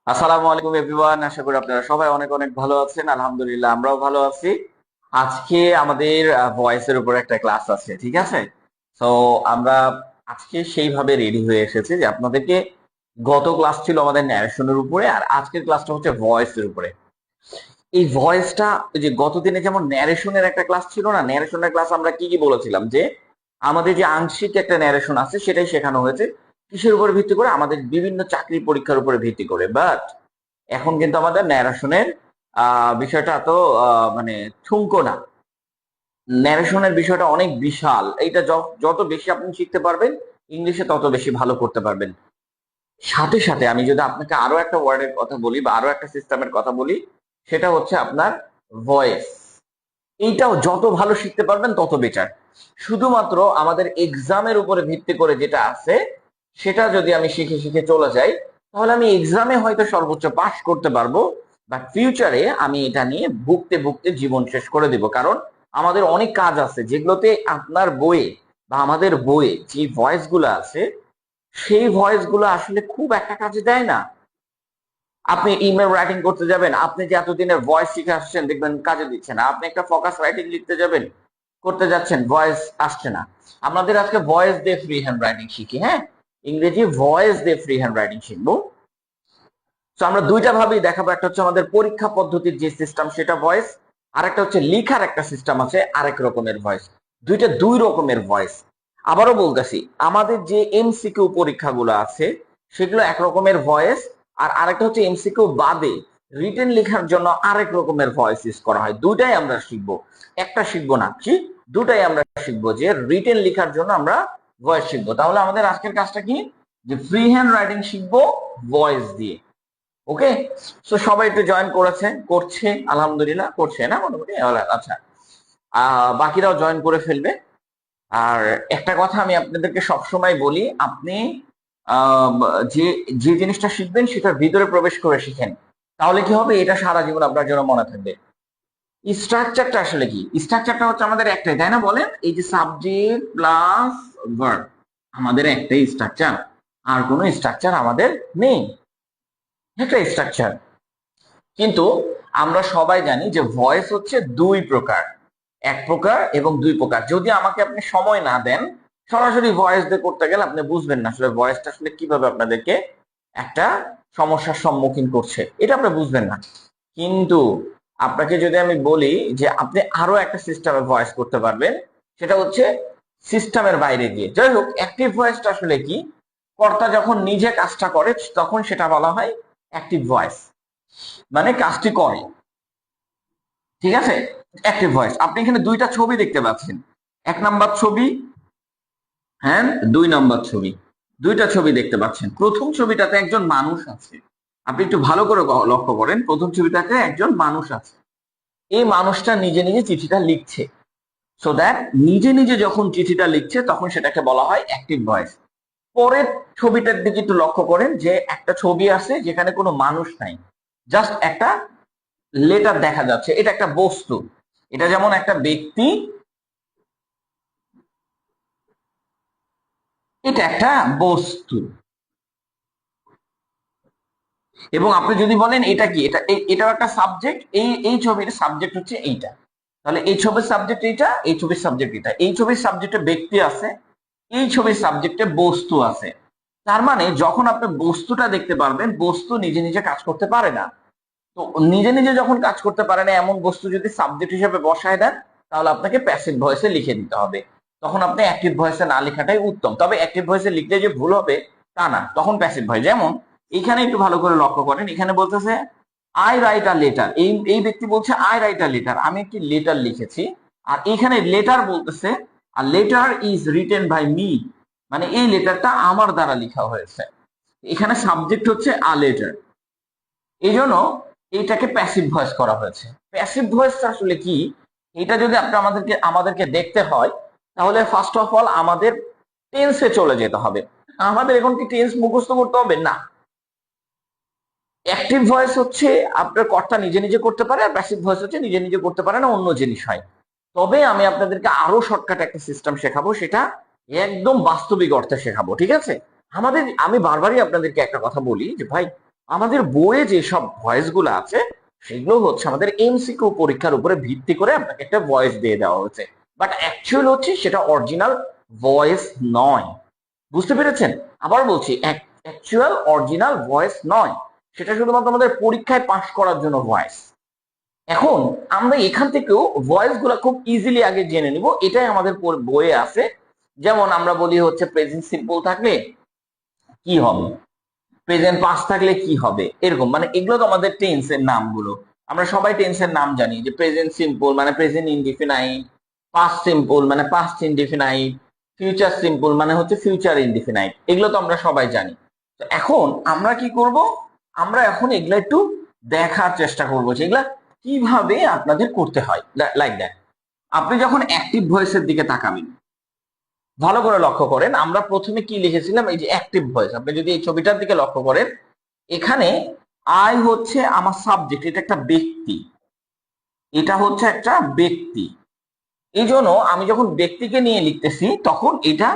আসসালামু আলাইকুম এভরিওয়ান, আশা করি আপনারা সবাই অনেক অনেক ভালো আছেন। আলহামদুলিল্লাহ আমরাও ভালো আছি। আজকে আমাদের ভয়েসের উপর একটা ক্লাস আছে, ঠিক আছে? তো আমরা আজকে সেইভাবে রেডি হয়ে এসেছি যে আপনাদেরকে, গত ক্লাস ছিল আমাদের ন্যারেশনের উপরে, আর আজকের ক্লাসটা হচ্ছে ভয়েসের উপরে। এই ভয়েসটা, ওই যে গত দিনে যেমন ন্যারেশনের একটা ক্লাস ছিল না, ন্যারেশনের ক্লাস আমরা কি কি বলেছিলাম যে আমাদের যে আংশিক একটা ন্যারেশন আছে সেটাই শেখানো হয়েছে। কিসের উপর ভিত্তি করে? আমাদের বিভিন্ন চাকরি পরীক্ষার উপরে ভিত্তি করে। বাট এখন কিন্তু আমাদের ন্যারেশনের বিষয়টা এত মানে ঠুনকো না। ন্যারেশনের বিষয়টা অনেক বিশাল। এইটা যত বেশি আপনি শিখতে পারবেন ইংলিশে, তত বেশি ভালো করতে পারবেন। সাথে সাথে আমি যদি আপনাকে আরো একটা ওয়ার্ডের কথা বলি বা আরো একটা সিস্টেমের কথা বলি, সেটা হচ্ছে আপনার ভয়েস। এইটাও যত ভালো শিখতে পারবেন তত বেটার। শুধুমাত্র আমাদের এক্সামের উপরে ভিত্তি করে যেটা আছে সেটা যদি আমি শিখে শিখে চলে যাই, তাহলে আমি এক্সামে হয়তো সর্বোচ্চ পাস করতে পারবো, বাট ফিউচারে আমি এটা নিয়ে ভুগতে ভুগতে জীবন শেষ করে দিব। কারণ আমাদের অনেক কাজ আছে যেগুলোতে আপনার বইয়ে বা আমাদের বইয়ে যে ভয়েস গুলো আছে, সেই ভয়েস গুলো আসলে খুব একটা কাজে দেয় না। আপনি ইমেল রাইটিং করতে যাবেন, আপনি যে এতদিনের ভয়েস শিখে আসছেন, দেখবেন কাজে দিচ্ছে না। আপনি একটা ফোকাস রাইটিং লিখতে যাবেন, করতে যাচ্ছেন, ভয়েস আসছে না। আমাদের আজকে ভয়েস দিয়ে ফ্রি হ্যান্ড রাইটিং শিখি, হ্যাঁ, ইংরেজি ভয়েস দিয়ে ফ্রি হ্যান্ড রাইটিং শিখবো। তো আমরা দুইটা ভাবেই দেখাবো, একটা হচ্ছে আমাদের পরীক্ষা পদ্ধতির যে সিস্টেম সেটা ভয়েস, আর একটা হচ্ছে লিখার একটা সিস্টেম আছে আরেক রকমের ভয়েস। দুইটা দুই রকমের ভয়েস। আবারও বলতেছি, আমাদের যে এমসিকিউ পরীক্ষাগুলো আছে সেগুলো এক রকমের ভয়েস, আর আরেকটা হচ্ছে এমসিকিউ বাদে রিটেন লেখার জন্য আরেক রকমের ভয়েস ইউজ করা হয়। দুইটাই আমরা শিখবো, একটা শিখবো না, কি দুটাই আমরা শিখবো। যে রিটেন লেখার জন্য আমরা ভয়েস শিখবো। তাহলে আমাদের আজকের কাজটা কি? যে ফ্রি হ্যান্ড রাইটিং শিখবো ভয়েস দিয়ে। ওকে, সো সবাই একটু জয়েন করছে আলহামদুলিল্লাহ, করছে না মোটামুটি? আচ্ছা, বাকিরাও জয়েন করে ফেলবে। আর একটা কথা আমি আপনাদেরকে সবসময় বলি, আপনি আহ, যে যে জিনিসটা শিখবেন সেটার ভিতরে প্রবেশ করে শিখেন, তাহলে কি হবে? এটা সারা জীবন আপনার জন্য মনে থাকবে। স্ট্রাকচারটা আসলে কি? স্ট্রাকচারটা হচ্ছে আমাদের একটাই, তাই না? বলেন, এই যে সাবজেক্ট প্লাস ভার্ব, আমাদের একটাই স্ট্রাকচার, আর কোনো স্ট্রাকচার আমাদের নেই। একটা স্ট্রাকচার। কিন্তু আমরা সবাই জানি যে ভয়েস হচ্ছে দুই প্রকার, এক প্রকার এবং দুই প্রকার। যদি আমাকে আপনি সময় না দেন, সরাসরি ভয়েস দিয়ে করতে গেলে আপনি বুঝবেন না আসলে ভয়েসটা আসলে কিভাবে আপনাদেরকে একটা সমস্যার সম্মুখীন করছে, এটা আপনি বুঝবেন না। কিন্তু আপনাকে যদি আমি বলি যে আপনি আরো একটা সিস্টেমে ভয়েস করতে পারবেন, সেটা হচ্ছে সিস্টেমের বাইরে গিয়ে। যাই হোক, অ্যাক্টিভ ভয়েসটা আসলে কি? কর্তা যখন নিজে কাজটা করে তখন সেটা বলা হয় অ্যাক্টিভ ভয়েস, মানে কাজটি করে, ঠিক আছে? Active voice. আপনি এখানে দুইটা ছবি দেখতে পাচ্ছেন, এক নাম্বার ছবি, হ্যাঁ, দুই নাম্বার ছবি। দুইটা ছবি দেখতে পাচ্ছেন। প্রথম ছবিটাতে একজন মানুষ আছে, আপনি একটু ভালো করে লক্ষ্য করেন, প্রথম ছবিটাতে একজন মানুষ আছে। এই মানুষটা নিজে নিজে চিঠিটা লিখছে। সো দ্যাট নিজে নিজে যখন চিঠিটা লিখছে তখন সেটাকে বলা হয় অ্যাক্টিভ ভয়েস। পরের ছবিটার দিকে একটু লক্ষ্য করেন, যে একটা ছবি আছে যেখানে কোনো মানুষ নাই, জাস্ট একটা লেটার দেখা যাচ্ছে। এটা একটা বস্তু, এটা যেমন একটা ব্যক্তি, এটা একটা বস্তু। এবং আপনি যদি বলেন এটা কি, এটাও একটা সাবজেক্ট, এই ছবির সাবজেক্ট হচ্ছে এইটা, তাহলে এই ছবির সাবজেক্ট এইটা, এই ছবির সাবজেক্ট এটা। এই ছবির সাবজেক্টে ব্যক্তি আছে, এই ছবির সাবজেক্টে বস্তু আছে। তার মানে যখন আপনি বস্তুটা দেখতে পারবেন, বস্তু নিজে নিজে কাজ করতে পারে না। তো নিজে নিজে যখন কাজ করতে পারে না এমন বস্তু যদি সাবজেক্ট হিসেবে বসায় দেন, তাহলে আপনাকে প্যাসিভ ভয়েসে লিখে দিতে হবে। তখন আপনি অ্যাক্টিভ ভয়েসে না লেখাটাই উত্তম। তবে অ্যাক্টিভ ভয়েসে লিখলে যে ভুল হবে তা না, তখন প্যাসিভ ভয়েস। যেমন এখানে একটু ভালো করে লক্ষ্য করেন, এখানে বলতেছে আই রাইট আ লেটার। এই ব্যক্তি বলছে আই রাইট আ লেটার, আমি একটি লেটার লিখেছি। আর এখানে লেটার বলতেছে আর letter is written by me, মানে এই লেটারটা আমার দ্বারা লেখা হয়েছে। এখানে সাবজেক্ট হচ্ছে আ লেটার, এই জন্য এইটাকে প্যাসিভ ভয়েস করা হয়েছে। প্যাসিভ ভয়েসটা আসলে কি? এটা যদি আপনি আমাদেরকে দেখতে হয়, তাহলে ফার্স্ট অফ অল আমাদের টেন্সে চলে যেতে হবে। আমাদের এখন কি টেন্স মুখস্থ করতে হবে? না। অ্যাক্টিভ ভয়েস হচ্ছে আপনার কর্তা নিজে নিজে করতে পারে, আর প্যাসিভ ভয়েস হচ্ছে নিজে নিজে করতে পারে না, অন্য জিনিস হয়। তবে আমি আপনাদেরকে আরো শর্টকাট একটা সিস্টেম শেখাবো, সেটা একদম বাস্তবিক অর্থে শেখাবো, ঠিক আছে? আমি বারবারই আপনাদেরকে একটা কথা বলি যে ভাই, আমাদের বইয়ে যে সব ভয়েস গুলো আছে সেগুলো হচ্ছে আমাদের এমসিকিউ পরীক্ষার উপরে ভিত্তি করে আপনাকে একটা ভয়েস দিয়ে দেওয়া হয়েছে, বাট অ্যাকচুয়াল হচ্ছে সেটা অরিজিনাল ভয়েস নয়। বুঝতে পেরেছেন? আবার বলছি, অ্যাকচুয়াল অরিজিনাল ভয়েস নয়, সেটা শুধুমাত্র আমাদের পরীক্ষায় পাশ করার জন্য ভয়েস। এখন আমরা এখান থেকেও ভয়েস গুলা খুব ইজিলি আগে জেনে নিব, এটাই আমাদের বইয়ে আছে। যেমন আমরা বলি হচ্ছে প্রেজেন্ট সিম্পল থাকলে কি হবে, প্রেজেন্ট পাস্ট থাকলে কি হবে, এরকম মানে এগুলো তো আমাদের টেন্সের নামগুলো। আমরা সবাই টেন্সের নাম জানি, যে প্রেজেন্ট সিম্পল মানে প্রেজেন্ট ইনডিফিনাইট, পাস্ট সিম্পল মানে পাস্ট ইনডিফিনাইট, ফিউচার সিম্পল মানে হচ্ছে ফিউচার ইনডিফিনাইট, এগুলো তো আমরা সবাই জানি। তো এখন আমরা কি করব, আমরা এখন এগুলা একটু দেখার চেষ্টা করবো যে এগুলা কিভাবে আপনাদের করতে হয়। লাইক দ্যাট, আপনি যখন অ্যাক্টিভ ভয়েসের দিকে তাকাবেন, ভালো করে লক্ষ্য করেন, আমরা প্রথমে কি লিখেছিলাম, এই যে অ্যাক্টিভ ভয়েস। আপনি যদি এই ছবিটার দিকে লক্ষ্য করেন, এখানে আই হচ্ছে আমার সাবজেক্ট, এটা একটা ব্যক্তি, এটা হচ্ছে একটা ব্যক্তি। এই জন্য আমি যখন ব্যক্তিকে নিয়ে লিখতেছি তখন এটা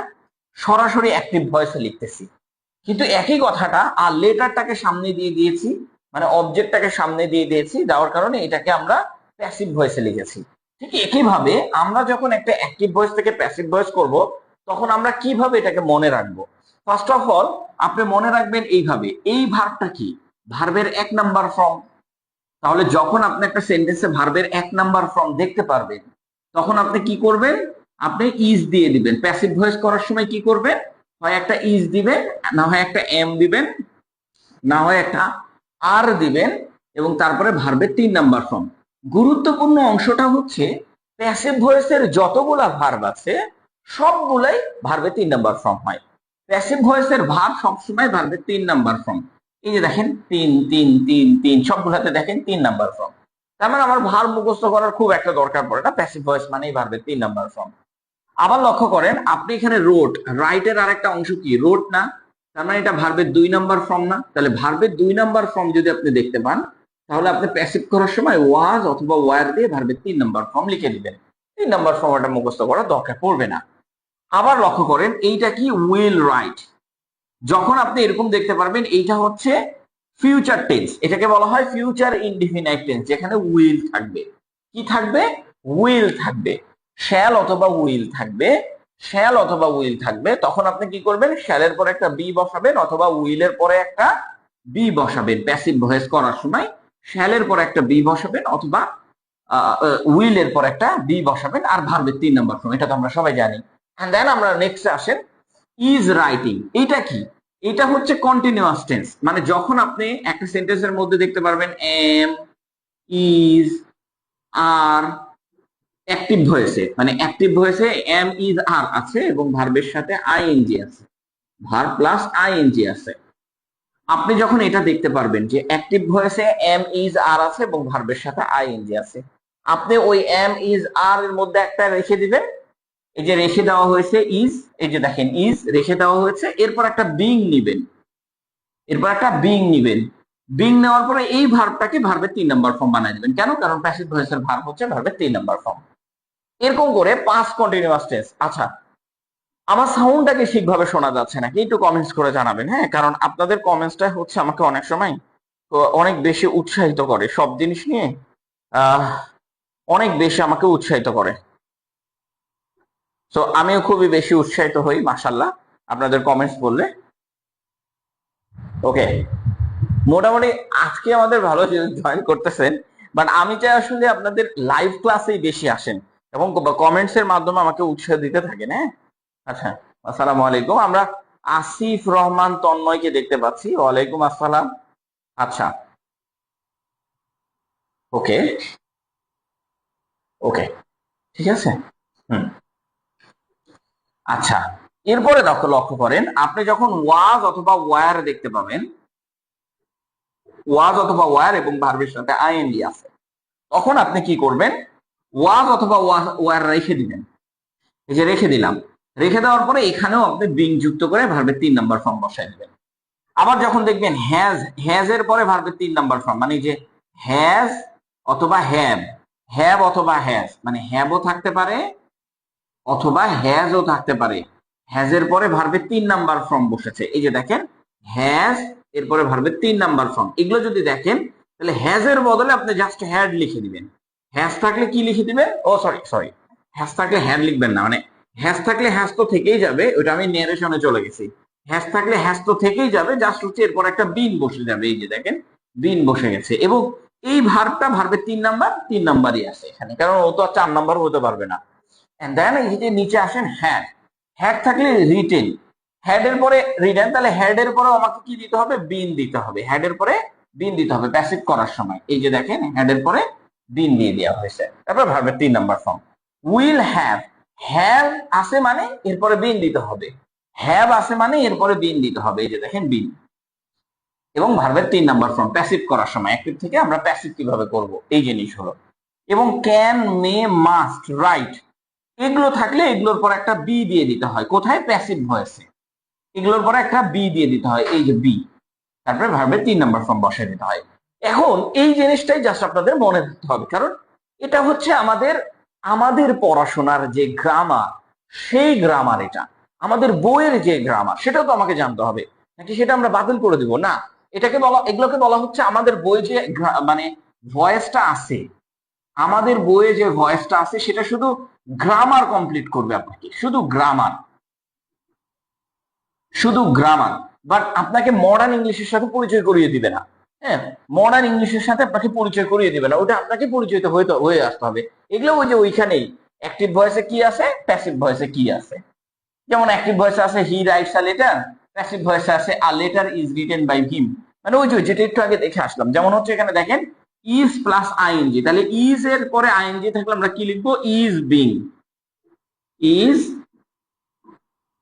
সরাসরি অ্যাক্টিভ ভয়েসে লিখতেছি, কিন্তু একই কথাটা আর লেটারটাকে সামনে দিয়ে দিয়েছি, মানে অবজেক্টটাকে সামনে দিয়ে দিয়েছি, যাওয়ার কারণে এটাকে আমরা প্যাসিভ ভয়েসে লিখেছি। ঠিক একইভাবে আমরা যখন একটা অ্যাক্টিভ ভয়েস থেকে প্যাসিভ ভয়েস করব, তখন আমরা কিভাবে এটাকে মনে রাখবো। ফার্স্ট অফ অল আপনি মনে রাখবেন এইভাবে, এই ভার্বটা কি, ভার্বের 1 নাম্বার ফর্ম। তাহলে যখন আপনি একটা সেন্টেন্সে ভার্বের 1 নাম্বার ফর্ম দেখতে পারবেন, তখন আপনি কি করবেন, আপনি ইজ দিয়ে দিবেন। প্যাসিভ ভয়েস করার সময় কি করবেন, হয় একটা ইজ দিবেন, না হয় একটা এম দিবেন, না হয় একটা আর দিবেন, এবং তারপরে ভার্বের 3 নাম্বার ফর্ম। গুরুত্বপূর্ণ অংশটা হচ্ছে প্যাসিভ ভয়েসের যতগুলা ভার্ব আছে সবগুলাই ভার্বের 3 নাম্বার ফর্ম হয়। প্যাসিভ ভয়েসের ভার্ব সবসময় ভার্বের 3 নাম্বার ফর্ম। এই যে দেখেন, তিন তিন তিন তিন, সবগুলাতে দেখেন 3 নাম্বার ফর্ম। তার মানে আমার ভার্ব মুখস্থ করার খুব একটা দরকার পড়ে না, প্যাসিভ ভয়েস মানেই ভার্বের 3 নাম্বার ফর্ম। আবার লক্ষ্য করেন, আপনি এখানে রোট, রাইটের আরেকটা অংশ কি, রোট না? তার মানে এটা ভার্বের 2 নাম্বার ফর্ম না? তাহলে ভার্বের 2 নাম্বার ফর্ম যদি আপনি দেখতে পান, তাহলে আপনি প্যাসিভ করার সময় ওয়াজ অথবা ওয়ার দিয়ে ভার্বের 3 নাম্বার ফর্ম লিখে দিবেন। 3 নাম্বার ফর্ম ওটা মুখস্থ করার দরকার পড়বে না। আবার লক্ষ্য করেন, এইটা কি, উইল রাইট। যখন আপনি এরকম দেখতে পারবেন, এইটা হচ্ছে ফিউচার টেন্স, এটাকে বলা হয় ফিউচার ইনডিফিনাইট টেন্স, যেখানে উইল থাকবে। কি থাকবে? উইল থাকবে। শ্যাল অথবা উইল থাকবে, শ্যাল অথবা উইল থাকবে। তখন আপনি কি করবেন, শ্যালের পরে একটা বি বসাবেন অথবা উইলের পরে একটা বি বসাবেন। প্যাসিভ ভয়েস করার সময় শ্যালের পরে একটা বি বসাবেন অথবা উইলের পর একটা বি বসাবেন, আর ভার্বের 3 নাম্বার ফর্ম, এটা তো আমরা সবাই জানি। এন্ড দেন আমরা নেক্সট আসেন, ইজ রাইটিং। এটা কি? এটা হচ্ছে কন্টিনিউয়াস টেন্স, মানে যখন আপনি একটা সেন্টেন্সের মধ্যে দেখতে পারবেন এম, ইজ, আর, অ্যাক্টিভ ভয়েসে, মানে অ্যাক্টিভ ভয়েসে এম, ইজ, আর আছে এবং ভার্বের সাথে আইএনজি আছে, ভার্ব প্লাস আইএনজি আছে। আপনি যখন এটা দেখতে পারবেন যে অ্যাক্টিভ ভয়েসে এম, ইজ, আর আছে এবং ভার্বের সাথে আইএনজি আছে, আপনি ওই এম, ইজ, আর এর মধ্যে একটা রেখে দিবেন। এই যে রেখে দেওয়া হয়েছে ইজ, এই যে দেখেন ইজ রেখে দেওয়া হয়েছে, এরপর একটা বিং নিবেন, এরপর একটা বিং নিবেন। বিং নেওয়ার পরে এই ভার্বটাকে ভার্বের 3 নাম্বার ফর্ম বানিয়ে দিবেন। কেন? কারণ প্যাসিভ ভয়েসের ভার্ব হচ্ছে ভার্বের 3 নাম্বার ফর্ম। এরকম করে 5 কন্টিনিউয়াস টেন্স। আচ্ছা, আমার সাউন্ডটা কি ঠিকভাবে শোনা যাচ্ছে নাকি একটু কমেন্টস করে জানাবেন, হ্যাঁ, কারণ আপনাদের কমেন্টসটা হচ্ছে আমাকে অনেক সময় অনেক বেশি উৎসাহিত করে, সব জিনিস নিয়ে আহ অনেক বেশি আমাকে উৎসাহিত করে। তো আমিও খুবই বেশি উৎসাহিত হই মাশাআল্লাহ আপনাদের কমেন্টস বললে। ওকে, মোটামুটি আজকে আমাদের ভালো জয়েন করতেছেন, বাট আমি চাই আসলে আপনাদের লাইভ ক্লাসেই বেশি আসেন এবং কমেন্টস এর মাধ্যমে আমাকে উৎসাহ দিতে থাকেন, হ্যাঁ। আচ্ছা, আসসালামু আলাইকুম। আমরা আসিফ রহমান তন্ময়কে দেখতে পাচ্ছি, ওয়ালাইকুম আসসালাম। আচ্ছা, ওকে ওকে, ঠিক আছে। হুম, আচ্ছা, এরপরে লক্ষ্য করেন, আপনি যখন ওয়াজ অথবা ওয়ার দেখতে পাবেন, ওয়াজ অথবা ওয়ার এবং ভার্বের সাথে আইএনডি আছে, তখন আপনি কি করবেন, ওয়াজ অথবা ওয়ার রেখে দিবেন। এই যে রেখে দিলাম, রেখে দেওয়ার পরে এখানেও আপনি বিং যুক্ত করে ভার্বের 3 নাম্বার ফর্ম বসাই দিবেন। আবার যখন দেখবেন হ্যাজ, হ্যাজ এর পরে ভার্বের 3 নাম্বার ফর্ম, মানে যে হ্যাজ অথবা হ্যাভ, হ্যাভ অথবা হ্যাজ, মানে হ্যাভও থাকতে পারে অথবা হ্যাজও থাকতে পারে। হ্যাজ এর পরে ভার্বের 3 নাম্বার ফর্ম বসেছে, এই যে দেখেন হ্যাজ এরপরে ভার্বের 3 নাম্বার ফর্ম। এগুলো যদি দেখেন তাহলে হ্যাজ এর বদলে আপনি জাস্ট হ্যাড লিখে দিবেন। হ্যাজ থাকলে কি লিখে দিবেন, ও সরি হ্যাজ থাকলে হ্যাড লিখবেন না, মানে হ্যাজ থাকলে হ্যাজ তো থেকেই যাবে, ওটা আমি ন্যারেশনে চলে গেছি। হ্যাজ থাকলে হ্যাজ তো থেকেই যাবে, জাস্ট হচ্ছে এরপর একটা বিন বসে যাবে। এই যে দেখেন বিন বসে গেছে, এবং এই ভার্বটা ভার্বের 3 নাম্বারই আছে এখানে, কারণ ও তো আর 4 নাম্বার হতে পারবে না। এন্ড দেন এই যে নিচে আসেন হ্যাড। হ্যাড থাকলে রিটেন, হ্যাড এর পরে রিটেন, তাহলে হ্যাড এর পরে আমাকে কি দিতে হবে, বিন দিতে হবে। হ্যাড এর পরে বিন দিতে হবে প্যাসিভ করার সময়। এই যে দেখেন হ্যাড এর পরে বিন দিয়ে দেওয়া হয়েছে। তারপর ভার্বের 3 number form. Will have, have আছে মানে এরপরে বিন দিতে হবে, হ্যাভ আছে মানে এরপরে বিন দিতে হবে। এই যে দেখেন বিন, এবং ভার্বের 3 নাম্বার ফর্ম প্যাসিভ করার সময়। অ্যাক্টিভ থেকে আমরা প্যাসিভ কিভাবে করব এই জিনিস হলো। এবং ক্যান, মে, মাস্ট, রাইট, এগুলো থাকলে এগুলোর পর একটা বি দিয়ে দিতে হয়। কোথায়, প্যাসিভ ভয়েসে এগুলোর পরে একটা বি দিয়ে দিতে হয়, এই যে বি। তারপরে ভার্বের 3 নাম্বার ফর্ম বসাই দিতে হয়। এখন এই জিনিসটাই জাস্ট আপনাদের মনে রাখতে হবে, কারণ এটা হচ্ছে আমাদের আমাদের পড়াশোনার যে গ্রামার, সেই গ্রামার, এটা আমাদের বইয়ের যে গ্রামার, সেটাও তো আমাকে জানতে হবে, নাকি সেটা আমরা বাতিল করে দিব না। এটাকে বলা, এগুলোকে বলা হচ্ছে আমাদের বই যে মানে ভয়েসটা আছে, আমাদের বইয়ে যে ভয়েসটা আছে সেটা শুধু গ্রামার কমপ্লিট করবে আপনাকে, শুধু গ্রামার, শুধু গ্রামার। বাট আপনাকে মডার্ন ইংলিশের সাথে পরিচয় করিয়ে দিবে না। হ্যাঁ, মডার্ন ইংলিশের সাথে আপনাকে পরিচয় করিয়ে দিবে না, ওটা আপনাকে পরিচয় হয়ে আসতে হবে। এগুলো ওই যে ওইখানেই অ্যাক্টিভ ভয়েসে কি আছে, প্যাসিভ ভয়েসে কি আছে। যেমন অ্যাক্টিভ ভয়েসে আছে he writes a letter, passive ভয়েসে আছে a letter is written by him. মানে ওই যে যেটা একটু আগে দেখে আসলাম, যেমন হচ্ছে এখানে দেখেন ইজ প্লাস আইএনজি, তাহলে ইজ এর পরে আইএনজি থাকলে আমরা কি লিখবো, ইজ বিং, ইজ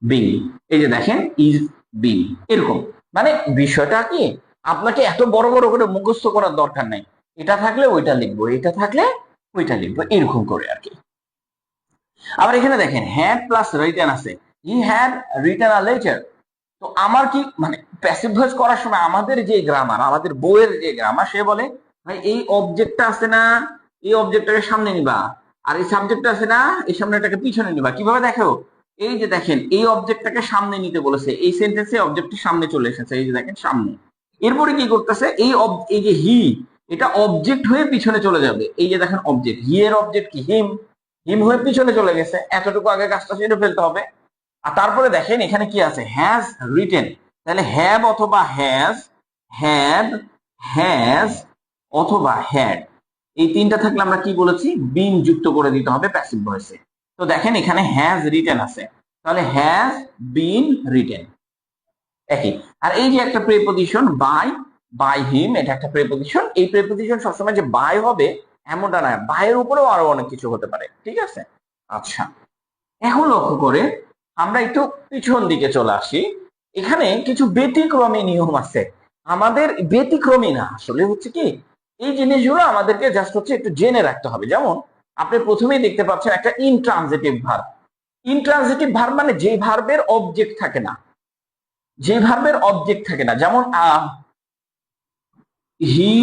বিং। এই যে দেখেন ইজ বিং, এরকম। মানে বিষয়টা কি, আপনাকে এত বড় বড় করে মুখস্থ করার দরকার নাই, এটা থাকলে ওইটা লিখবো, এটা থাকলে ওইটা লিখবো, এরকম করে আর কি। আবার এখানে দেখেন হ্যাড প্লাস রিটেন আছে, he had written a letter. তো আমার কি মানে প্যাসিভ ভয়েস করার সময় আমাদের যে গ্রামার, আমাদের বইয়ের যে গ্রামার, সে বলে ভাই এই অবজেক্টটা আছে না, এই অবজেক্টটাকে সামনে নিবা, আর এই সাবজেক্টটা আছে না, এই সামনেটাকে পিছনে নিবা। কিভাবে দেখো, এই যে দেখেন এই অবজেক্টটাকে সামনে নিতে বলেছে, এই সেন্টেন্সে অবজেক্টটি সামনে চলে এসেছে, এই যে দেখেন সামনে। এরপরে কি করতেছে, এই যে হি, এটা অবজেক্ট হয়ে পিছনে চলে যাবে। এই যে দেখেন অবজেক্ট, হি এর অবজেক্ট কি, হিম, হিম হয়ে পিছনে চলে গেছে, এতটুকু আগে কাজটা সেরে ফেলতে হবে। আর তারপরে দেখেন এখানে কি আছে, হ্যাজ রিটেন, তাহলে হ্যাভ অথবা হ্যাজ, হ্যাড, হ্যাজ অথবা হ্যাড, এই তিনটা থাকলে আমরা কি বলেছি, বিন যুক্ত করে দিতে হবে প্যাসিভ ভয়েসে। তো দেখেন এখানে হ্যাজ রিটেন আছে, তাহলে হ্যাজ বিন রিটেন, একই। আর এই যে একটা প্রিপজিশন বাই, বাই হিম, এটা একটা প্রিপজিশন। এই প্রিপজিশন সবসময় যে বাই হবে এমনটা না, বাইয়ের উপরেও আরো অনেক কিছু হতে পারে, ঠিক আছে। আচ্ছা, এখন লক্ষ্য করে আমরা একটু পিছন দিকে চলে আসি। এখানে কিছু ব্যতিক্রমী নিয়ম আছে, আমাদের ব্যতিক্রমী না, আসলে হচ্ছে কি এই জিনিসগুলো আমাদেরকে জাস্ট হচ্ছে একটু জেনে রাখতে হবে। যেমন আপনি প্রথমেই দেখতে পাচ্ছেন একটা ইনট্রানজিটিভ ভার্ব। ইনট্রানজিটিভ ভার্ব মানে যে ভার্বের অবজেক্ট থাকে না, যে ভার্বের অবজেক্ট থাকে না। যেমন he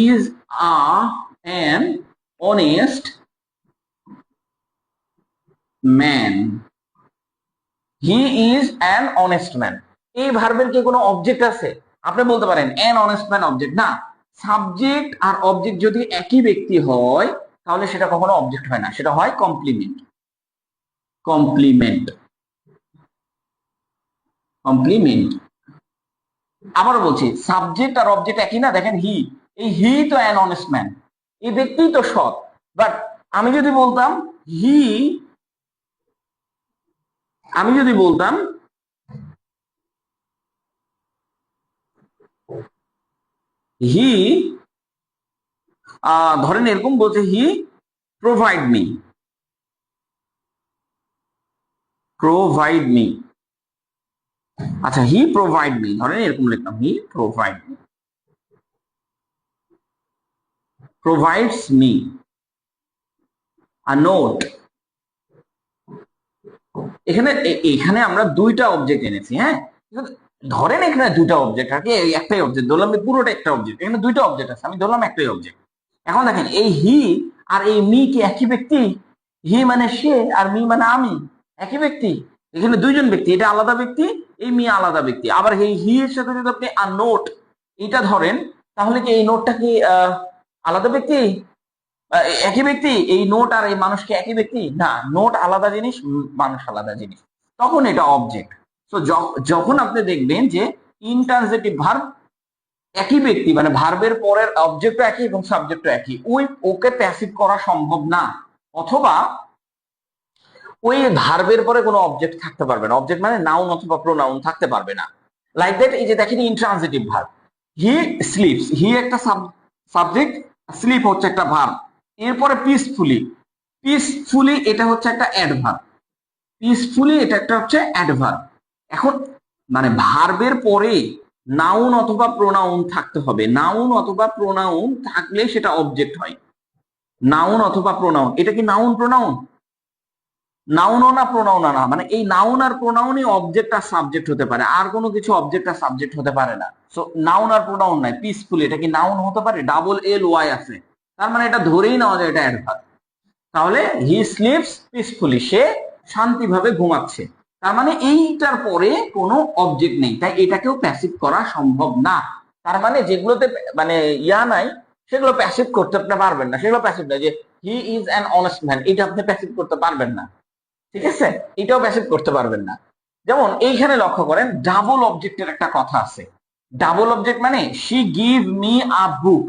is an honest man, he is an honest man. এই ভার্বের কি কোনো অবজেক্ট আছে? আপনি বলতে পারেন অ্যান অনেস্ট ম্যান অবজেক্ট না। সাবজেক্ট আর অবজেক্ট যদি একই ব্যক্তি হয় তাহলে সেটা কখনো অবজেক্ট হয় না, সেটা হয় কমপ্লিমেন্ট, কমপ্লিমেন্ট, কমপ্লিমেন্ট। আবারও বলছি, সাবজেক্ট আর অবজেক্ট একই না। দেখেন হি, এই হি তো অ্যান অনেস্ট ম্যান, এই ব্যক্তি তো সৎ। বাট আমি যদি বলতাম হি, আমি যদি বলতাম হি, ধরেন এরকম বলছে he provide me, provide me. আচ্ছা, হি প্রোভাইড মি, ধরেন এরকম লিখলাম he provide me, provides me a note. এখানে এখানে আমরা দুইটা অবজেক্ট এনেছি, হ্যাঁ। ধরেন এখানে দুইটা অবজেক্ট আছে, একটাই অবজেক্ট ধরলাম, পুরোটা একটা অবজেক্ট, এখানে দুইটা অবজেক্ট আছে, আমি ধরলাম একটাই অবজেক্ট। এখন দেখেন এই হি আর এই মি কি একই ব্যক্তি? হি মানে সে আর মি মানে আমি, একই ব্যক্তি? এখানে দুইজন ব্যক্তি, এটা আলাদা ব্যক্তি, এই মি আলাদা ব্যক্তি। আবার এই হি এর সাথে যদি আপনি আ নোট এটা ধরেন, তাহলে কি এই নোটটা কি আলাদা ব্যক্তি? একই ব্যক্তি? এই নোট আর এই মানুষ কি একই ব্যক্তি? না, নোট আলাদা জিনিস, মানুষ আলাদা জিনিস। তখন এটা অবজেক্ট। তো যখন আপনি দেখবেন যে ইনট্রানজিটিভ ভার্ব একই ব্যক্তি, মানে ভার্বের পরের অবজেক্টও একই এবং সাবজেক্টও একই, ওকে প্যাসিভ করা সম্ভব না, অথবা ওই ভার্বের পরে কোনো অবজেক্ট থাকতে পারবে না। অবজেক্ট মানে নাউন অথবা প্রোনাউন থাকতে পারবে না। লাইক দ্যাট, এই যে দেখেন ইনট্রানজিটিভ ভার্ব, হি স্লিপস, হি একটা সাবজেক্ট, স্লিপ হচ্ছে একটা ভার্ব, এরপরে পিসফুলি, পিসফুলি এটা হচ্ছে একটা অ্যাডভার্ব, পিসফুলি এটা একটা হচ্ছে অ্যাডভার্ব। এখন মানে ভার্বের পরে নাউন অথবা প্রোনাউন থাকতে হবে, নাউন অথবা প্রোনাউন থাকলে সেটা অবজেক্ট হয়। নাউন অথবা প্রোনাউন, এটা কি নাউন প্রোনাউন? নাউনও না প্রোনাউনও না, মানে এই নাউন আর প্রোনাউনই অবজেক্ট আর সাবজেক্ট হতে পারে, আর কোনো কিছু অবজেক্ট আর সাবজেক্ট হতে পারে না। সো নাউন আর প্রোনাউন নাই। পিসফুলি এটা কি নাউন হতে পারে? ডাবল এল ওয়াই আছে, তার মানে এটা ধরেই নেওয়া যায় এটা অ্যাডভার্ব। তাহলে হি স্লিপস পিসফুলি, সে শান্তিভাবে ঘুমাচ্ছে, তার মানে এইটার পরে কোনো অবজেক্ট নেই, তাই এটাকেও প্যাসিভ করা সম্ভব না। তার মানে যেগুলোতে মানে নাই, সেগুলো প্যাসিভ করতে আপনি পারবেন না, সেগুলো প্যাসিভ না। যে he is an honest man, এটা আপনি প্যাসিভ করতে পারবেন না, ঠিক আছে? এটাও প্যাসিভ করতে পারবেন না। যেমন এইখানে লক্ষ্য করেন, ডাবল অবজেক্টের একটা কথা আছে। ডাবল অবজেক্ট মানে শি গিভ মি আ বুক,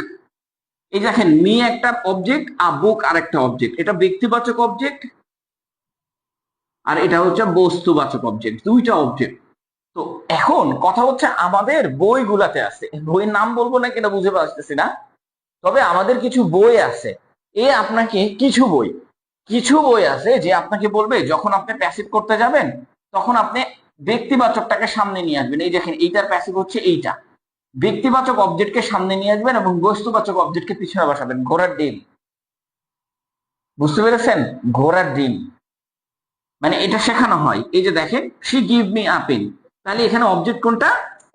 এই দেখেন মি একটা অবজেক্ট, আ বুক আর একটা অবজেক্ট, এটা ব্যক্তিবাচক অবজেক্ট আর এটা হচ্ছে বস্তুবাচক অবজেক্ট, দুইটা অবজেক্ট। তো এখন কথা হচ্ছে আমাদের বইগুলাতে আছে, বইয়ের নাম বলবো না কিনা বুঝে পারতেছি না, তবে আমাদের কিছু বই আছে, আপনাকে কিছু বই আছে যে আপনাকে বলবে যখন আপনি প্যাসিভ করতে যাবেন তখন আপনি ব্যক্তিবাচকটাকে সামনে নিয়ে আসবেন। এই দেখেন এইটার প্যাসিভ হচ্ছে এইটা, ব্যক্তিবাচক অবজেক্টকে সামনে নিয়ে আসবেন এবং বস্তুবাচক অবজেক্টকে পিছনে বসাবেন। ঘোড়ার ডিম, বুঝতে পেরেছেন? ঘোড়ার ডিম মানে এটা শেখানো হয়। এই যে দেখেন she give me a pen, তাহলে এখানে অবজেক্ট কোনটা?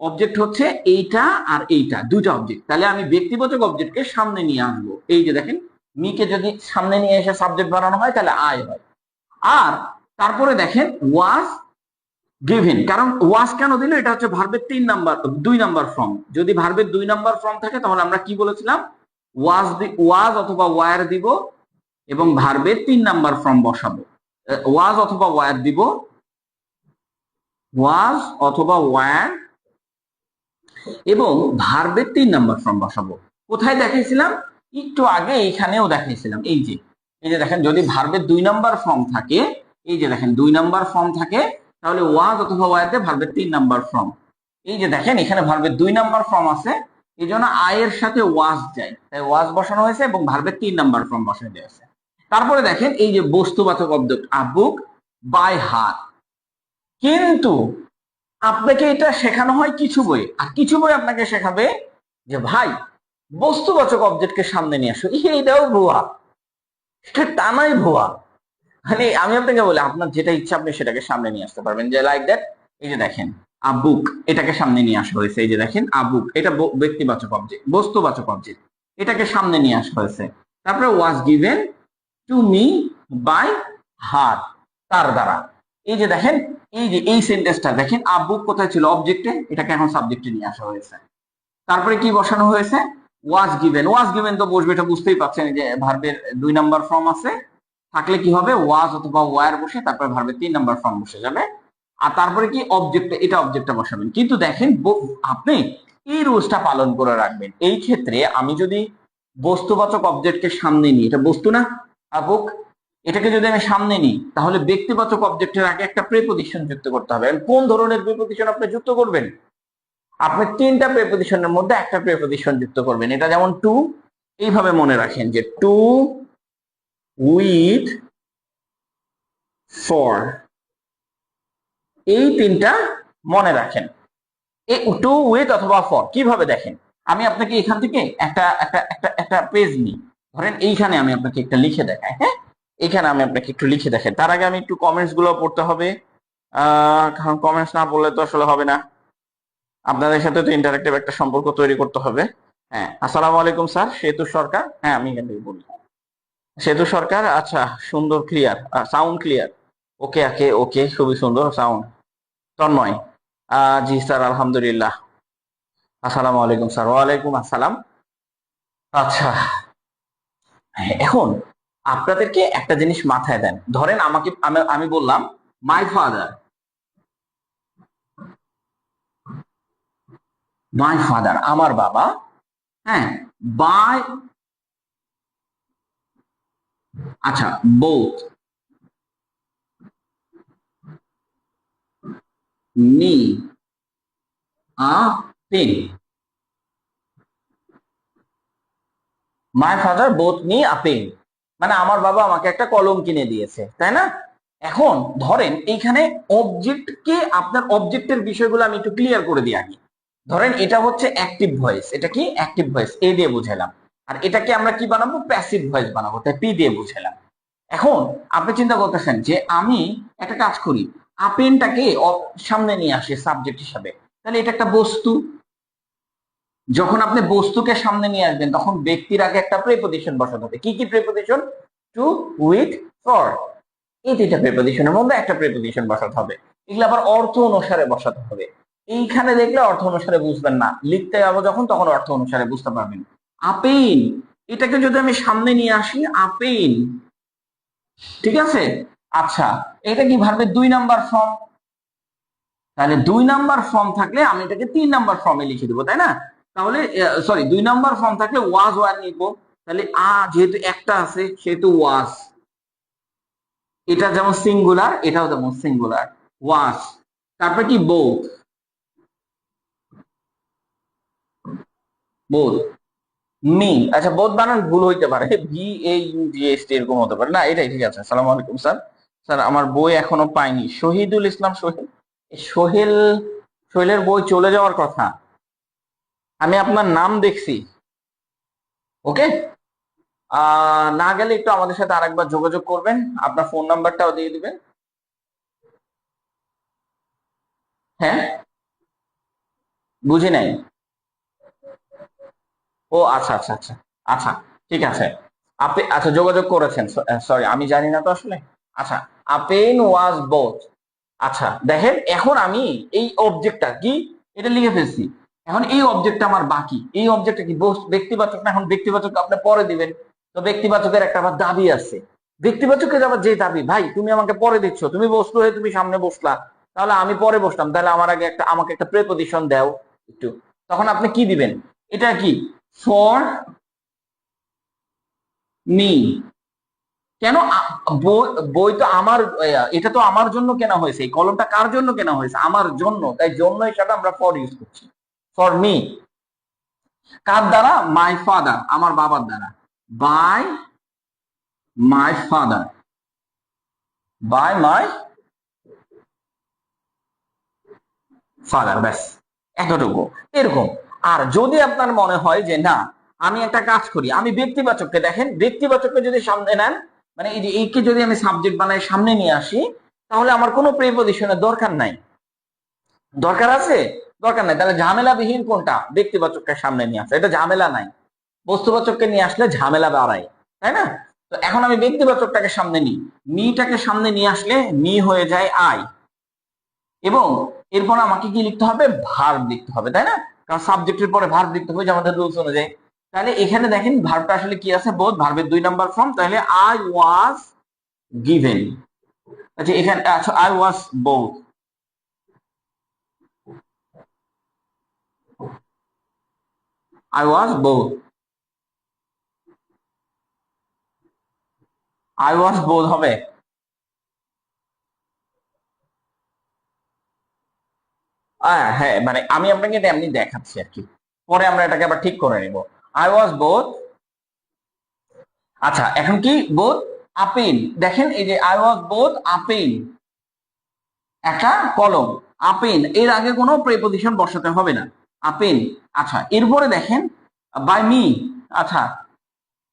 অবজেক্ট হচ্ছে এইটা আর এইটা, দুইটা অবজেক্ট। তাহলে আমি ব্যক্তিবাচক অবজেক্টকে সামনে নিয়ে আসবো। এই যে দেখেন মিকে যদি সামনে নিয়ে এসে সাবজেক্ট বানানো হয় তাহলে আই হয়। আর তারপরে দেখেন ওয়াজ গিভেন, কারণ ওয়াজ কেন দিল? এটা হচ্ছে ভার্বের 2 নাম্বার ফর্ম। যদি ভার্বের 2 নাম্বার ফর্ম থাকে তাহলে আমরা কি বলেছিলাম? ওয়াজ অথবা ওয়ার দিব এবং ভার্বের 3 নাম্বার ফর্ম বসাবো। ওয়াজ অথবা ওয়ার দিব, ওয়াজ অথবা ওয়ার, এবং ভার্বের 3 নাম্বার ফর্ম বসাবো। কোথায় দেখাইছিলাম? একটু আগে এইখানেও দেখাইছিলাম। এই যে দেখেন যদি ভার্বের 2 নাম্বার ফর্ম থাকে, এই যে দেখেন 2 নাম্বার ফর্ম থাকে, তাহলে ওয়াজ অথবা ওয়াতে ভার্বের 3 নাম্বার ফর্ম। এই যে দেখেন এখানে ভার্বের 2 নাম্বার ফর্ম আছে, এই জন্য আয়ের সাথে ওয়াজ যায়, তাই ওয়াজ বসানো হয়েছে এবং ভার্বের 3 নাম্বার ফর্ম বসানো হয়েছে। তারপরে দেখেন এই যে বস্তুবাচক object a book by heart, কিন্তু আপনাকে এটা শেখানো হয় কিছু বই, আর কিছু বই আপনাকে শেখাবে যে ভাই বস্তুবাচক অবজেক্টকে সামনে নিয়ে আসো। এইটাও ভুয়া, এটা টানাই ভুয়া। মানে আমি আপনাকে বলি আপনার যেটা ইচ্ছা আপনি সেটাকে সামনে নিয়ে আসতে পারবেন, যে লাইক দ্যাট। এই যে দেখেন আ বুক, এটাকে সামনে নিয়ে আসা হয়েছে। এই যে দেখেন আ বুক, এটা ব্যক্তিবাচক অবজেক্ট, বস্তুবাচক অবজেক্ট, এটাকে সামনে নিয়ে আসা হয়েছে। তারপরে was given to me by her, তার দ্বারা। এই যে দেখেন এই যে এই সেন্টেন্সটা দেখেন, আ বুক কোথায় ছিল? অবজেক্টে, এটাকে এখন সাবজেক্টে নিয়ে আসা হয়েছে। তারপরে কি বসানো হয়েছে? Was given. ওয়াজ গিভেন তো বসবে, এটা বুঝতেই পারছেন যে ভার্বের 2 নাম্বার ফর্ম আছে, থাকলে কি হবে? ওয়াজ অথবা ওয়ার বসে তারপরে ভার্বের 3 নাম্বার ফর্ম বসে যাবে। আর তারপরে কি অবজেক্ট, এটা অবজেক্টটা বসাবেন। কিন্তু দেখেন আপনি এই রুলসটা পালন করে রাখবেন। এই ক্ষেত্রে আমি যদি বস্তুবাচক অবজেক্টকে সামনে নিই, এটা বস্তু না আবুক, এটাকে যদি আমি সামনে নিই তাহলে ব্যক্তিবাচক অবজেক্টের আগে একটা প্রিপজিশন যুক্ত করতে হবে। কোন ধরনের প্রিপজিশন আপনি যুক্ত করবেন? আপনি 3টা প্রিপজিশনের মধ্যে একটা প্রিপজিশন যুক্ত করবেন। এটা যেমন টু, এইভাবে মনে রাখেন যে টু উইথ ফর, এই 3টা মনে রাখেন। টু উইথ অথবা ফর কিভাবে দেখেন, আমি আপনাকে এখান থেকে একটা একটা একটা একটা পেজ নিই, ধরেন এইখানে আমি আপনাকে একটা লিখে দেখাই। হ্যাঁ, এইখানে আমি আপনাকে একটু লিখে দেখাই। তার আগে আমি একটু কমেন্টস গুলো পড়তে হবে, কারণ কমেন্টস না পড়লে তো আসলে হবে না। আপনাদের সাথে তো ইন্টারেক্টিভ একটা সম্পর্ক তৈরি করতে হবে। হ্যাঁ, আসসালামু আলাইকুম স্যার, সেতু সরকার। হ্যাঁ, আমি এখান থেকে বলি সেতু সরকার। আচ্ছা, সুন্দর, ক্লিয়ার, সাউন্ড ক্লিয়ার। ওকে ওকে ওকে, খুবই সুন্দর সাউন্ড। তন্ময়, জি স্যার, আলহামদুলিল্লাহ। আসসালামু আলাইকুম স্যার। ওয়ালাইকুম আসসালাম। আচ্ছা, এখন আপনাদেরকে একটা জিনিস মাথায় দেন। ধরেন আমাকে আমি বললাম মাই ফাদার, মাই ফাদার আমার বাবা, হ্যাঁ, বাই, আচ্ছা, bought me a pen, my father bought me a pen, মানে আমার বাবা আমাকে একটা কলম কিনে দিয়েছে, তাই না? এখন ধরেন এইখানে অবজেক্টকে, আপনার অবজেক্টের বিষয়গুলো আমি একটু ক্লিয়ার করে দিই আগে। ধরেন এটা হচ্ছে অ্যাক্টিভ ভয়েস, এটা কি অ্যাক্টিভ ভয়েস, এ দিয়ে বুঝালাম। আর এটাকে আমরা কি বানাবো, প্যাসিভ ভয়েস বানাবো, তাই পি দিয়ে বুঝালাম। এখন আপনি চিন্তা করতেছেন যে আমি একটা কাজ করি, আপেনটাকে সামনে নিয়ে আসি সাবজেক্ট হিসাবে, তাহলে এটা একটা বস্তু। যখন আপনি বস্তুকে সামনে নিয়ে আসবেন তখন ব্যক্তির আগে একটা প্রেপোজিশন বসাতে হবে। কি কি প্রেপোজিশন? টু, উইথ, ফর, এই দুইটা প্রেপোজিশনের মধ্যে একটা প্রেপোজিশন বসাতে হবে। এগুলো আবার অর্থ অনুসারে বসাতে হবে। এইখানে দেখলে অর্থ অনুসারে বুঝবেন না, লিখতে যাবো যখন তখন অর্থ অনুসারে বুঝতে পারবেন। আপেন, এটাকে যদি আমি সামনে নিয়ে আসি, আপেন, ঠিক আছে? আচ্ছা, এটা কি ভার্বের 2 নাম্বার ফর্ম? তাহলে 2 নাম্বার ফর্ম থাকলে আমি এটাকে 3 নাম্বার ফর্মে লিখে দেবো, তাই না? তাহলে সরি, 2 নাম্বার ফর্ম থাকলে ওয়াজ ওয়ার নিবো। তাহলে যেহেতু একটা আছে সেহেতু ওয়াজ, এটা যেমন সিঙ্গুলার এটাও যেমন সিঙ্গুলার, ওয়াজ। তারপরে কি বোথ, বোথ মি, আচ্ছা বোথ বানান ভুল হইতে পারে, VAUGST এরকম হতে পারে, না এটাই ঠিক আছে। আসসালামু আলাইকুম স্যার। স্যার আমার বই এখনো পাইনি। শহীদুল ইসলাম সোহেল, সোহেল, সোহেলের বই চলে যাওয়ার কথা। আমি আপনার নাম দেখছি। ওকে, না গেলে একটু আমাদের সাথে আরেকবার যোগাযোগ করবেন, আপনার ফোন নাম্বারটাও দিয়ে দিবেন। হ্যাঁ, বুঝি নাই। ও আচ্ছা আচ্ছা আচ্ছা, আচ্ছা, ঠিক আছে। আপনি আচ্ছা যোগাযোগ করেছেন, সরি আমি জানি না তো আসলে। আচ্ছা, আপেন ওয়াজ বোথ। আচ্ছা দেখেন, এখন আমি এই অবজেক্টটা কি, এটা লিখে ফেলছি। এখন এই অবজেক্টটা আমার বাকি, এই অবজেক্টটা কি ব্যক্তিবাচক না? এখন ব্যক্তিবাচক আপনি পরে দিবেন। তো ব্যক্তিবাচকের একটা আবার দাবি আছে। ব্যক্তিবাচকের আবার যে দাবি, ভাই তুমি আমাকে পরে দিচ্ছ, তুমি বসলো হয়ে তুমি সামনে বসলা, তাহলে আমি পরে বসলাম, তাহলে আমার আগে একটা, আমাকে একটা প্রেপোজিশন দাও একটু। তখন আপনি কি দিবেন? এটা কি, ফর মি। কেন বই তো আমার, এটা তো আমার জন্য কেনা হয়েছে, এই কলমটা কার জন্য কেনা হয়েছে? আমার জন্য, তাই জন্য হিসাবে আমরা ফর ইউজ করছি, ফর মি। কার দ্বারা? মাই ফাদার, আমার বাবার দ্বারা। By my father, by my father, ব্যাস এতটুকু, এরকম। আর যদি আপনার মনে হয় যে না, আমি একটা কাজ করি, আমি ব্যক্তিবাচককে, দেখেন ব্যক্তিবাচককে যদি সামনে নেন, মানে এই যে এইকে যদি আমি সাবজেক্ট বানাই সামনে নিয়ে আসি, তাহলে আমার কোনো প্রিপজিশনের দরকার নাই। দরকার আছে? দরকার নাই। তাহলে ঝামেলাবিহীন কোনটা? ব্যক্তিবাচককে সামনে নিয়ে আসা, এটা ঝামেলা নাই। বস্তুবাচককে নিয়ে আসলে ঝামেলা বাড়ায়, তাই না? তো এখন আমি ব্যক্তিবাচকটাকে সামনে নিই, মিটাকে সামনে নিয়ে আসলে মি হয়ে যায় আই, এবং এরপর আমাকে কি লিখতে হবে? ভার্ব লিখতে হবে, তাই না? কারণ সাবজেক্টের পরে ভার্ব লিখতে হবে যে আমাদের রুলস অনুযায়ী। তাহলে এখানে দেখেন ভার্বটা আসলে কি আছে? বোথ, ভার্বের 2 নাম্বার ফর্ম। তাহলে আই ওয়াজ গিভেন, আচ্ছা এখানে, আচ্ছা I was both, I was both, I was both হবে। হ্যাঁ, মানে আমি আপনাকে এটা এমনি দেখাচ্ছি আর কি, পরে আমরা এটাকে আবার ঠিক করে নিব। আই ওয়াজ বোথ, আচ্ছা এখন কি বোথ আপেন, দেখেন এই যে আই ওয়াজ বোথ আপেন, একটা কলম, আপেন, এর আগে কোনো প্রেপোজিশন বসাতে হবে না, আপেন। আচ্ছা এরপরে দেখেন বাই মি, আচ্ছা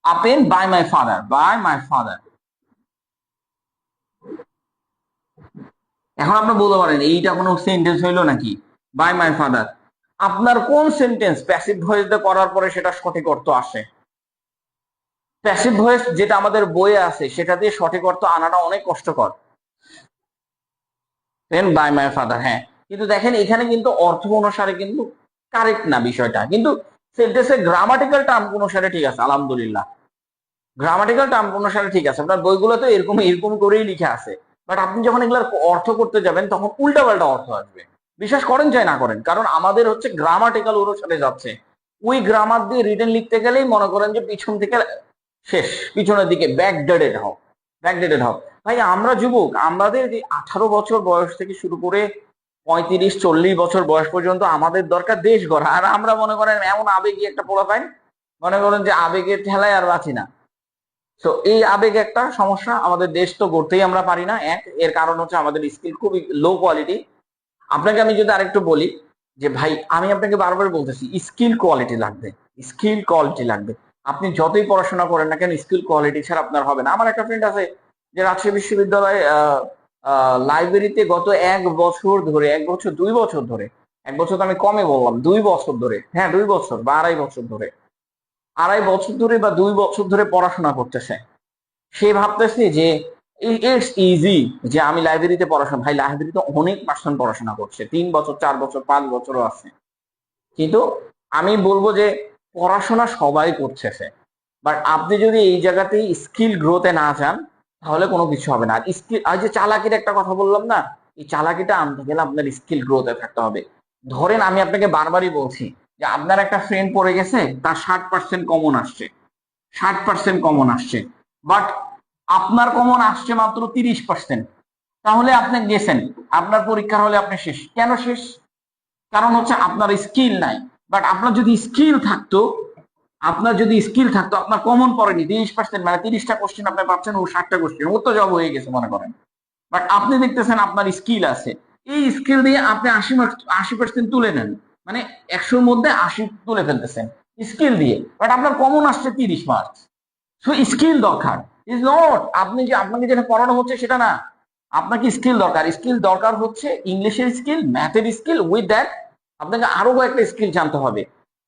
a pen by my father, by my father. এখন আপনি বলতে পারেন এইটা কোনো সেন্টেন্স হইলো নাকি? বাই মাই ফাদার, আপনার কোন সেন্টেন্স প্যাসিভ ভয়েস দিয়ে করার পরে সেটা সঠিক অর্থ আসে? প্যাসিভ ভয়েস যেটা আমাদের বইয়ে আছে সেটা দিয়ে সঠিক অর্থ আনাটা অনেক কষ্টকর। দেন বাই মাই ফাদার, হ্যাঁ। কিন্তু দেখেন এখানে কিন্তু অর্থ অনুসারে কিন্তু কারেক্ট না বিষয়টা, কিন্তু সেন্টেন্সের গ্রামাটিক্যাল টার্ম অনুসারে ঠিক আছে, আলহামদুলিল্লাহ। গ্রামাটিক্যাল টার্ম অনুসারে ঠিক আছে, আপনার বইগুলো তো এরকম এরকম করেই লিখে আছে। বাট আপনি যখন এগুলোর অর্থ করতে যাবেন তখন উল্টাপাল্টা অর্থ আসবে, বিশ্বাস করেন চাই না করেন, কারণ আমাদের হচ্ছে গ্রামাটিক্যাল অনুসারে যাচ্ছে। ওই গ্রামার দিয়ে রিটেন লিখতে গেলেই মনে করেন যে পিছন থেকে শেষ, পিছনের দিকে ব্যাকডেটেড হও, ব্যাকডেটেড হও। ভাই আমরা যুবক, আমাদের যে 18 বছর বয়স থেকে শুরু করে 35-40 বছর বয়স পর্যন্ত আমাদের দরকার দেশ গড়া, আর আমরা মনে করেন এমন আবেগী একটা পোলা পাই, মনে করেন যে আবেগের ঠেলায় আর বাঁচি না। তো এই আবেগ একটা সমস্যা, আমাদের দেশ তো গড়তেই আমরা পারি না। এর কারণ হচ্ছে আমাদের স্কিল খুবই লো কোয়ালিটি। আপনাকে আমি যদি আরেকটু বলি যে ভাই, আমি আপনাকে বারবার বলতেছি স্কিল কোয়ালিটি লাগবে, স্কিল কোয়ালিটি লাগবে। আপনি যতই পড়াশোনা করেন না কেন, স্কিল কোয়ালিটি ছাড়া আপনার হবে না। আমার একটা ফ্রেন্ড আছে যে রাজশাহী বিশ্ববিদ্যালয়ে লাইব্রেরিতে গত 1 বছর ধরে, 1 বছর 2 বছর ধরে, 1 বছর তো আমি কমে বললাম, 2 বছর ধরে, হ্যাঁ 2 বছর বা 2.5 বছর ধরে, 2.5 বছর ধরে বা 2 বছর ধরে পড়াশোনা করতেছে। সে ভাবতেছে যে ইটস ইজি, যে আমি লাইব্রেরিতে পড়াশোনা, ভাই লাইব্রেরিতে অনেক পার্সন পড়াশোনা করছে, 3 বছর 4 বছর 5 বছরও আছে। কিন্তু আমি বলবো যে পড়াশোনা সবাই করতেছে, বাট আপনি যদি এই জায়গাতেই স্কিল গ্রোথে না যান তাহলে কোনো কিছু হবে না। আর স্কিল, আর যে চালাকির একটা কথা বললাম না, এই চালাকিটা আনতে গেলে আপনার স্কিল গ্রোথে থাকতে হবে। ধরেন আমি আপনাকে বারবারই বলছি যে আপনার একটা ফ্রেন্ড পড়ে গেছে, তার 60% কমন আসছে, 60% কমন আসছে, বাট আপনার কমন আসছে মাত্র 30%। তাহলে আপনি গেছেন, আপনার পরীক্ষার হলে আপনি শেষ। কেন শেষ? কারণ হচ্ছে আপনার স্কিল নাই। বাট আপনার যদি স্কিল থাকতো, আপনার যদি স্কিল থাকতো, আপনার কমন পড়েনি 30%, মানে 30টা কোশ্চেন আপনি পাচ্ছেন ও 60টা কোশ্চেন, ও তো জব হয়ে গেছে মনে করেন। বাট আপনি দেখতেছেন আপনার স্কিল আছে, এই স্কিল দিয়ে আপনি 80% তুলে নেন, মানে 100-র মধ্যে 80 তুলে ফেলতেছেন স্কিল দিয়ে, বাট আপনার কমন আসছে 30 মার্কস। সো স্কিল দরকার, ইজ নট আপনি যে আপনাকে যেটা পড়ানো হচ্ছে সেটা না, আপনাকে স্কিল দরকার। স্কিল দরকার হচ্ছে ইংলিশের স্কিল, ম্যাথের স্কিল, উইথ দ্যাট আপনাকে আরো কয়েকটা স্কিল জানতে হবে।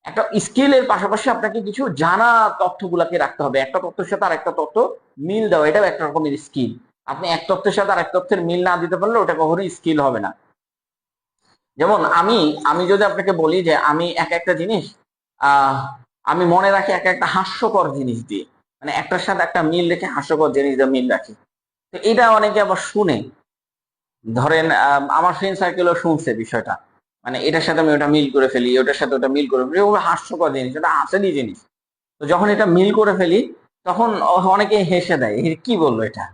একটা স্কিলের পাশাপাশি আপনাকে কিছু জানা তথ্যগুলাকে রাখতে হবে, একটা তথ্যের সাথে আর একটা তথ্য মিল দেওয়া, এটাও একটা রকমের স্কিল। আপনি এক তথ্যের সাথে আর এক তথ্যের মিল না দিতে পারলে ওটা কখনোই স্কিল হবে না। যেমন আমি আমি যদি আপনাকে বলি যে আমি এক একটা জিনিস আহ আমি মনে রাখি এক একটা হাস্যকর জিনিস দিয়ে, মানে একটার সাথে একটা মিল রেখে হাস্যকর জিনিস দিয়ে মিল রাখি। তো এটা অনেকে আবার শুনে, ধরেন আমার ফ্রেন্ড সার্কেলও শুনছে বিষয়টা, মানে এটার সাথে আমি ওটা মিল করে ফেলি, ওটার সাথে ওটা মিল করে ফেলি, ওটা হাস্যকর জিনিস, ওটা হাসেরই জিনিস। তো যখন এটা মিল করে ফেলি তখন অনেকে হেসে দেয়, কি বললো এটা,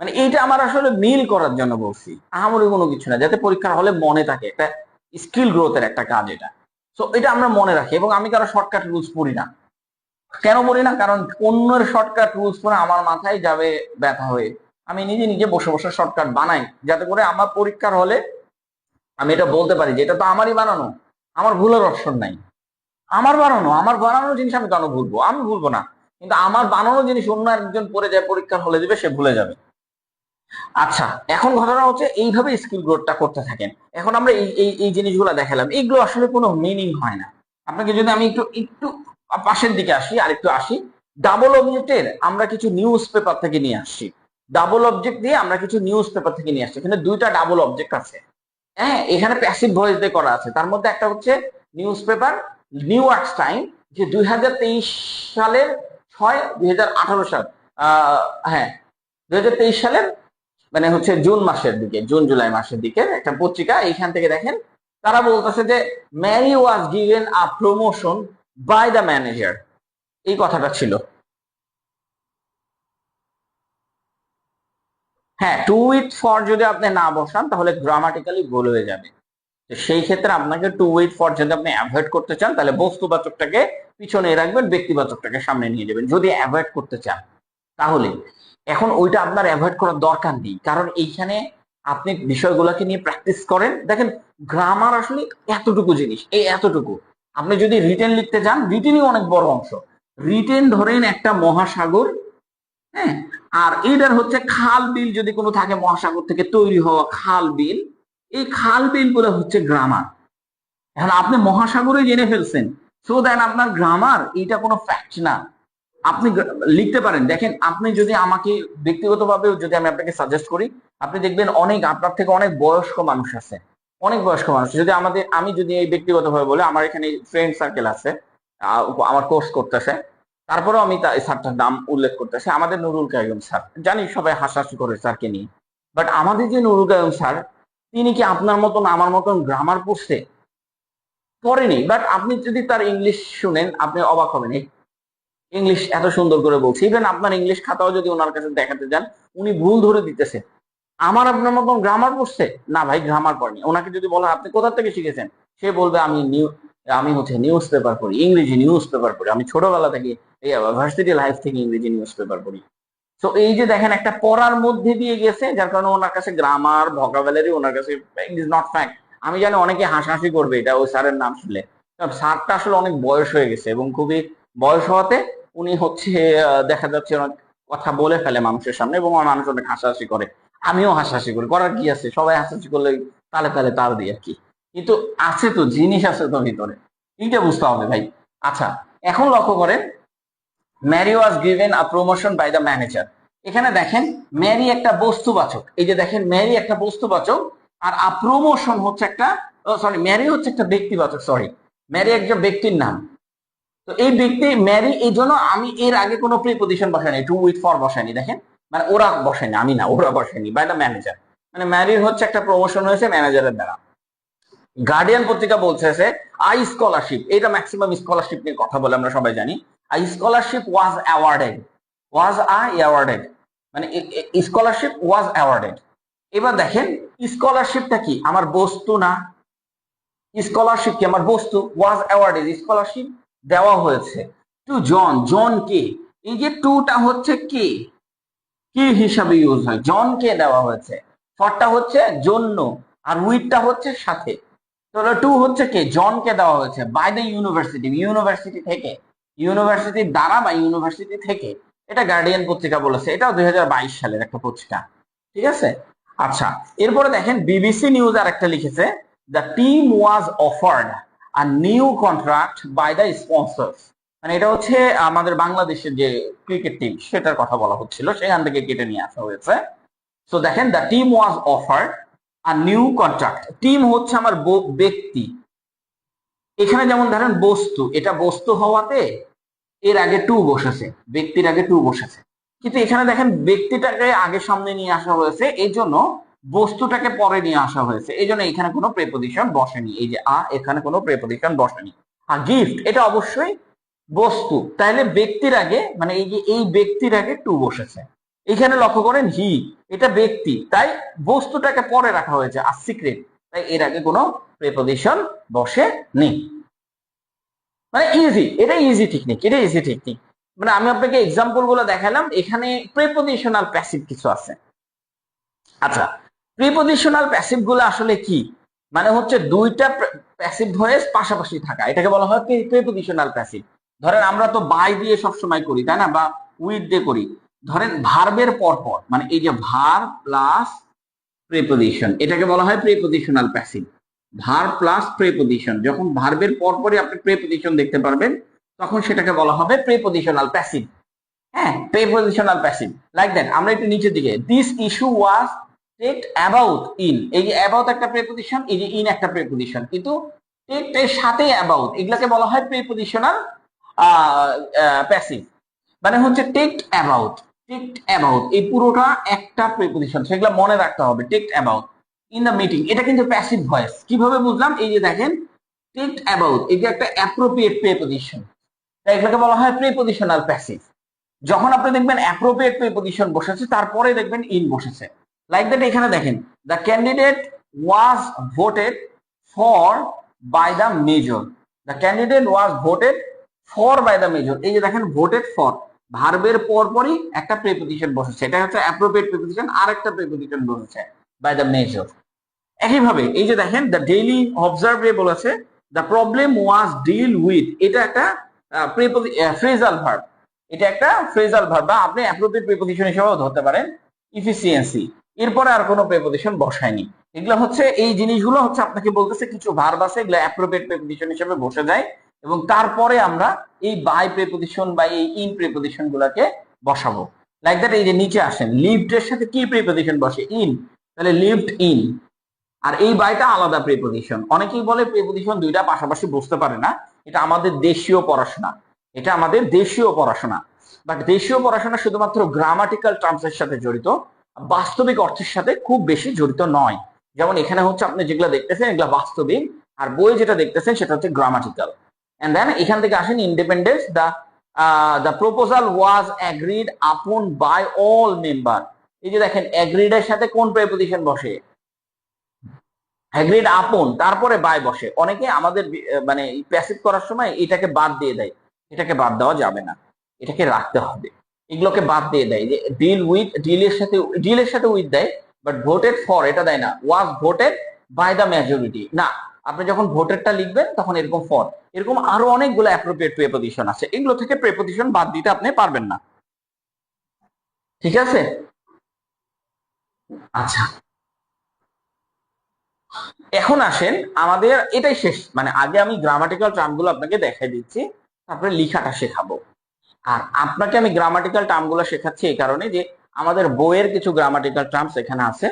মানে এইটা আমার আসলে মিল করার জন্য বলছি, আহামরি কোনো কিছু না, যাতে পরীক্ষার হলে মনে থাকে, একটা স্কিল গ্রোথের একটা কাজ এটা। তো এটা আমরা মনে রাখি, এবং আমি কারো শর্টকাট রুলস পড়ি না। কেন পড়ি না? কারণ অন্যের শর্টকাট রুলস পড়ে আমার মাথায় যাবে ব্যথা হয়ে। আমি নিজে নিজে বসে বসে শর্টকাট বানাই, যাতে করে আমার পরীক্ষার হলে আমি এটা বলতে পারি যে এটা তো আমারই বানানো, আমার ভুলের অপশন নাই। আমার বানানো জিনিস আমি কেন ভুলবো? আমি ভুলবো না, কিন্তু আমার বানানো জিনিস অন্য একজন পড়ে যায়, পরীক্ষার হলে দিবে, সে ভুলে যাবে। আচ্ছা, এখন ঘটনা হচ্ছে এইভাবে স্কিল গ্রোথটা করতে থাকেন। এখন আমরা এই এই এই জিনিসগুলো দেখালাম, এইগুলো আসলে কোনো মিনিং হয় না। আপনাকে যদি আমি একটু একটু পাশের দিকে আসি, আর একটু আসি, ডাবল অবজেক্টের আমরা কিছু নিউজ পেপার থেকে নিয়ে আসছি। ডাবল অবজেক্ট দিয়ে আমরা কিছু নিউজ পেপার থেকে নিয়ে আসছি, এখানে দুইটা ডাবল অবজেক্ট আছে। হ্যাঁ, এখানে প্যাসিভ ভয়েস দিয়ে করা আছে। তার মধ্যে একটা হচ্ছে news paper new arts time, যে 2023 সালের 6 2018 সাল, হ্যাঁ 2023 সালের, মানে হচ্ছে জুন মাসের দিকে, জুন জুলাই মাসের দিকে একটা পত্রিকা। এইখান থেকে দেখেন, তারা বলতেছে যে Mary was given a promotion by the manager, এই কথাটা ছিল। হ্যাঁ, টু উইথ ফর যদি আপনি না বসান তাহলে গ্রামাটিক্যালি ভুল হয়ে যাবে। তো সেই ক্ষেত্রে আপনাকে টু উইথ ফর যদি আপনি অ্যাভয়েড করতে চান, তাহলে বস্তুবাচকটাকে পিছনে রাখবেন, ব্যক্তিবাচকটাকে সামনে নিয়ে যাবেন, যদি অ্যাভয়েড করতে চান তাহলে। এখন ওইটা আপনার অ্যাভয়েড করার দরকার নেই, কারণ এইখানে আপনি বিষয়গুলোকে নিয়ে প্র্যাকটিস করেন। দেখেন, গ্রামার আসলে এতটুকু জিনিস, এই এতটুকু। আপনি যদি রিটেন লিখতে যান, রিটেনই অনেক বড় অংশ। রিটেন ধরেন একটা মহাসাগর, হ্যাঁ, আর এইটার হচ্ছে খাল বিল যদি কোনো থাকে, মহাসাগর থেকে তৈরি হওয়া খাল বিল, এই খাল বিল গুলো হচ্ছে গ্রামার। এখন আপনি মহাসাগরে জেনে ফেলছেন, সো দেন আপনার গ্রামার এটা কোনো ফ্যাক্ট না। আপনি লিখতে পারেন। দেখেন, আপনি যদি আমাকে ব্যক্তিগতভাবে যদি আমি আপনাকে সাজেস্ট করি, আপনি দেখবেন অনেক আপনার থেকে অনেক বয়স্ক মানুষ আছে, অনেক বয়স্ক মানুষ। যদি আমি যদি এই ব্যক্তিগতভাবে বলি, আমার এখানে ফ্রেন্ড সার্কেল আছে, আমার কোর্স করতেছে, তারপরেও আমি স্যারটার নাম উল্লেখ করতেছি, আমাদের নুরুল কাইয়ুম স্যার। জানি সবাই হাসাহাসি করে স্যারকে নিয়ে, বাট আমাদের যে নুরুল কাইয়ুম স্যার, তিনি কি আপনার মতন আমার মতন গ্রামার পড়ছে? পড়েনি। বাট আপনি যদি তার ইংলিশ শুনেন, আপনি অবাক হবেন, ইংলিশ এত সুন্দর করে বলছে। ইভেন আপনার ইংলিশ খাতাও যদি ওনার কাছে দেখাতে যান, উনি ভুল ধরে দিতেছে। আমার আপনার মতন গ্রামার পড়ছে না ভাই, গ্রামার পড়েনি। ওনাকে যদি বলা আপনি কোথা থেকে শিখেছেন, সে বলবে আমি হচ্ছে নিউজ পেপার পড়ি, ইংরেজি নিউজ পেপার পড়ি, আমি ছোটবেলা থেকে এই ভার্সিটি লাইফ থেকে ইংরেজি নিউজ পেপার পড়ি। তো এই যে দেখেন, একটা পড়ার মধ্যে দিয়ে গেছে, যার কারণে ওনার কাছে গ্রামার ভোকাবুলারি ওনার কাছে ইজ নট ফ্যাক্ট। আমি জানি অনেকে হাসাহাসি করবে এটা ওই স্যারের নাম শুনলে। স্যারটা আসলে অনেক বয়স হয়ে গেছে, এবং খুবই বয়স হওয়াতে উনি হচ্ছে দেখা যাচ্ছে অনেক কথা বলে ফেলে মানুষের সামনে, এবং মানুষ অনেক হাসাহাসি করে। আমিও হাসাহাসি করি, করার কি আছে, সবাই হাসাহাসি করলে তালে তালে তাল দিই আর কি। কিন্তু আছে তো, জিনিস আছে তো ভিতরে, এইটা বুঝতে হবে ভাই। আচ্ছা, এখন লক্ষ্য করেন, Mary was given a promotion by the manager. এখানে দেখেন ম্যারি একটা বস্তুবাচক, এই যে দেখেন ম্যারি একটা বস্তুবাচক, আর আ প্রমোশন হচ্ছে একটা, সরি, ম্যারি হচ্ছে একটা ব্যক্তিবাচক, সরি, ম্যারি একটা ব্যক্তির নাম। তো এই ব্যক্তি ম্যারি, এই জন্য আমি এর আগে কোনো প্রিপজিশন বসাইনি, টু উইথ ফর বসাইনি। দেখেন, মানে ওরা বসায়নি, আমি না, ওরা বসায়নি, বাই দ্য ম্যানেজার। মানে ম্যারির হচ্ছে একটা প্রমোশন হয়েছে ম্যানেজারের দ্বারা। গার্ডিয়ান পত্রিকা বলছে আই স্কলারশিপ, এটা ম্যাক্সিমাম স্কলারশিপ নিয়ে কথা বলে, আমরা সবাই জানি। I scholarship was awarded, was awarded, মানে স্কলারশিপ ওয়াজ অ্যাওয়ার্ডেড। এবার দেখেন, স্কলারশিপটা কি আমার বস্তু না? স্কলারশিপ কি আমার বস্তু? ওয়াজ অ্যাওয়ার্ডেড, স্কলারশিপ দেওয়া হয়েছে টু জন। জন কে? এই যে টুটা হচ্ছে কে, কি হিসাবে ইউজ হয়, জনকে দেওয়া হয়েছে। ফরটা হচ্ছে জন্য, আর উইথটা হচ্ছে সাথে। তাহলে টু হচ্ছে কে, জনকে দেওয়া হয়েছে বাই দ্য ইউনিভার্সিটি, ইউনিভার্সিটি থেকে, ইউনিভার্সিটির দ্বারা বা ইউনিভার্সিটি থেকে। এটা গার্ডিয়ান পত্রিকা বলেছে, এটাও 2022 সালের একটা পত্রিকা, ঠিক আছে। আচ্ছা, এরপরে দেখেন বিবিসি নিউজ আর একটা লিখেছে, the team was offered a new contract by the sponsors. মানে এটা হচ্ছে আমাদের বাংলাদেশের যে ক্রিকেট টিম, সেটার কথা বলা হচ্ছিল, সেখান থেকে কেটে নিয়ে আসা হয়েছে। সো দেখেন, দ্য টিম ওয়াজ অফার্ড আর নিউ কন্ট্রাক্ট। টিম হচ্ছে আমার ব্যক্তি, এখানে যেমন ধরেন বস্তু, এটা বস্তু হওয়াতে এর আগে টু বসেছে, ব্যক্তির আগে টু বসেছে। কিন্তু এখানে দেখেন ব্যক্তিটাকে আগে সামনে নিয়ে আসা হয়েছে, এই জন্য বস্তুটাকে পরে নিয়ে আসা হয়েছে, এই জন্য এখানে কোনো প্রেপোজিশন বসেনি। এই যে এখানে কোনো প্রেপোজিশন বসেনি। আর গিফট, এটা অবশ্যই বস্তু, তাহলে ব্যক্তির আগে, মানে এই যে এই ব্যক্তির আগে টু বসেছে। এখানে লক্ষ্য করেন হি, এটা ব্যক্তি, তাই বস্তুটাকে পরে রাখা হয়েছে। আর সিক্রেট, তাই এর আগে কোনো প্রেপোজিশন বসে নেই। মানে ইজি, এটা ইজি টেকনিক, এটা ইজি টেকনিক। মানে আমি আপনাকে এক্সাম্পল গুলো দেখালাম, এখানে প্রিপোজিশনাল প্যাসিভ কিছু আছে। আচ্ছা, প্রিপোজিশনাল প্যাসিভ গুলো আসলে কি? মানে হচ্ছে দুইটা প্যাসিভ ভয়েস পাশাপাশি থাকা, এটাকে বলা হয় প্রিপোজিশনাল প্যাসিভ। ধরেন আমরা তো বাই দিয়ে সবসময় করি, তাই না, বা উইথ দিয়ে করি। ধরেন ভার্বের পর পর, মানে এই যে ভার্ব প্লাস প্রিপোজিশন, এটাকে বলা হয় prepositional passive. Verb plus preposition, যখন ভার্বের পরপরই আপনি প্রিপোজিশন দেখতে পারবেন, তখন সেটাকে বলা হবে প্রিপোজিশনাল প্যাসিভ। হ্যাঁ, প্রিপোজিশনাল প্যাসিভ। লাইক দ্যাট, আমরা একটু নিচের দিকে, this issue was taked about in, এই যে অ্যাবাউট একটা প্রিপোজিশন, এই যে ইন একটা প্রিপোজিশন, কিন্তু টেকড এর সাথে অ্যাবাউট, এগুলাকে বলা হয় প্রিপোজিশনাল প্যাসিভ। মানে হচ্ছে টেকড অ্যাবাউট, টেকড অ্যাবাউট, এই পুরোটা একটা প্রিপোজিশন, সেগুলো মনে রাখতে হবে। Ticked about in the meeting, এটা কিন্তু প্যাসিভ ভয়েস। কিভাবে বুঝলাম? এই যে দেখেন, টেকড অ্যাবাউট, এটা একটা অ্যাপ্রোপ্রিয়েট প্রিপোজিশন, তাই এগুলোকে বলা হয় প্রিপোজিশনাল প্যাসিভ। যখন আপনি দেখবেন অ্যাপ্রোপ্রিয়েট প্রিপোজিশন বসেছে, তারপরে দেখবেন ইন বসেছে। লাইক দ্যাট, এখানে দেখেন, the candidate was voted for by the major, the candidate was voted for by the major, এই যে দেখেন ভোটেড ফর, ভার্বের পরপরই একটা প্রিপোজিশন বসেছে, এটা হচ্ছে অ্যাপ্রোপ্রিয়েট প্রিপোজিশন, আর একটা প্রিপোজিশন বসেছে বাই দ্য মেজর। একইভাবে এই যে দেখেন, দ্য ডেইলি অবজার্ভে বলেছে the problem was deal with, এটা একটা ফ্রেজাল ভার্ব, এটা একটা ফ্রেজাল ভার্ব, বা আপনি অ্যাপ্রোপ্রিয়েট প্রিপোজিশন হিসেবেও ধরতে পারেন। ইফিসিয়েন্সি, এরপরে আর কোনো প্রিপোজিশন বসায়নি। এগুলো হচ্ছে, এই জিনিসগুলো হচ্ছে আপনাকে বলতেছে কিছু ভার্ব আছে, এগুলো অ্যাপ্রোপ্রিয়েট প্রিপোজিশন হিসেবে বসে যায়, এবং তারপরে আমরা এই বাই প্রিপোজিশন বা এই ইন প্রিপোজিশন গুলাকে বসাবো। লাইক দ্যাট, এই যে নিচে আসেন, লিভড এর সাথে কি প্রিপোজিশন বসে? ইন, তাহলে লিভড ইন। আর এই বাইটা আলাদা প্রিপোজিশন। অনেকেই বলে প্রিপোজিশন দুইটা পাশাপাশি বুঝতে পারে না, এটা আমাদের দেশীয় পড়াশোনা, এটা আমাদের দেশীয় পড়াশোনা। বাট দেশীয় পড়াশোনা শুধুমাত্র গ্রামাটিক্যাল টার্মস এর সাথে জড়িত, বাস্তবিক অর্থের সাথে খুব বেশি জড়িত নয়। যেমন এখানে হচ্ছে আপনি যেগুলো দেখতেছেন এগুলো বাস্তবিক, আর বই যেটা দেখতেছেন সেটা হচ্ছে গ্রামাটিক্যাল। এন্ড দেন এখান থেকে আসেন independence, the proposal was agreed আপন বাই অল মেম্বার। এই যে দেখেন এগ্রিড এর সাথে কোন প্রিপোজিশন বসে? এগ্রিড আপন, তারপরে বাই বসে। অনেকে আমাদের মানে প্যাসিভ করার সময় এটাকে বাদ দিয়ে দেয়, এটাকে বাদ দেওয়া যাবে না, এটাকে রাখতে হবে। এগুলোকে বাদ দিয়ে দেয়, যে ডিল এর সাথে উইথ দেয়, বাট ভোটেড ফর এটা দেয় না, was voted by the majority না। আপনি যখন ভোটেডটা লিখবেন তখন এরকম ফর, এরকম আরো অনেকগুলো অ্যাপ্রোপ্রিয়েট প্রিপোজিশন আছে, এগুলো থেকে প্রিপোজিশন বাদ দিতে আপনি পারবেন না। ঠিক আছে? আচ্ছা, এখন আসেন, আমাদের এটাই শেষ, মানে আগে আমি গ্রামাটিক্যাল টার্মগুলো আপনাকে দেখাই দিচ্ছি, তারপরে লেখাটা শেখাবো। আর আপনাকে আমি গ্রামাটিক্যাল টার্মগুলো শেখাচ্ছি এই কারণে যে আমাদের বইয়ের কিছু গ্রামাটিক্যাল টার্মস এখানে আছে,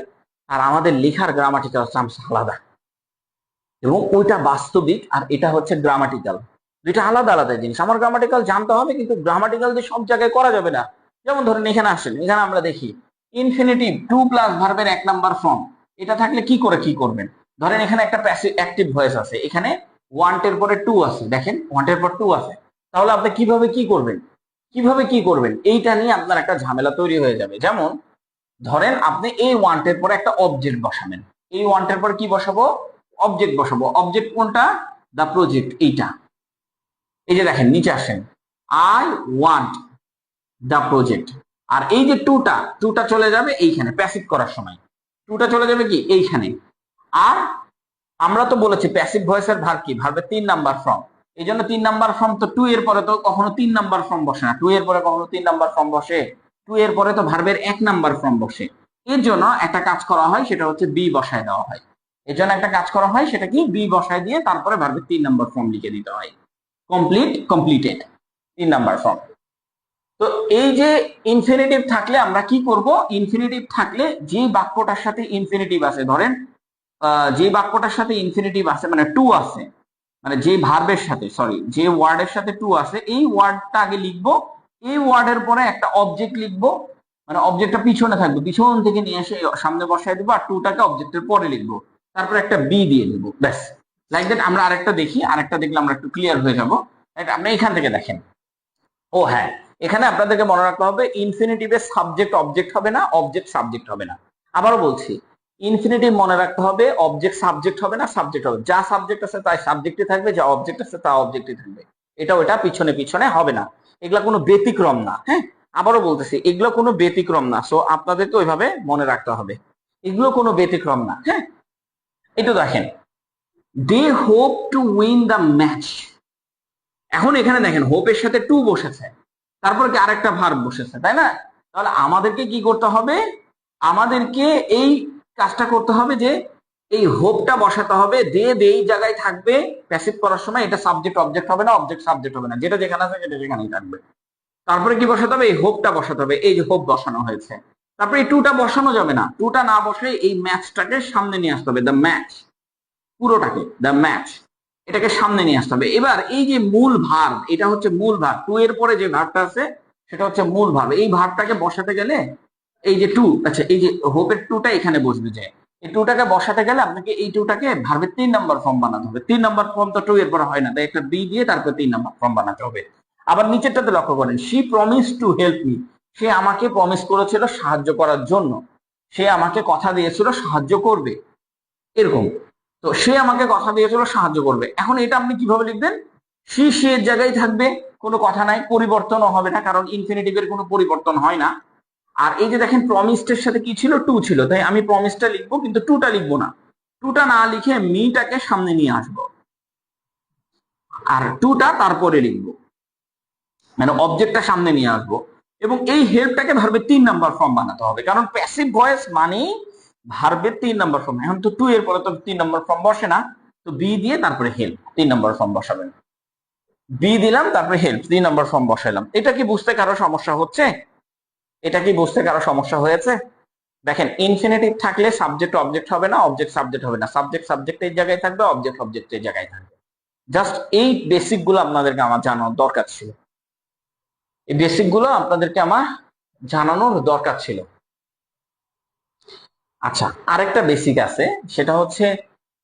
আর আমাদের লেখার গ্রামাটিক্যাল টার্মস আলাদা, এবং ওইটা বাস্তবিক আর এটা হচ্ছে গ্রামাটিক্যাল, দুইটা আলাদা আলাদা জিনিস। আমার গ্রামাটিক্যাল জানতে হবে, কিন্তু গ্রামাটিক্যাল দিয়ে সব জায়গায় করা যাবে না। যেমন ধরেন এখানে আসেন, এখানে আমরা দেখি ইনফিনিটিভ টু প্লাস ভার্বের 1 নাম্বার ফর্ম, এটা থাকলে কি করে কি করবেন? ধরেন এখানে একটা প্যাসিভ অ্যাক্টিভ ভয়েস আছে, এখানে ওয়ান্টের পরে টু আছে, দেখেন ওয়ান্টের পর টু আছে, তাহলে আপনি কিভাবে কি করবেন? কিভাবে কি করবেন এইটা নিয়ে আপনার একটা ঝামেলা তৈরি হয়ে যাবে। যেমন ধরেন আপনি এই ওয়ান্টের পরে একটা অবজেক্ট বসাবেন, এই ওয়ান্টের পরে কি বসাবো? অবজেক্ট বসাবো। অবজেক্ট কোনটা? দা প্রজেক্ট, এইটা। এই যে দেখেন নিচে আসেন, আই ওয়ান্ট দা প্রজেক্ট। আর এই যে টুটা, টুটা চলে যাবে এইখানে প্যাসিভ করার সময়, টুটা চলে যাবে কি এইখানে। আর আমরা তো বলেছি প্যাসিভ ভয়েসের ভার্ব কি? ভার্বের 3 নাম্বার ফর্ম। এই জন্য 3 নাম্বার ফর্ম, তো টু এর পরে তো কখনো 3 নাম্বার ফর্ম বসে না, টু এর পরে কখনো 3 নাম্বার ফর্ম বসে, টু এর পরে তো ভার্বের 1 নাম্বার ফর্ম বসে। এর জন্য একটা কাজ করা হয়, সেটা হচ্ছে বি বসায় দেওয়া হয়। এর জন্য একটা কাজ করা হয়, সেটা কি? বি বসায় দিয়ে তারপরে ভার্বের 3 নাম্বার ফর্ম লিখে দিতে হয়, কমপ্লিট, কমপ্লিটেড, 3 নাম্বার ফর্ম। তো এই যে ইনফিনিটিভ থাকলে আমরা কি করব? ইনফিনিটিভ থাকলে যে বাক্যটার সাথে ইনফিনিটিভ আছে, ধরেন যে বাক্যটার সাথে ইনফিনিটিভ আছে মানে টু আছে, মানে যে ভার্বের সাথে, সরি, যে ওয়ার্ডের সাথে টু আছে, এই ওয়ার্ডটা আগে লিখবো, এই ওয়ার্ডের পরে একটা অবজেক্ট লিখবো, মানে অবজেক্টটা পিছনে থাকবে, পিছন থেকে নিয়ে এসে সামনে বসায় দিব, আর টুটাকে অবজেক্টের পরে লিখবো, তারপরে একটা বি দিয়ে দিব, ব্যাস। Like that. আমরা আরেকটা দেখি, আরেকটা দেখলে আমরা একটু ক্লিয়ার হয়ে যাবো। আপনি এখান থেকে দেখেন। ও হ্যাঁ, এখানে আপনাদেরকে মনে রাখতে হবে ইনফিনিটিভে সাবজেক্ট অবজেক্ট হবে না, অবজেক্ট সাবজেক্ট হবে না। আবারও বলছি, ইনফিনিটিভ মনে রাখতে হবে অবজেক্ট সাবজেক্ট হবে না, সাবজেক্ট হবে। যা সাবজেক্ট আছে তাই সাবজেক্টই থাকবে, যা অবজেক্ট আছে তা অবজেক্টই থাকবে। এটা ওটা পিছনে পিছনে হবে না, এগুলা কোনো ব্যতিক্রম না। হ্যাঁ, আবারও বলতেছি, এগুলো কোনো ব্যতিক্রম না, সো আপনাদেরকে ওইভাবে মনে রাখতে হবে, এগুলো কোনো ব্যতিক্রম না। হ্যাঁ, এটা দেখেন, they hope to win the match. এখন এখানে দেখেন হোপের সাথে টু বসেছে, তারপর কি আরেকটা ভার্ব বসেছে, তাই না? তাহলে আমাদেরকে কি করতে হবে? আমাদেরকে এই কাজটা করতে হবে যে এই হোপটা বসাতে হবে, দে এই জায়গায় থাকবে প্যাসিভ করার সময়, এটা সাবজেক্ট অবজেক্ট হবে না, অবজেক্ট সাবজেক্ট হবে না, যেটা যেখানে আছে সেটা সেখানেই থাকবে। তারপরে কি বসাতে হবে? এই হোপটা বসাতে হবে, এই যে হোপ বসানো হয়েছে। তারপরে এই টুটা বসানো যাবে না, টুটা না বসে এই ম্যাচটাকে সামনে নিয়ে আসতে হবে, দ্য ম্যাচ, পুরোটাকে দ্য ম্যাচ, এটাকে সামনে নিয়ে আসতে হবে। এবার এই যে মূল ভার্ব, এটা হচ্ছে মূল ভার্ব, টু এর পরে যে ভার্বটা আছে সেটা হচ্ছে মূল ভার্ব। এই ভার্বটাকে বসাতে গেলে এই যে টু, আচ্ছা এই যে হোপের টুটা এখানে বসবে, যে এই টুটাকে বসাতে গেলে আপনাকে এই টুটাকে ভার্বের 3 নাম্বার ফর্ম বানাতে হবে। 3 নাম্বার ফর্ম তো টু এর পরে হয় না, তাই একটা বি দিয়ে তারপর 3 নাম্বার ফর্ম বানাতে হবে। আবার নিচেরটাতে লক্ষ্য করেন, she promise to help me, সে আমাকে প্রমিস করেছিল সাহায্য করার জন্য, সে আমাকে কথা দিয়েছিল সাহায্য করবে, এরকম। তো সে আমাকে কথা দিয়েছিল সাহায্য করবে, এখন এটা আপনি কিভাবে লিখবেন? সে এর জায়গায় থাকবে, কোনো কথা নাই, পরিবর্তনও হবে না, কারণ ইনফিনিটিভের কোনো পরিবর্তন হয় না। আর এই যে দেখেন প্রমিসটের সাথে কি ছিল? টু ছিল, তাই আমি প্রমিসটা লিখবো, কিন্তু টুটা লিখবো না, টুটা না লিখে মিটাকে সামনে নিয়ে আসবো, আর টুটা তারপরে লিখবো, মানে অবজেক্টটা সামনে নিয়ে আসবো। এবং এই হেল্পটাকে ভার্বের 3 নাম্বার ফর্ম বানাতে হবে, কারণ প্যাসিভ ভয়েস মানে ভার্বের 3 নাম্বার ফর্ম। এখন তো টু এর পরে তো 3 নাম্বার ফর্ম বসে না, তো বি দিয়ে তারপরে হেল্প 3 নাম্বার ফর্ম বসাবেন, বি দিলাম তারপরে হেল্প 3 নাম্বার ফর্ম বসাইলাম। এটা কি বুঝতে কারো সমস্যা হচ্ছে? এটা কি বুঝতে কারো সমস্যা হয়েছে? দেখেন ইনফিনিটিভ থাকলে সাবজেক্ট অবজেক্ট হবে না, অবজেক্ট সাবজেক্ট হবে না, সাবজেক্ট সাবজেক্টের জায়গায় থাকবে, অবজেক্ট অবজেক্টের জায়গায় থাকবে। জাস্ট এই বেসিক গুলো আপনাদেরকে আমার জানানোর দরকার ছিল, এই বেসিক গুলো আপনাদেরকে আমার জানানোর দরকার ছিল। আচ্ছা, আরেকটা বেসিক আছে, সেটা হচ্ছে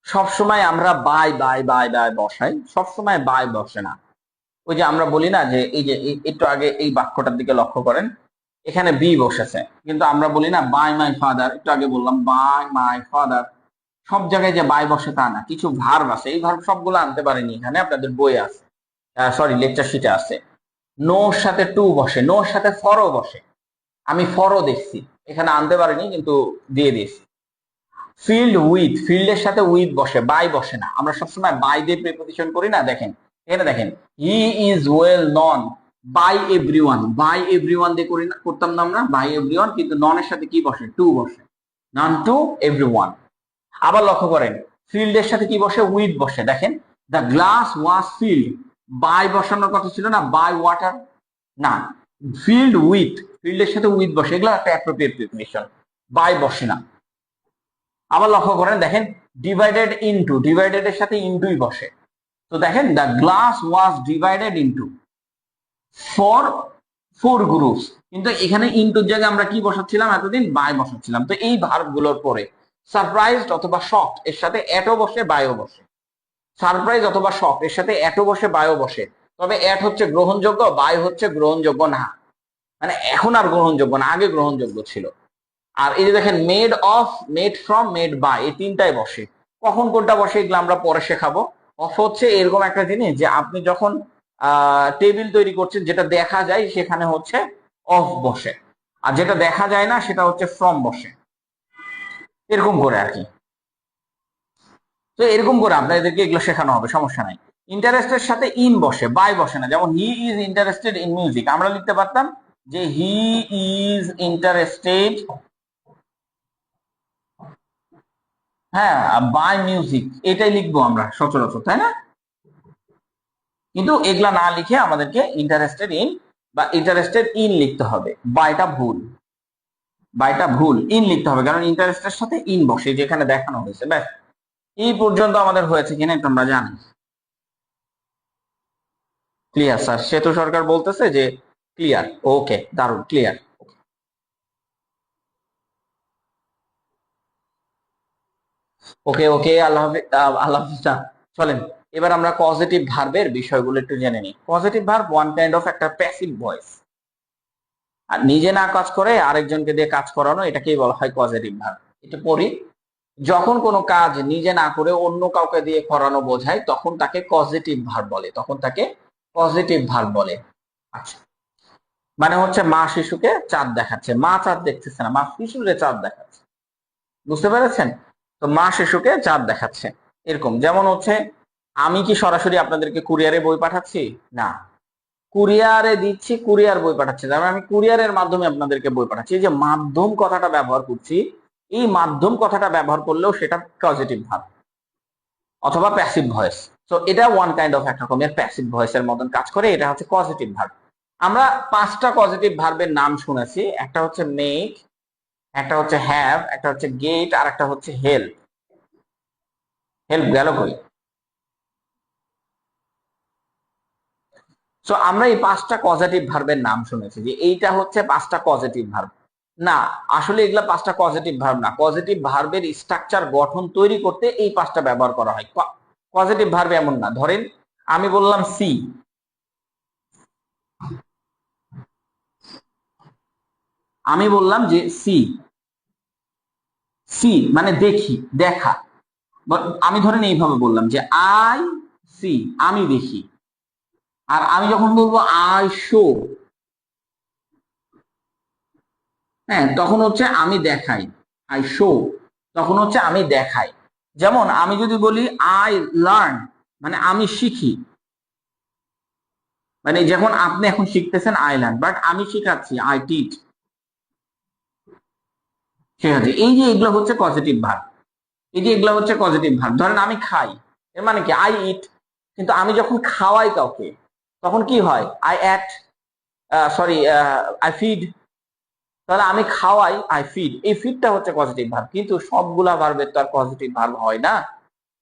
সবসময় আমরা বাই বাই বাই বাই বসাই, সবসময় বাই বসে না। ওই যে আমরা বলি না যে এই যে একটু আগে এই বাক্যটার দিকে লক্ষ্য করেন, এখানে বি বসেছে, কিন্তু আমরা বলি না বাই মাই ফাদার, একটু আগে বললাম বাই মাই ফাদার। সব জায়গায় যে বাই বসে তা না, কিছু ভার্ব আছে, এই ভার্ব সবগুলো আনতে পারেনি এখানে, আপনাদের বই আছে, সরি লেকচার শিটে আছে। নোর সাথে টু বসে, নোর সাথে ফরও বসে, আমি ফরও দেখছি, এখানে আনতে পারিনি কিন্তু দিয়ে দিয়েছি। ফিল্ড উইথ, ফিল্ডের সাথে উইথ বসে, বাই বসে না, আমরা সবসময় বাই দিয়ে প্রিপোজিশন করি না। দেখেন এখানে দেখেন, he is well known by everyone, by everyone দিয়ে করি না, করতাম না আমরা বাই এভরিওয়ান, কিন্তু ননের সাথে কি বসে, টু বসে, নন টু এভরিওয়ান। আবার লক্ষ্য করেন ফিল্ডের সাথে কি বসে, উইথ বসে, দেখেন the glass was filled, by বসানোর কথা ছিল না, বাই ওয়াটার, না, ফিল্ড উইথ, ফিল্ডের সাথে উইথ বসে, এগুলো একটা অ্যাপ্রোপ্রিয়েট প্রিপোজিশন, বাই বসে না। আবার লক্ষ্য করেন দেখেন ডিভাইডেড ইনটু, ডিভাইডেড এর সাথে ইনটুই বসে, তো দেখেন the glass was divided into for four groups, কিন্তু এখানে ইনটুর জায়গায় আমরা কি বসাচ্ছিলাম এতদিন, বাই বসাচ্ছিলাম। তো এই ভার্ব গুলোর পরে সারপ্রাইজড অথবা শকড এর সাথে এটও বসে, বায়ও বসে, সারপ্রাইজ অথবা শকড এর সাথে এটও বসে, বায়ও বসে, তবে এট হচ্ছে গ্রহণযোগ্য, বাই হচ্ছে গ্রহণযোগ্য না, মানে এখন আর গ্রহণযোগ্য না, আগে গ্রহণযোগ্য ছিল। আর এই যে দেখেন made of, made from, made by, এই তিনটাই বসে। কখন কোনটা বসে এগুলো আমরা পরে শেখাবো। অফ হচ্ছে এরকম একটা জিনিস যে আপনি যখন টেবিল তৈরি করছেন, যেটা দেখা যায় সেখানে হচ্ছে অফ বসে, আর যেটা দেখা যায় না সেটা হচ্ছে ফ্রম বসে, এরকম করে আর কি। তো এরকম করে আপনাদেরকে এগুলো শেখানো হবে, সমস্যা নাই। ইন্টারেস্টের সাথে ইন বসে, বাই বসে না, যেমন he is interested in music, আমরা লিখতে পারতাম যে হি ইজ ইন্টারেস্টেড, হ্যাঁ, বাই মিউজিক, এটাই লিখবো আমরা সচরাচর, তাই না? কিন্তু এগুলা না লিখে আমাদেরকে ইন্টারেস্টেড ইন বা ইন্টারেস্টেড ইন লিখতে হবে, বাইটা ভুল, বাইটা ভুল, ইন লিখতে হবে, কারণ ইন্টারেস্টের সাথে ইন বসে, যেখানে দেখানো হয়েছে। ব্যাস এই পর্যন্ত আমাদের হয়েছে কিনা একটু আমরা জানি। ক্লিয়ার স্যার, সেতু সরকার বলতেছে যে ক্লিয়ার, ওকে দারুন, ক্লিয়ার। ওকে ওকে, আল্লাহ হাফিজ, আল্লাহ হাফিজ না। চলেন এবার আমরা পজিটিভ ভার্বের বিষয়গুলো একটু জেনে নিই। Positive verb one kind of একটা প্যাসিভ ভয়েস, আর নিজে না কাজ করে আরেকজনকে দিয়ে কাজ করানো, এটাকেই বলা হয় পজিটিভ ভার্ব। এটা পড়ি, যখন কোনো কাজ নিজে না করে অন্য কাউকে দিয়ে করানো বোঝায় তখন তাকে পজিটিভ ভার্ব বলে, তখন তাকে পজিটিভ ভার্ব বলে। আচ্ছা, মানে হচ্ছে মা শিশুকে চাঁদ দেখাচ্ছে, মা চাঁদ দেখতেছে না, মা শিশুরে চাঁদ দেখাচ্ছে, বুঝতে পেরেছেন? তো মা শিশুকে চাঁদ দেখাচ্ছে, এরকম। যেমন হচ্ছে আমি কি সরাসরি আপনাদেরকে কুরিয়ারে বই পাঠাচ্ছি? না, কুরিয়ারে দিচ্ছি, কুরিয়ার বই পাঠাচ্ছে, তার মানে আমি কুরিয়ারের মাধ্যমে আপনাদেরকে বই পাঠাচ্ছি। এই যে মাধ্যম কথাটা ব্যবহার করছি, এই মাধ্যম কথাটা ব্যবহার করলেও সেটা পজিটিভ ভার্ব অথবা প্যাসিভ ভয়েস। তো এটা ওয়ান কাইন্ড অফ এক রকমের প্যাসিভ ভয়েসের মতন কাজ করে, এটা হচ্ছে পজিটিভ ভার্ব। আমরা পাঁচটা পজিটিভ ভার্বের নাম শুনেছি, একটা হচ্ছে মেক, একটা হচ্ছে হ্যাভ, একটা হচ্ছে গেট, আর একটা হচ্ছে হেল্প। হেল্প গেল কই? সো আমরা এই পাঁচটা পজিটিভ ভার্বের নাম শুনেছি যে এইটা হচ্ছে পাঁচটা পজিটিভ ভার্ব। না, আসলে এগুলা পাঁচটা পজিটিভ ভার্ব না, পজিটিভ ভার্বের স্ট্রাকচার গঠন তৈরি করতে এই পাঁচটা ব্যবহার করা হয়। পজিটিভ ভার্ব এমন না, ধরেন আমি বললাম সি, আমি বললাম যে সি, সি মানে দেখি, দেখা। আমি ধরেন এইভাবে বললাম যে আই সি, আমি দেখি। আর আমি যখন বলবো আই শো, হ্যাঁ, তখন হচ্ছে আমি দেখাই, আই শো, তখন হচ্ছে আমি দেখাই। যেমন আমি যদি বলি আই লার্ন, মানে আমি শিখি, মানে যখন আপনি এখন শিখতেছেন আই লার্ন, বাট আমি শিখাচ্ছি আই টিচ, ঠিক আছে? এই যে এগুলো হচ্ছে পজিটিভ ভার্ব, এই যে এগুলো হচ্ছে পজিটিভ ভার্ব। ধরেন আমি খাই, এর মানে কি আই ইট, কিন্তু আমি যখন খাওয়াই কাউকে তখন কি হয়, I act, sorry, I feed, তাহলে আমি খাওয়াই, আই ফিড, এই ফিডটা হচ্ছে পজিটিভ ভার্ব, কিন্তু সবগুলা ভার্বের তো আর পজিটিভ ভার্ব হয় না।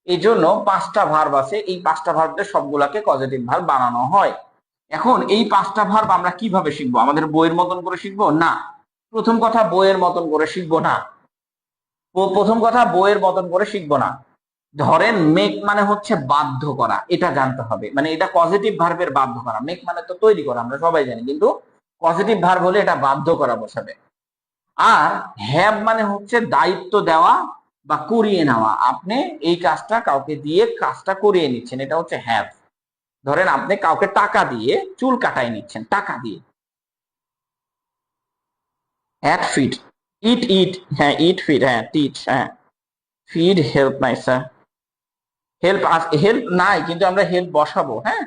এই জন্য 5টা ভার্ব আছে, এই 5টা ভার্বের সবগুলাকে পজিটিভ ভার্ব বানানো হয়। এখন এই 5টা ভার্ব আমরা কিভাবে শিখবো? আমাদের বইয়ের মতন করে শিখবো না। প্রথম কথা, বইয়ের মতন করে শিখবো না। প্রথম কথা, বইয়ের মতন করে শিখবো না। ধরেন মেক মানে হচ্ছে বাধ্য করা, এটা জানতে হবে, মানে এটা পজিটিভ ভার্বের বাধ্য করা। মেক মানে তো তৈরি করা, আমরা সবাই জানি, কিন্তু পজিটিভ ভার্ব হলে এটা বাধ্য করা বোঝাবে। আর হ্যাভ মানে হচ্ছে দায়িত্ব দেওয়া বা করিয়ে নেওয়া, আপনি এই কাজটা কাউকে দিয়ে কাজটা করিয়ে নিচ্ছেন, এটা হচ্ছে হ্যাভ। ধরেন আপনি কাউকে টাকা দিয়ে চুল কাটাই নিচ্ছেন, টাকা দিয়ে। হ্যাট ফিড, ইট ইট, হ্যাঁ ইট ফিড, হ্যাঁ টিচ, হ্যাঁ ফিড হেল্প নাই স্যার, হেল্প হেল্প নাই কিন্তু আমরা হেল্প বসাবো, হ্যাঁ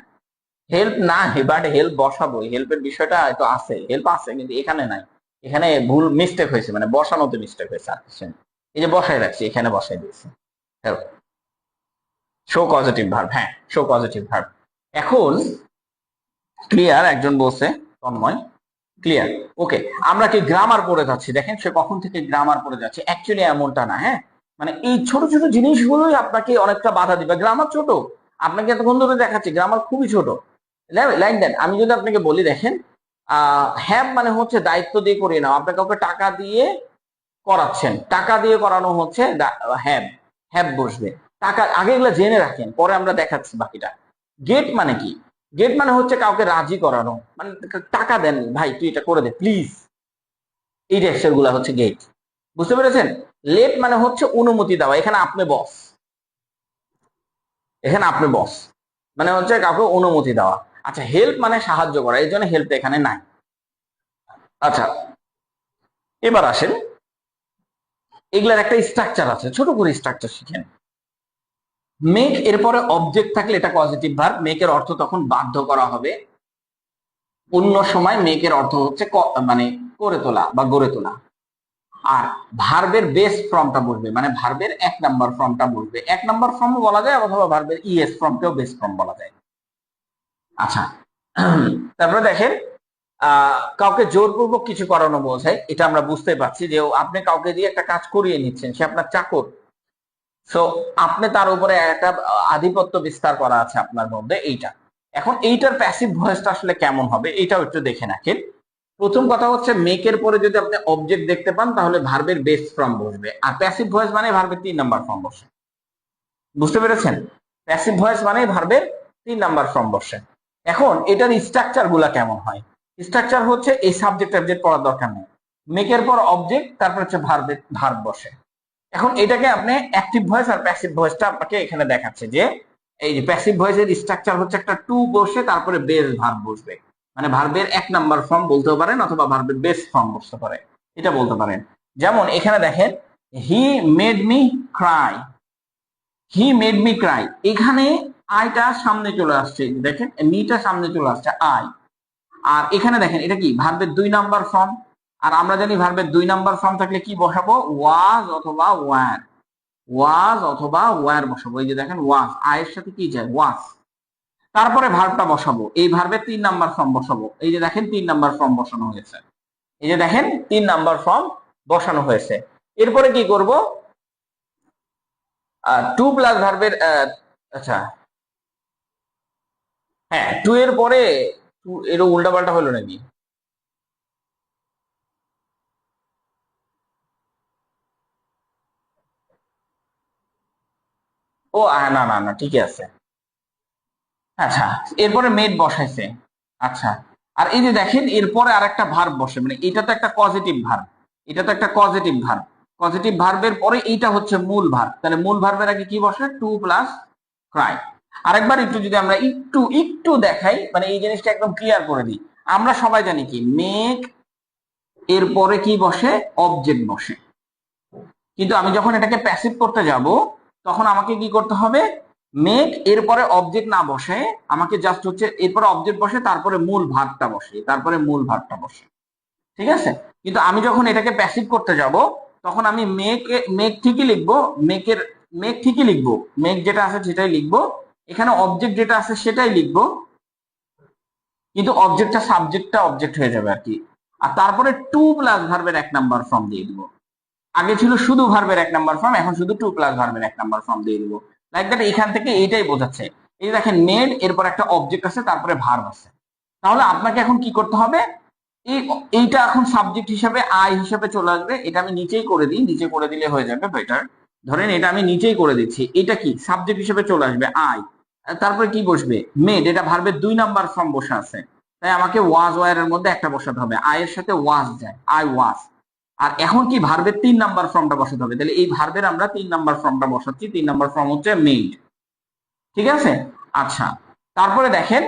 হেল্প নাই বাট হেল্প বসাবো, হেল্পের বিষয়টা হয়তো আছে, হেল্প আছে কিন্তু এখানে নাই, এখানে ভুল মিস্টেক হয়েছে, মানে বসানোতে মিস্টেক হয়েছে আর কিছু না। এই যে বসাই রাখছি, এখানে বসাই দিয়েছি হেল্প। শো পজিটিভ ভার্ব, হ্যাঁ শো পজিটিভ ভার্ব। এখন ক্লিয়ার? একজন বলছে তন্ময় ক্লিয়ার, ওকে। আমরা কি গ্রামার পড়ে যাচ্ছি? দেখেন সে কখন থেকে গ্রামার পড়ে যাচ্ছে, অ্যাকচুয়ালি এমনটা না, হ্যাঁ মানে এই ছোট ছোট জিনিসগুলোই আপনাকে অনেকটা বাধা দিবে। গ্রামার ছোট, আপনাকে এতক্ষণ ধরে দেখাচ্ছি গ্রামার খুবই ছোট। লাইক দেন, আমি যদি আপনাকে বলি, দেখেন হ্যাভ মানে হচ্ছে দায়িত্ব দিয়ে করিয়ে নাও, আপনি কাউকে টাকা দিয়ে করাচ্ছেন, টাকা দিয়ে করানো হচ্ছে হ্যাভ, হ্যাভ বসবে। টাকা আগে এগুলো জেনে রাখেন, পরে আমরা দেখাচ্ছি বাকিটা। গেট মানে কি? গেট মানে হচ্ছে কাউকে রাজি করানো, মানে টাকা দেন, ভাই তুই এটা করে দে প্লিজ, এই টেক্সচার গুলা হচ্ছে গেট। বুঝতে পেরেছেন? লেট মানে হচ্ছে অনুমতি দেওয়া, এখানে আপনি বস, এখানে আপনি বস, মানে হচ্ছে কাউকে অনুমতি দেওয়া। আচ্ছা, হেল্প মানে সাহায্য করা, এই জন্য হেল্প এখানে নাই। আচ্ছা, এবার আসেন, এগুলার একটা স্ট্রাকচার আছে, ছোট করে স্ট্রাকচার শিখেন। মেক এরপরে অবজেক্ট থাকলে এটা পজিটিভ ভার্ব, মেকের অর্থ তখন বাধ্য করা হবে। অন্য সময় মেকের অর্থ হচ্ছে মানে করে তোলা বা গড়ে তোলা। আর ভার্বের বেস ফর্মটা বসবে, মানে ভার্বের 1 নাম্বার ফর্মটা বসবে, 1 নাম্বার ফর্ম বলা যায় অথবা ভার্বের ইএস ফর্মকেও বেস ফর্ম বলা যায়। আচ্ছা, তারপরে দেখেন কাউকে জোরপূর্বক কিছু করানো বোঝায়, এটা আমরা বুঝতে পারছি যে আপনি কাউকে দিয়ে একটা কাজ করিয়ে নিচ্ছেন, সে আপনার চাকর, সো আপনি তার উপরে একটা আধিপত্য বিস্তার করা আছে আপনার মধ্যে, এইটা। এখন এইটার প্যাসিভ ভয়েসটা আসলে কেমন হবে এটাও একটু দেখে রাখেন। প্রথম কথা হচ্ছে মেকের পরে যদি আপনি অবজেক্ট দেখতে পান তাহলে ভার্বের বেস ফর্ম বসবে, আর প্যাসিভ ভয়েস মানে ভার্বের 3 নাম্বার ফর্ম বসে। বুঝতে পেরেছেন? প্যাসিভ ভয়েস মানে ভার্বের 3 নাম্বার ফর্ম বসে। এখন এটার স্ট্রাকচার গুলা কেমন হয়? স্ট্রাকচার হচ্ছে এই সাবজেক্ট অবজেক্ট পড়ার দরকার নেই, মেকের পর অবজেক্ট, তারপর হচ্ছে ভার্ব বসে। এখন এটাকে আপনি অ্যাক্টিভ ভয়েস আর প্যাসিভ ভয়েসটা আপনাকে এখানে দেখাচ্ছে যে এই যে প্যাসিভ ভয়েসের স্ট্রাকচার হচ্ছে একটা টু বসে তারপরে বেস ভার্ব বসবে, মানে ভার্বের 1 নাম্বার ফর্ম বলতেও পারেন অথবা ভার্বের বেস ফর্ম বসতে পারে, এটা বলতে পারেন। যেমন এখানে দেখেন, he made me Cry, he made me Cry, এখানে আইটা সামনে চলে আসছে, দেখেন মিটা সামনে চলে আসছে আই। আর এখানে দেখেন এটা কি ভার্বের 2 নাম্বার ফর্ম, আর আমরা জানি ভার্বের 2 নাম্বার ফর্ম থাকলে কি বসাবো? ওয়াজ অথবা ওয়ার, ওয়াজ অথবা ওয়ার বসাবো। এই যে দেখেন ওয়াজ, আয়ের সাথে কি যায়? ওয়াজ। তারপরে ভার্বটা বসাবো, এই ভার্বের 3 নাম্বার ফর্ম বসাবো, এই যে দেখেন 3 নাম্বার ফর্ম বসানো হয়েছে, এই যে দেখেন 3 নাম্বার ফর্ম বসানো হয়েছে। এরপরে কি করব? টু প্লাস ভার্বের, আচ্ছা হ্যাঁ, টু এর পরে এর উল্টা পাল্টা হলো নাকি? ও না না না, ঠিকই আছে। আচ্ছা, এরপরে মেড বসাইছে। আচ্ছা, আর এই যে দেখেন এরপরে আরেকটা ভার্ব বসে, মানে এটা তো একটা পজিটিভ ভার্ব, এটা তো একটা পজিটিভ ভার্ব, পজিটিভ ভার্বের পরে এইটা হচ্ছে মূল ভার্ব, তাহলে মূল ভার্বের আগে কি বসে? To plus cry. আরেকবার একটু যদি আমরা একটু একটু দেখাই, মানে এই জিনিসটা একদম ক্লিয়ার করে দিই। আমরা সবাই জানি কি মেক এরপরে কি বসে? অবজেক্ট বসে। কিন্তু আমি যখন এটাকে প্যাসিভ করতে যাব তখন আমাকে কি করতে হবে? মেক এরপরে অবজেক্ট না বসে, আমাকে জাস্ট হচ্ছে এরপরে অবজেক্ট বসে তারপরে মূল ভার্বটা বসে, তারপরে মূল ভার্বটা বসে, ঠিক আছে? কিন্তু আমি যখন এটাকে প্যাসিভ করতে যাব তখন আমি মেক ঠিকই লিখবো, মেক ঠিকই লিখবো, মেক যেটা আছে সেটাই লিখবো, এখানে অবজেক্ট যেটা আছে সেটাই লিখবো, কিন্তু অবজেক্টটা সাবজেক্টটা অবজেক্ট হয়ে যাবে আর কি। আর তারপরে টু প্লাস ভার্বের 1 নাম্বার ফর্ম দিয়ে দিব। আগে ছিল শুধু ভার্বের 1 নাম্বার ফর্ম, এখন শুধু টু প্লাস ভার্বের 1 নাম্বার ফর্ম দিয়ে দিব। লাইক দ্যাট এখান থেকে এইটাই বোঝাচ্ছে। এই যে দেখেন মেড, এরপর একটা অবজেক্ট আছে, তারপরে ভার্ব আছে। তাহলে আপনাকে এখন কি করতে হবে, এইটা এখন সাবজেক্ট হিসাবে আই হিসাবে চলে আসবে। এটা আমি নিচেই করে দিই, নিচে করে দিলে হয়ে যাবে বেটার। ধরেন এটা আমি নিচেই করে দিচ্ছি, এটা কি সাবজেক্ট হিসেবে চলে আসবে আই। তারপরে কি বসবে, মেড, এটা ভার্বের 2 নাম্বার ফর্ম বসে আছে, তাই আমাকে ওয়াজ ওয়ার এর মধ্যে একটা বসাতে হবে, আই এর সাথে ওয়াজ যায়, আই ওয়াজ। আর এখন কি ভার্বের 3 নাম্বার ফর্মটা বসাতে হবে, তাহলে এই ভার্বের আমরা 3 নাম্বার ফর্মটা বসাচ্ছি, 3 নাম্বার ফর্ম হচ্ছে মেড। ঠিক আছে, আচ্ছা। তারপরে দেখেন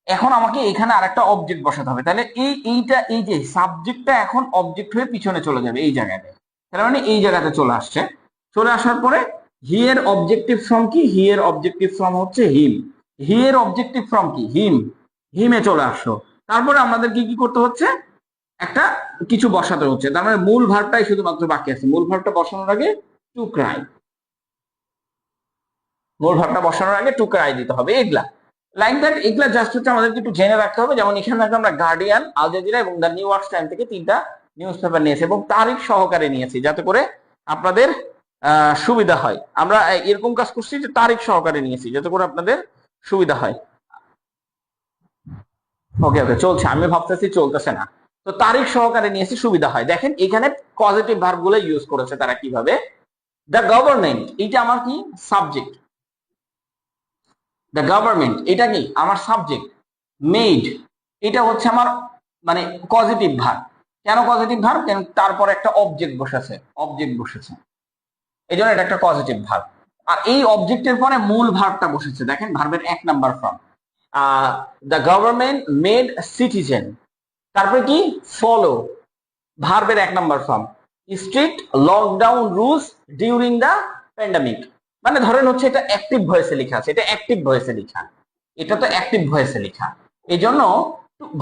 এখন আমাকে এখানে আরেকটা অবজেক্ট বসাতে হবে, তাহলে এই যে সাবজেক্টটা এখন অবজেক্ট হয়ে পিছনে চলে যাবে এই জায়গাতে। তার মানে এই জায়গাতে চলে আসছে। চলে আসার পরে হি এর অবজেক্টিভ ফর্ম কি, হি এর অবজেক্টিভ ফর্ম হচ্ছে হিম। হি এর অবজেক্টিভ ফর্ম কি, হিম। হিমে চলে আসলো। তারপরে আমাদের কি কি করতে হচ্ছে, একটা কিছু বসাতে হচ্ছে। তার মানে মূল ভার্বটাই শুধুমাত্র বাকি আছে। মূল ভার্বটা বসানোর আগে টু ক্রাই, মূল ভার্বটা বসানোর আগে টু ক্রাই দিতে হবে। এগুলা লাইক দ্যাট, এগুলা জাস্ট হচ্ছে আমাদেরকে একটু জেনে রাখতে হবে। যেমন এখানে দেখো আমরা গার্ডিয়ান, আল জাজিরা এবং দ্য নিউ ইয়র্ক টাইম থেকে 3টা নিউজ পেপার নিয়েছি এবং তারিখ সহকারে নিয়েছি, যাতে করে আপনাদের সুবিধা হয়। আমরা এরকম কাজ করছি যে তারিখ সহকারে নিয়েছি, যাতে করে আপনাদের সুবিধা হয়। ওকে ওকে, চলছে, আমি ভাবতেছি চলতেছে না। তো তারিখ সহকারে নিয়েছি, সুবিধা হয়। দেখেন এখানে পজিটিভ ভার্ব গুলো ইউজ করেছে তারা কিভাবে। দ্য গভর্নমেন্ট, এটা আমার কি সাবজেক্ট, দ্য গভর্নমেন্ট এটা কি আমার সাবজেক্ট। মেড, এটা হচ্ছে আমার মানে পজিটিভ ভার্ব। কেন পজিটিভ ভার্ব, কেন তারপর একটা অবজেক্ট বসেছে, অবজেক্ট বসেছে, এই জন্য এটা একটা পজিটিভ ভার্ব। আর এই অবজেক্টের পরে মূল ভার্বটা বসেছে, দেখেন ভার্বের 1 number form. The government made citizen, তারপরে কি ফলো, ভার্বের 1 number form. Strict lockdown rules during the pandemic, মানে ধরেন হচ্ছে এটা অ্যাক্টিভ ভয়েসে লেখা আছে, এটা অ্যাক্টিভ ভয়েসে লেখা, এটা তো অ্যাক্টিভ ভয়েসে লেখা। এই জন্য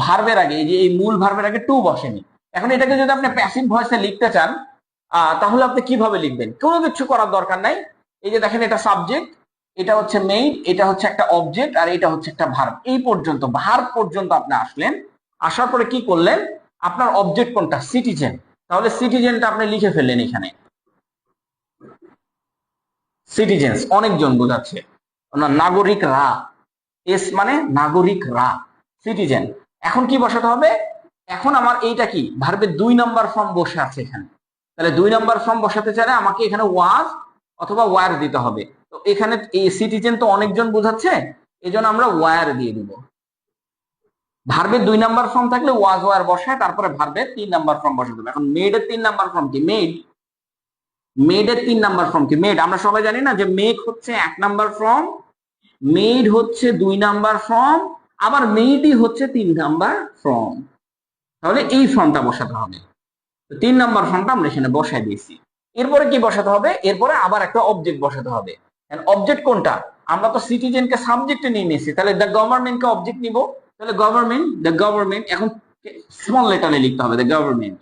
ভার্বের আগে, এই যে এই মূল ভার্বের আগে টু বসেনি। এখন এটাকে যদি আপনি প্যাসিভ ভয়েসে লিখতে চান, তাহলে আপনি কিভাবে লিখবেন, কোনো কিছু করার দরকার নাই। এই যে দেখেন এটা সাবজেক্ট, এটা হচ্ছে মেইন, এটা হচ্ছে একটা অবজেক্ট, আর এটা হচ্ছে একটা ভার্ব। এই পর্যন্ত ভার্ব পর্যন্ত আপনি আসলেন। আসার পরে কি করলেন, আপনার অবজেক্ট কোনটা, সিটিজেন, তাহলে সিটিজেনটা আপনি লিখে ফেললেন এখানে। সিটিজেন্স অনেকজন বোঝাচ্ছে, নাগরিকরা, এস মানে নাগরিকরা, সিটিজেন। এখন কি বসাতে হবে, এখন আমার এইটা কি ভার্বের 2 নাম্বার ফর্ম বসে আছে এখানে। তাহলে 2 নাম্বার ফর্ম বসাতে চাইলে আমাকে এখানে ওয়াজ অথবা ওয়ার দিতে হবে। তো এখানে এই সিটিজেন তো অনেকজন বোঝাচ্ছে, এই জন্য আমরা ওয়ার দিয়ে দিব। ভার্বের 2 নাম্বার ফর্ম থাকলে ওয়াজ ওয়ার বসায়, তারপরে ভার্বের 3 নাম্বার ফর্ম বসাতে হবে। এখন মেড এর 3 নাম্বার ফর্ম কি, মেড, মেড এর 3 নাম্বার ফর্ম কি, মেড। আমরা সবাই জানি না যে মেক হচ্ছে 1 নাম্বার ফর্ম, মেড হচ্ছে 2 নাম্বার ফর্ম, আবার মেডই হচ্ছে 3 নাম্বার ফর্ম। তাহলে এই ফর্মটা বসাতে হবে। তো 3 নাম্বার ফর্মটা আমরা এখানে বসাই দিয়েছি। এরপরে কি বসাতে হবে, এরপরে আবার একটা অবজেক্ট বসাতে হবে। অবজেক্ট কোনটা, আমরা তো সিটিজেনকে সাবজেক্টে নিয়ে নিয়েছি, তাহলে দ্য গভর্নমেন্টকে অবজেক্ট নিব। তাহলে গভর্নমেন্ট, দ্য গভর্নমেন্ট, এখন স্মল লেটারে লিখতে হবে দ্য গভর্নমেন্ট,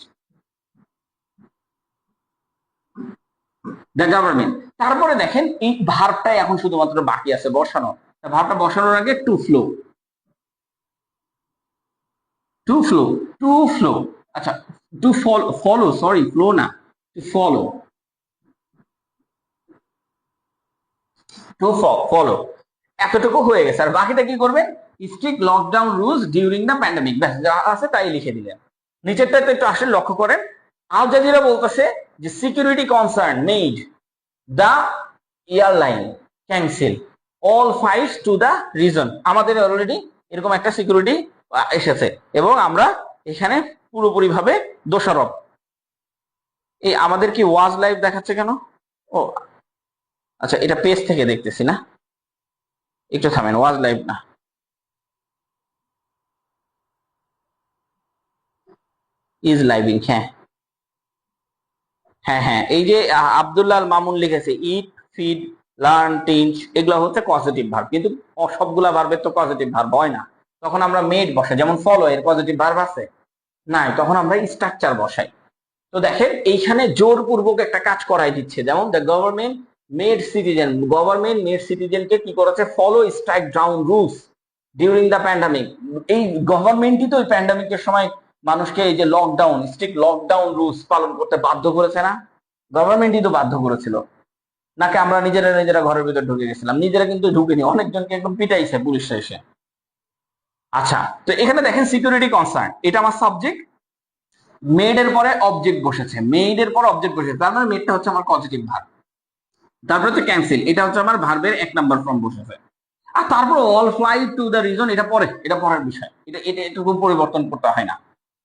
দ্য গভর্নমেন্ট। তারপরে দেখেন এই ভার্বটাই এখন শুধুমাত্র বাকি আছে বসানো। ভার্বটা বসানোর আগে to flow, to flow, to flow, আচ্ছা, to follow, follow, sorry flow না, টু ফলো, টু ফলো। এতটুকু হয়ে গেছে। আর বাকিটা কি করবেন, strict lockdown rules during the pandemic, ব্যাস যা আছে তাই লিখে দিলেন। নিচেরটাতে একটু আসলে লক্ষ্য করেন, আল জাজিরা বলতেছে যে security concern made the airline cancel all flights to the reason. আমাদের অলরেডি এরকম একটা সিকিউরিটি এসেছে এবং আমরা এখানে পুরোপুরি ভাবে দোষারোপ। এই আমাদের কি ওয়াজ লাইভ দেখাচ্ছে কেন, ও আচ্ছা, এটা পেজ থেকে দেখতেছি না, একটু থামেন, ওয়াজ লাইভ না, ইজ লাইভিং, হ্যাঁ হ্যাঁ হ্যাঁ, এই যে আব্দুল্লাহ আল মামুন লিখেছে ইট, ফিড, লার্ন, টিচ, এগুলো হচ্ছে পজিটিভ ভার্ব, কিন্তু সবগুলা ভার্বের তো পজিটিভ ভার্ব হয় না। তখন আমরা মেড বসাই, যেমন ফলো এর পজিটিভ ভার্ব আছে নাই, তখন আমরা স্ট্রাকচার বসাই। তো দেখেন এইখানে জোরপূর্বক একটা কাজ করাই দিচ্ছে, যেমন the government made citizen, government made সিটিজেনকে কি করেছে, follow strike down rules during the pandemic. এই গভর্নমেন্টই তো ওই প্যান্ডামিকের সময় মানুষকে এই যে লকডাউন, স্ট্রিক্ট লকডাউন রুলস পালন করতে বাধ্য করেছে না? গভর্নমেন্টই তো বাধ্য করেছিল, নাকি আমরা নিজেরা নিজেরা ঘরের ভিতর ঢুকে গেছিলাম? নিজেরা কিন্তু ঢুকিনি, অনেকজনকে একদম পিটাইছে পুলিশ এসে। আচ্ছা, তো এখানে দেখেন সিকিউরিটি কনসার্ন, এটা আমার সাবজেক্ট, মেড এর পরে অবজেক্ট বসেছে, মেড এর পরে অবজেক্ট বসেছে, তার মানে মেডটা হচ্ছে আমার পজিটিভ ভার্ব। তারপর হচ্ছে ক্যান্সেল, এটা হচ্ছে আমার ভার্বের 1 নাম্বার ফর্ম বসেছে। আর তারপর all fly to the reason, এটা পরে, এটা পরের বিষয়, এটা এটা এটুকু পরিবর্তন করতে হয় না।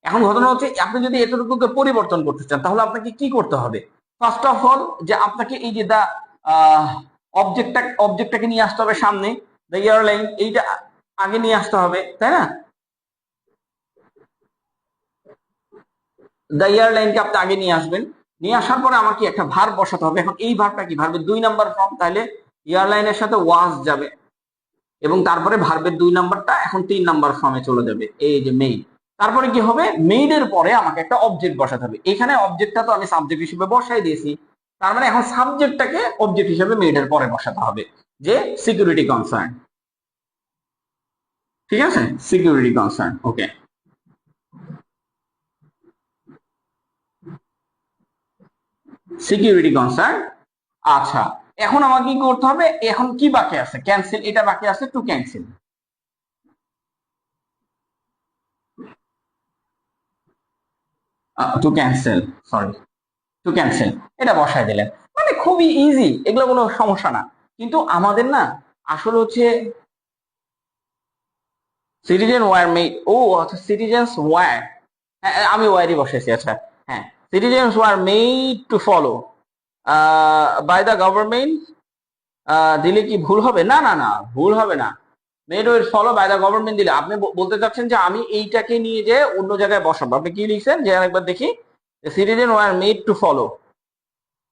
এখন ঘটনা হচ্ছে আপনি যদি এতটুকুকে পরিবর্তন করতে চান তাহলে আপনাকে কি করতে হবে? ফার্স্ট অফ অল, যে আপনাকে এই যে দা অবজেক্টটাকে নিয়ে আসতে হবে সামনে, দ্য এয়ারলাইন এইটা আগে নিয়ে আসতে হবে, তাই না? দ্য এয়ারলাইনকে আপনি আগে নিয়ে আসবেন, নিয়ে আসার পরে আমাকে একটা ভার্ব বসাতে হবে। এখন এই ভার্বটা কি? ভার্বের 2 নাম্বার ফর্ম, তাহলে এয়ারলাইনের সাথে ওয়াজ যাবে, এবং তারপরে ভার্বের 2 নাম্বারটা এখন 3 নাম্বার ফর্মে চলে যাবে, এই যে মেইড। তারপরে কি হবে? মেইড এর পরে আমাকে একটা অবজেক্ট বসাতে হবে। এখানে অবজেক্টটা তো আমি সাবজেক্ট হিসেবে বসাই দিয়েছি, তার মানে এখন সাবজেক্টটাকে অবজেক্ট হিসেবে মেইড এর পরে বসাতে হবে, যে সিকিউরিটি কনসার্ন। ঠিক আছে, security concern, okay. Security concern. আচ্ছা, এখন আমাকে কি করতে হবে? এখন কি বাকি আছে? ক্যান্সেল, এটা বাকি আছে, to cancel. To cancel, sorry, to cancel, এটা বসায় দিলেন, মানে খুবই ইজি, এগুলো কোনো সমস্যা না। কিন্তু আমাদের না আসলে হচ্ছে সিটিজেন ওয়ার মেড, ও আচ্ছা, সিটিজেন্স ওয়ার, হ্যাঁ আমি ওয়ারই বসেছি, আচ্ছা। হ্যাঁ, citizens were made to follow by the government, দিলে কি ভুল হবে? না না না, ভুল হবে না। Made were follow by the government দিলে আপনি বলতে চাচ্ছেন যে আমি এইটাকে নিয়ে যে অন্য জায়গায় বসাবো। আপনি কি লিখছেন যে আরেকবার দেখি, citizen war made to follow.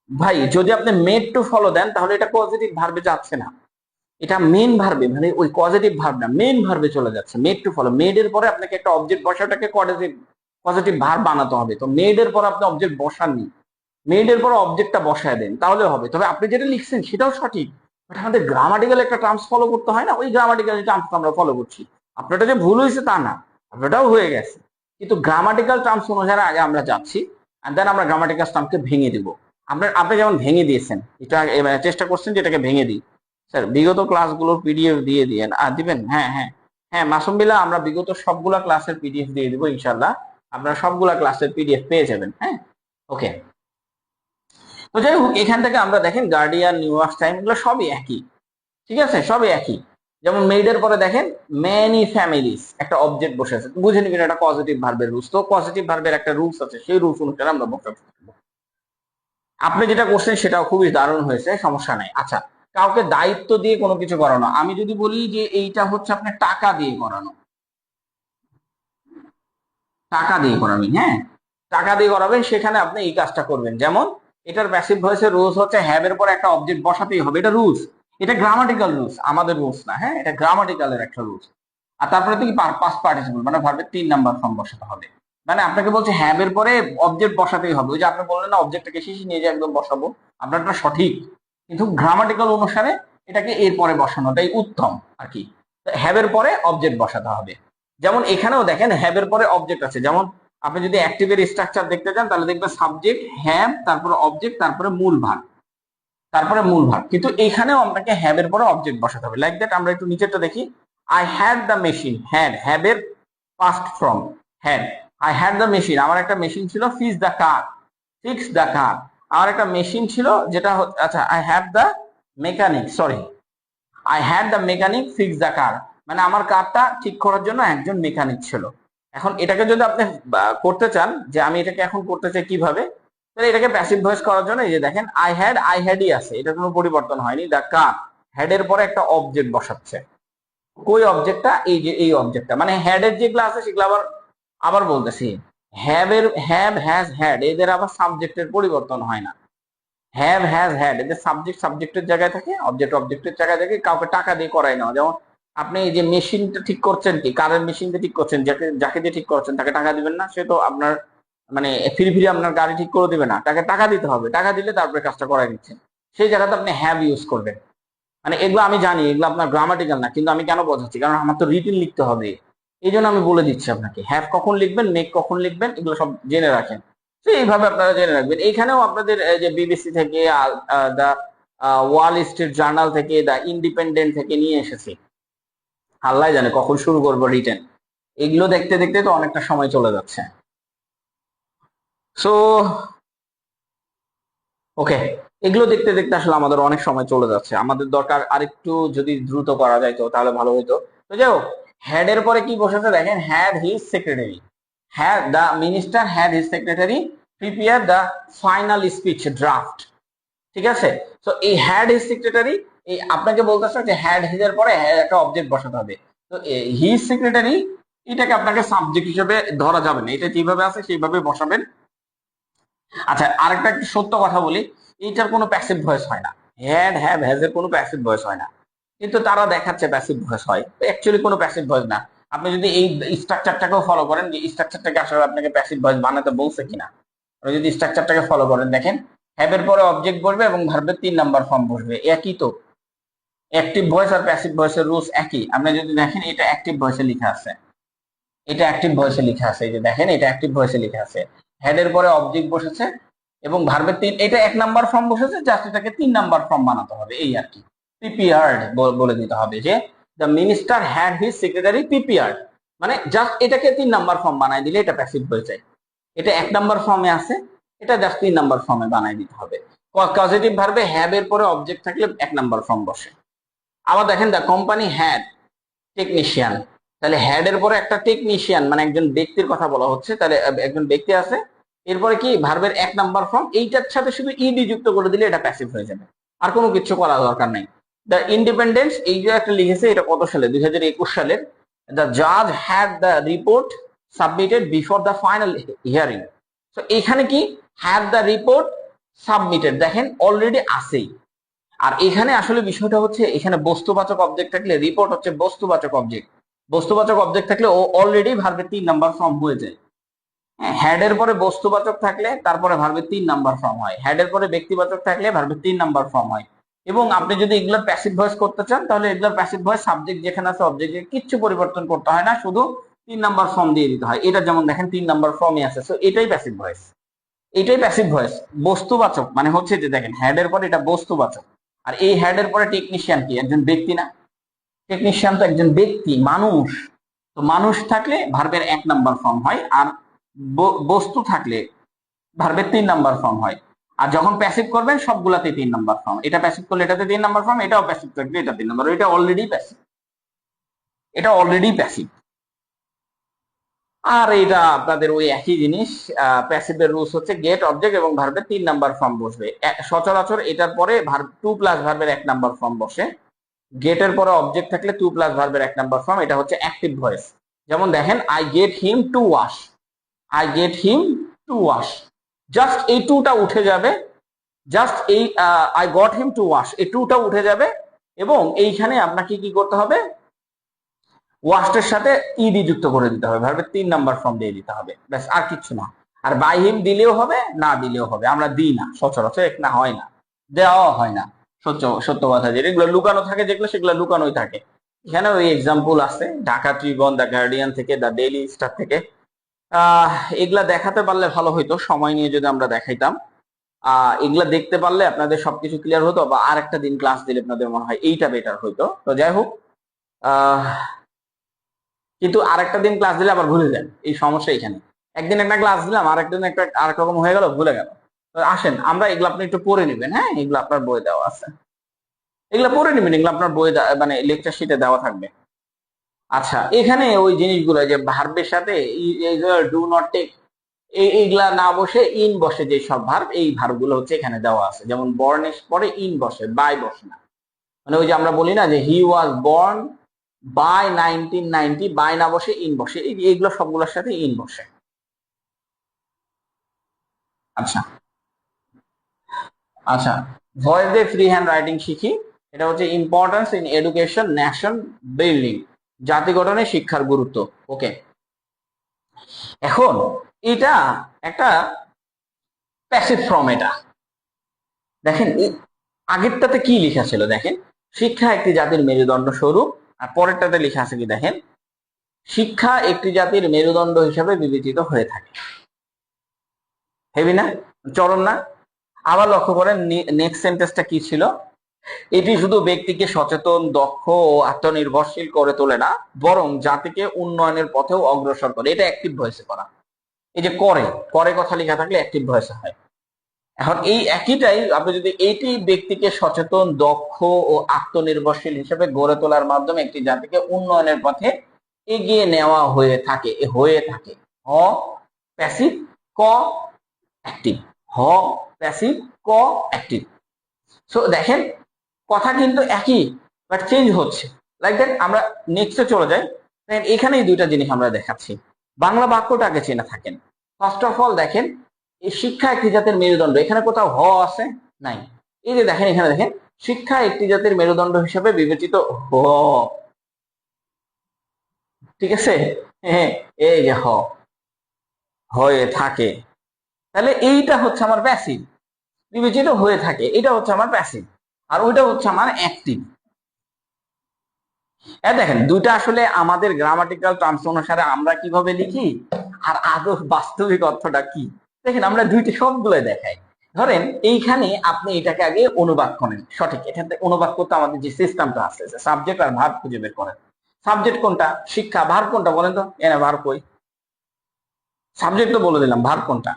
ভাই, যদি আপনি মেড টু ফলো দেন তাহলে এটা পজিটিভ ভার্বে যাচ্ছে না, এটা মেন ভার্বে, মানে ওই পজিটিভ ভার্ব না, মেন ভার্বে চলে যাচ্ছে। মেড টু ফলো, মেড এর পরে আপনাকে একটা অবজেক্ট বসে ওটাকে পজিটিভ পজিটিভ ভার্ব বানাতে হবে। তো মেড এর পর আপনি অবজেক্ট বসাননি, মেড এর পর অবজেক্টটা বসায় দেন, তাহলে হবে। তবে আপনি যেটা লিখছেন সেটাও সঠিক, বাট আমাদের গ্রামাটিক্যাল একটা টার্মস ফলো করতে হয় না, ওই গ্রামাটিক্যাল টার্মস আমরা ফলো করছি। আপনারটা যে ভুল হয়েছে তা না, আপনারটাও হয়ে গেছে, কিন্তু গ্রামাটিক্যাল টার্মস অনুসারে আগে আমরা যাচ্ছি, আর দেন আমরা গ্রামাটিক্যাল টার্মকে ভেঙে দিব। আপনি যেমন ভেঙে দিয়েছেন, এটা চেষ্টা করছেন যে এটাকে ভেঙে দিই। স্যার, বিগত ক্লাসগুলোর পিডিএফ দিয়ে দিয়েন, দিবেন? হ্যাঁ হ্যাঁ হ্যাঁ, মাসুম বিল্লাহ, আমরা বিগত সবগুলা ক্লাসের পিডিএফ দিয়ে দিব ইনশাল্লাহ, আপনারা সবগুলা ক্লাসের পিডিএফ পেয়ে যাবেন। হ্যাঁ, ওকে। তো যাই হোক, এখান থেকে আমরা দেখেন গার্ডিয়ান, নিউয়ার্স টাইম, এগুলো সবই একই, ঠিক আছে, সবই একই। যেমন মেইডের পরে দেখেন মেনি ফ্যামিলিজ, একটা অবজেক্ট বসে আছে, বুঝে নিবেন এটা পজিটিভ ভার্বের রুলস। তো পজিটিভ ভার্বের একটা রুলস আছে, সেই রুলস অনুসারে আমরা বসাবো। আপনি যেটা করছেন সেটাও খুবই দারুণ হয়েছে, সমস্যা নাই। আচ্ছা, কাউকে দায়িত্ব দিয়ে কোনো কিছু করানো, আমি যদি বলি যে এইটা হচ্ছে আপনার টাকা দিয়ে করানো, টাকা দিয়ে করাবেন, হ্যাঁ, টাকা দিয়ে করাবেন, সেখানে আপনি এই কাজটা করবেন। যেমন এটার প্যাসিভ ভয়েসের রুলস হচ্ছে হ্যাভ এর পর একটা অবজেক্ট বসাতেই হবে, এটা রুলস, এটা গ্রামাটিক্যাল রুলস, আমাদের রুলস না, হ্যাঁ, এটা গ্রামাটিক্যালের একটা রুলস। আর তারপরে কি পাস্ট পার্টিসিপল, মানে ভার্বের 3 নাম্বার ফর্ম বসাতে হবে। মানে আপনাকে বলছে হ্যাভ এর পরে অবজেক্ট বসাতেই হবে, ওই যে আপনি বললেন না অবজেক্টটাকে শেষে নিয়ে যে একদম বসাবো, আপনারটা সঠিক, কিন্তু গ্রামাটিক্যাল অনুসারে এটাকে এর পরে বসানোটাই উত্তম আর কি। হ্যাভ এর পরে অবজেক্ট বসাতে হবে। যেমন এখানেও দেখেন হ্যাভ এর পরে অবজেক্ট আছে, যেমন আপনি যদি অ্যাক্টিভের স্ট্রাকচার দেখতে চান তাহলে দেখবেন সাবজেক্ট, হ্যাভ, তারপরে অবজেক্ট, তারপরে মূল ভাগ, তারপরে মূল ভাগ। কিন্তু এখানেও আপনাকে হ্যাভ এর পরে অবজেক্ট বসাতে হবে, লাইক দ্যাট। আমরা একটু নিচেরটা দেখি, I had the machine, have এর past form had. I had the machine, আমার একটা মেশিন ছিল, ফিক্স দ্য কার, আমার একটা মেশিন ছিল যেটা আচ্ছা, I have the mechanic, sorry, I had the mechanic fix the car, মানে আমার কারটা ঠিক করার জন্য একজন মেকানিক ছিল। এখন এটাকে যদি আপনি করতে চান যে আমি এটাকে এখন করতে চাই কিভাবে, তাহলে এটাকে প্যাসিভ ভয়েস করার জন্য এই যে দেখেন আই হ্যাডই আছে, এটা কোনো পরিবর্তন হয়নি। দ্য কার, হ্যাড এর পরে একটা অবজেক্ট বসাচ্ছে, কই অবজেক্টটা? এই যে এই অবজেক্টটা, মানে হ্যাড এর যেগুলো আছে সেগুলো আবার আবার বলতেছি, হ্যাভ হ্যাজ হ্যাড, এদের আবার সাবজেক্টের পরিবর্তন হয় না। হ্যাভ হ্যাজ হ্যাড, এদের সাবজেক্ট সাবজেক্টের জায়গায় থাকে, অবজেক্ট অবজেক্টের জায়গায় থাকে, কাউকে টাকা দিয়ে করাই না। যেমন আপনি এই যে মেশিনটা ঠিক করছেন, কি কারেন্ট মেশিনটা ঠিক করছেন, যাকে যাকে দিয়ে ঠিক করছেন তাকে টাকা দিবেন না, সে তো আপনার মানে ফিরি ফিরি আপনার গাড়ি ঠিক করে দিবে না, তাকে টাকা দিতে হবে, টাকা দিলে তারপরে কাজটা করাই দিচ্ছেন। সেই জায়গাতে আপনি হ্যাভ ইউজ করবেন। মানে এগুলো আমি জানি এগুলো আপনার গ্রামাটিক্যাল না, কিন্তু আমি কেন বোঝাচ্ছি, কারণ আমার তো রিটেন লিখতে হবে। এই জন্য আমি বলে দিচ্ছি আপনাকে হ্যাভ কখন লিখবেন, মেক কখন লিখবেন, এগুলো সব জেনে রাখেন। তো এইভাবে আপনারা জেনে রাখবেন। এইখানেও আপনাদের যে বিবিসি থেকে, দা ওয়াল স্ট্রিট জার্নাল থেকে, দা ইন্ডিপেন্ডেন্ট থেকে নিয়ে এসেছি। আল্লাহ জানে কখন শুরু করবো রিটেন। এগুলো দেখতে দেখতে তো অনেকটা সময় চলে যাচ্ছে। সো ওকে, এগুলো দেখতে দেখতে আসলে আমাদের অনেক সময় চলে যাচ্ছে। আমাদের দরকার আরেকটু যদি দ্রুত করা যায় তো তাহলে ভালো হইতো। তো যাই হোক, হ্যাড এর পরে কি বসেছে দেখেন, had his secretary, had the minister had his secretary prepare the final speech draft. ঠিক আছে, তো এই হ্যাড হিজ সেক্রেটারি, এই আপনাকে বলতেছে যে হ্যাড হিজ এর পরে একটা অবজেক্ট বসাতে হবে। তো হিজ সেক্রেটারি এটাকে আপনাকে সাবজেক্ট হিসেবে ধরা যাবে না, এটা যেভাবে আছে সেইভাবে বসাবেন। আচ্ছা, আরেকটা একটু সত্য কথা বলি, এইটার কোনো প্যাসিভ ভয়েস হয় না। হ্যাড হ্যাভ হ্যাজ এর কোনো প্যাসিভ ভয়েস হয় না, কিন্তু তারা দেখাচ্ছে প্যাসিভ ভয়েস হয়, অ্যাকচুয়ালি কোনো প্যাসিভ ভয়েস না। আপনি যদি এই স্ট্রাকচারটাকেও ফলো করেন, যে স্ট্রাকচারটাকে আসলে আপনাকে প্যাসিভ ভয়েস বানাতে বলছে কিনা, আপনি যদি স্ট্রাকচারটাকে ফলো করেন দেখেন, হ্যাভ এর পরে অবজেক্ট বসবে এবং ভার্বের 3 নাম্বার ফর্ম বসবে, একই তো। অ্যাক্টিভ ভয়েস আর প্যাসিভ ভয়েসের রুলস একই। আপনি যদি দেখেন এটা অ্যাক্টিভ ভয়েসে লেখা আছে, এটা অ্যাক্টিভ ভয়েসে লেখা আছে, এই যে দেখেন এটা অ্যাক্টিভ ভয়েসে লেখা আছে। হেড এর পরে অবজেক্ট বসেছে এবং ভার্বের এটা 1 নাম্বার ফর্ম বসেছে, জাস্ট এটাকে 3 নাম্বার ফর্ম বানাতে হবে, এই আর কি। প্রিপেয়ার্ড বলে দিতে হবে যে the minister had his secretary prepared, মানে জাস্ট এটাকে 3 নাম্বার ফর্ম বানাই দিলে এটা প্যাসিভ হয়ে যায়। এটা 1 নাম্বার ফর্মে আছে, এটা জাস্ট 3 নাম্বার ফর্মে বানাই দিতে হবে। পজিটিভ ভার্বে হ্যাভ এর পরে অবজেক্ট থাকলে 1 নাম্বার ফর্ম বসে। আবার দেখেন দ্য কোম্পানি হ্যাড টেকনিশিয়ান, তাহলে হ্যাড এর পরে একটা টেকনিশিয়ান মানে একজন ব্যক্তির কথা বলা হচ্ছে, তাহলে একজন ব্যক্তি আছে, এরপরে কি ভার্বের 1 নাম্বার ফর্ম, এইটার সাথে শুধু ইডি যুক্ত করে দিলে এটা প্যাসিভ হয়ে যাবে, আর কোনো কিছু করা দরকার নাই। দ্য ইন্ডিপেন্ডেন্স, এই যে একটা লিখেছে, এটা কত সালে, 2021 সালের। দ্য জাজ had the report submitted before the final hearing. তো এখানে কি হ্যাড দ্য রিপোর্ট সাবমিটেড, দেখেন অলরেডি আসেই। আর এখানে আসলে বিষয়টা হচ্ছে, এখানে বস্তুবাচক অবজেক্ট থাকলে, রিপোর্ট হচ্ছে বস্তুবাচক অবজেক্ট, বস্তুবাচক অবজেক্ট থাকলে ও অলরেডি ভার্বের 3 নাম্বার ফর্ম হয়ে যায়। হ্যাড এর পরে বস্তুবাচক থাকলে তারপরে ভার্বের 3 নাম্বার ফর্ম হয়, হ্যাড এর পরে ব্যক্তিবাচক থাকলে ভার্বের 3 নাম্বার ফর্ম হয়। এবং আপনি যদি এগুলোর প্যাসিভ ভয়েস করতে চান, তাহলে এগুলোর প্যাসিভ ভয়েস সাবজেক্ট যেখানে আছে অবজেক্টে কিচ্ছু পরিবর্তন করতে হয় না, শুধু 3 নাম্বার ফর্ম দিয়ে দিতে হয়। এটা যেমন দেখেন 3 নাম্বার ফর্মই আছে, সো এটাই প্যাসিভ ভয়েস, এটাই প্যাসিভ ভয়েস। বস্তুবাচক মানে হচ্ছে যে দেখেন হ্যাড এর পরে এটা বস্তুবাচক, আর এই হ্যাড এর পরে টেকনিশিয়ান কি একজন ব্যক্তি না? টেকনিশিয়ান তো একজন ব্যক্তি, মানুষ। তো মানুষ থাকলে ভার্বের 1 নাম্বার ফর্ম হয়, আর বস্তু থাকলে ভার্বের 3 নাম্বার ফর্ম হয়। আর যখন প্যাসিভ করবেন সবগুলাতে 3 নাম্বার ফর্ম, এটা প্যাসিভ করলে এটাতে 3 নাম্বার ফর্ম, এটাও প্যাসিভ থাকলে এটা 3 নাম্বার, এটা অলরেডি প্যাসিভ, এটা অলরেডি প্যাসিভ। আর এটা আপনাদের ওই একই জিনিস। প্যাসিভের রুলস হচ্ছে গেট অবজেক্ট এবং ভার্বের 3 নাম্বার ফর্ম বসবে। সচরাচর এটার পরে ভার্ব 2 প্লাস ভার্বের 1 নাম্বার ফর্ম বসে। গেটের পরে অবজেক্ট থাকলে 2 প্লাস ভার্বের 1 নাম্বার ফর্ম, এটা হচ্ছে অ্যাক্টিভ ভয়েস। যেমন দেখেন I get him to wash, I get him to wash, just এই টুটা উঠে যাবে, জাস্ট এই I got him to wash, এই টুটা উঠে যাবে, এবং এইখানে আপনাকে কি করতে হবে, ওয়াস্টের সাথে ইডি যুক্ত করে দিতে হবে, ভার্বের 3 নাম্বার ফর্ম দিয়ে দিতে হবে, ব্যাস, আর কিচ্ছু না। আর বাই হিম দিলেও হবে, না দিলেও হবে, আমরা দিই না সচরাচর, এক না হয় না, দেওয়া হয় না। সত্য সত্য কথা, যেগুলো লুকানো থাকে, যেগুলো সেগুলো লুকানোই থাকে। এখানে ওই এক্সাম্পল আছে ঢাকা ট্রিবিউন, দ্য গার্ডিয়ান থেকে, দ্য ডেইলি স্টার থেকে। আহ এগুলা দেখাতে পারলে ভালো হইতো, সময় নিয়ে যদি আমরা দেখাইতাম। এগুলা দেখতে পারলে আপনাদের সবকিছু ক্লিয়ার হতো, বা আর একটা দিন ক্লাস দিলে আপনাদের মনে হয় এইটা বেটার হইতো। তো যাই হোক, আহ কিন্তু আরেকটা দিন ক্লাস দিলে আবার ভুলে যান, এই সমস্যা এখানে। একদিন একটা ক্লাস দিলাম, আরেকদিন একটা আরেক রকম হয়ে গেল, ভুলে গেল। তো আসেন আমরা এগুলো আপনি একটু পড়ে নেবেন, হ্যাঁ, এগুলো আপনার বই দেওয়া আছে, এগুলো পড়ে নেবেন, এগুলো আপনার বই মানে লেকচার শিটে দেওয়া থাকবে। আচ্ছা, এখানে ওই জিনিসগুলো যে ভার্বের সাথে ডু নট টেক, এইগুলা না বসে ইন বসে, যে সব ভার্ব, এই ভার্ব গুলো হচ্ছে এখানে দেওয়া আছে। যেমন বর্ন পরে ইন বসে, বাই বসে না। মানে ওই যে আমরা বলি না যে হি ওয়াজ বর্ন বাই 1990, বাই না বসে ইন বসে, এইগুলো সবগুলোর সাথে ইন বসে। আচ্ছা আচ্ছা, ভয়েস দিয়ে ফ্রি হ্যান্ড রাইটিং শিখি, এটা হচ্ছে importance in education nation building, জাতি গঠনে শিক্ষার গুরুত্ব। ওকে, এখন এটা একটা প্যাসিভ ফর্ম। এটা দেখেন আগেরটাতে কি লেখা ছিল দেখেন, শিক্ষা একটি জাতির মেরুদণ্ড স্বরূপ, আর পরেরটাতে লেখা আছে কি দেখেন, শিক্ষা একটি জাতির মেরুদণ্ড হিসেবে বিবেচিত হয়ে থাকে। হেভি না, চরম না? আবার লক্ষ্য করেন নেক্সট সেন্টেন্সটা কি ছিল, এটি শুধু ব্যক্তিকে সচেতন, দক্ষ ও আত্মনির্ভরশীল করে তোলে না, বরং জাতিকে উন্নয়নের পথেও অগ্রসর করে। এটা অ্যাক্টিভ ভয়েসে করা। এই যে করে, করে কথা লেখা থাকলে অ্যাক্টিভ ভয়েসে হয়। এখন এই একইটাই আপনি যদি এইটি ব্যক্তিকে সচেতন, দক্ষ ও আত্মনির্ভরশীল হিসেবে গড়ে তোলার মাধ্যমে একটি জাতিকে উন্নয়নের পথে এগিয়ে নেওয়া হয়ে থাকে। হ প্যাসিভ, ক অ্যাক্টিভ। হ প্যাসিভ, ক অ্যাক্টিভ। সো দেখেন কথা কিন্তু একই, বাট চেঞ্জ হচ্ছে। লাইক দ্যাট আমরা নেক্সটে চলে যাই। দেখেন এখানেই দুইটা জিনিস আমরা দেখাচ্ছি। বাংলা বাক্যটা আগে চেনা থাকেন। ফার্স্ট অফ অল দেখেন, এই শিক্ষা একটি জাতের মেরুদণ্ড, এখানে কোথাও হ আছে? নাই। এই যে দেখেন, এখানে দেখেন, শিক্ষা একটি জাতির মেরুদণ্ড হিসেবে বিবেচিত হ, ঠিক আছে? হ্যাঁ, এই যে হয়ে থাকে। তাহলে এইটা হচ্ছে আমার প্যাসিভ, বিবেচিত হয়ে থাকে, এটা হচ্ছে আমার প্যাসিভ, আর ওইটা হচ্ছে আমার অ্যাক্টিভ। দেখেন দুইটা আসলে আমাদের গ্রামাটিক্যাল টার্মস অনুসারে আমরা কিভাবে লিখি আর আদৌ বাস্তবিক অর্থটা কি, দেখেন আমরা দুইটা সবগুলো দেখাই। ধরেন এইখানে আপনি এটাকে আগে অনুবাদ করেন, সঠিক এখানে অনুবাদ করতে আমাদের যে সিস্টেমটা আছে, সাবজেক্ট আর ভার্ব খুঁজে বের করেন। সাবজেক্ট কোনটা, শিক্ষা, ভার্ব কোনটা বলেন তো? এনে ভার্ব কই? সাবজেক্ট তো বলে দিলাম, ভার্ব কোনটা?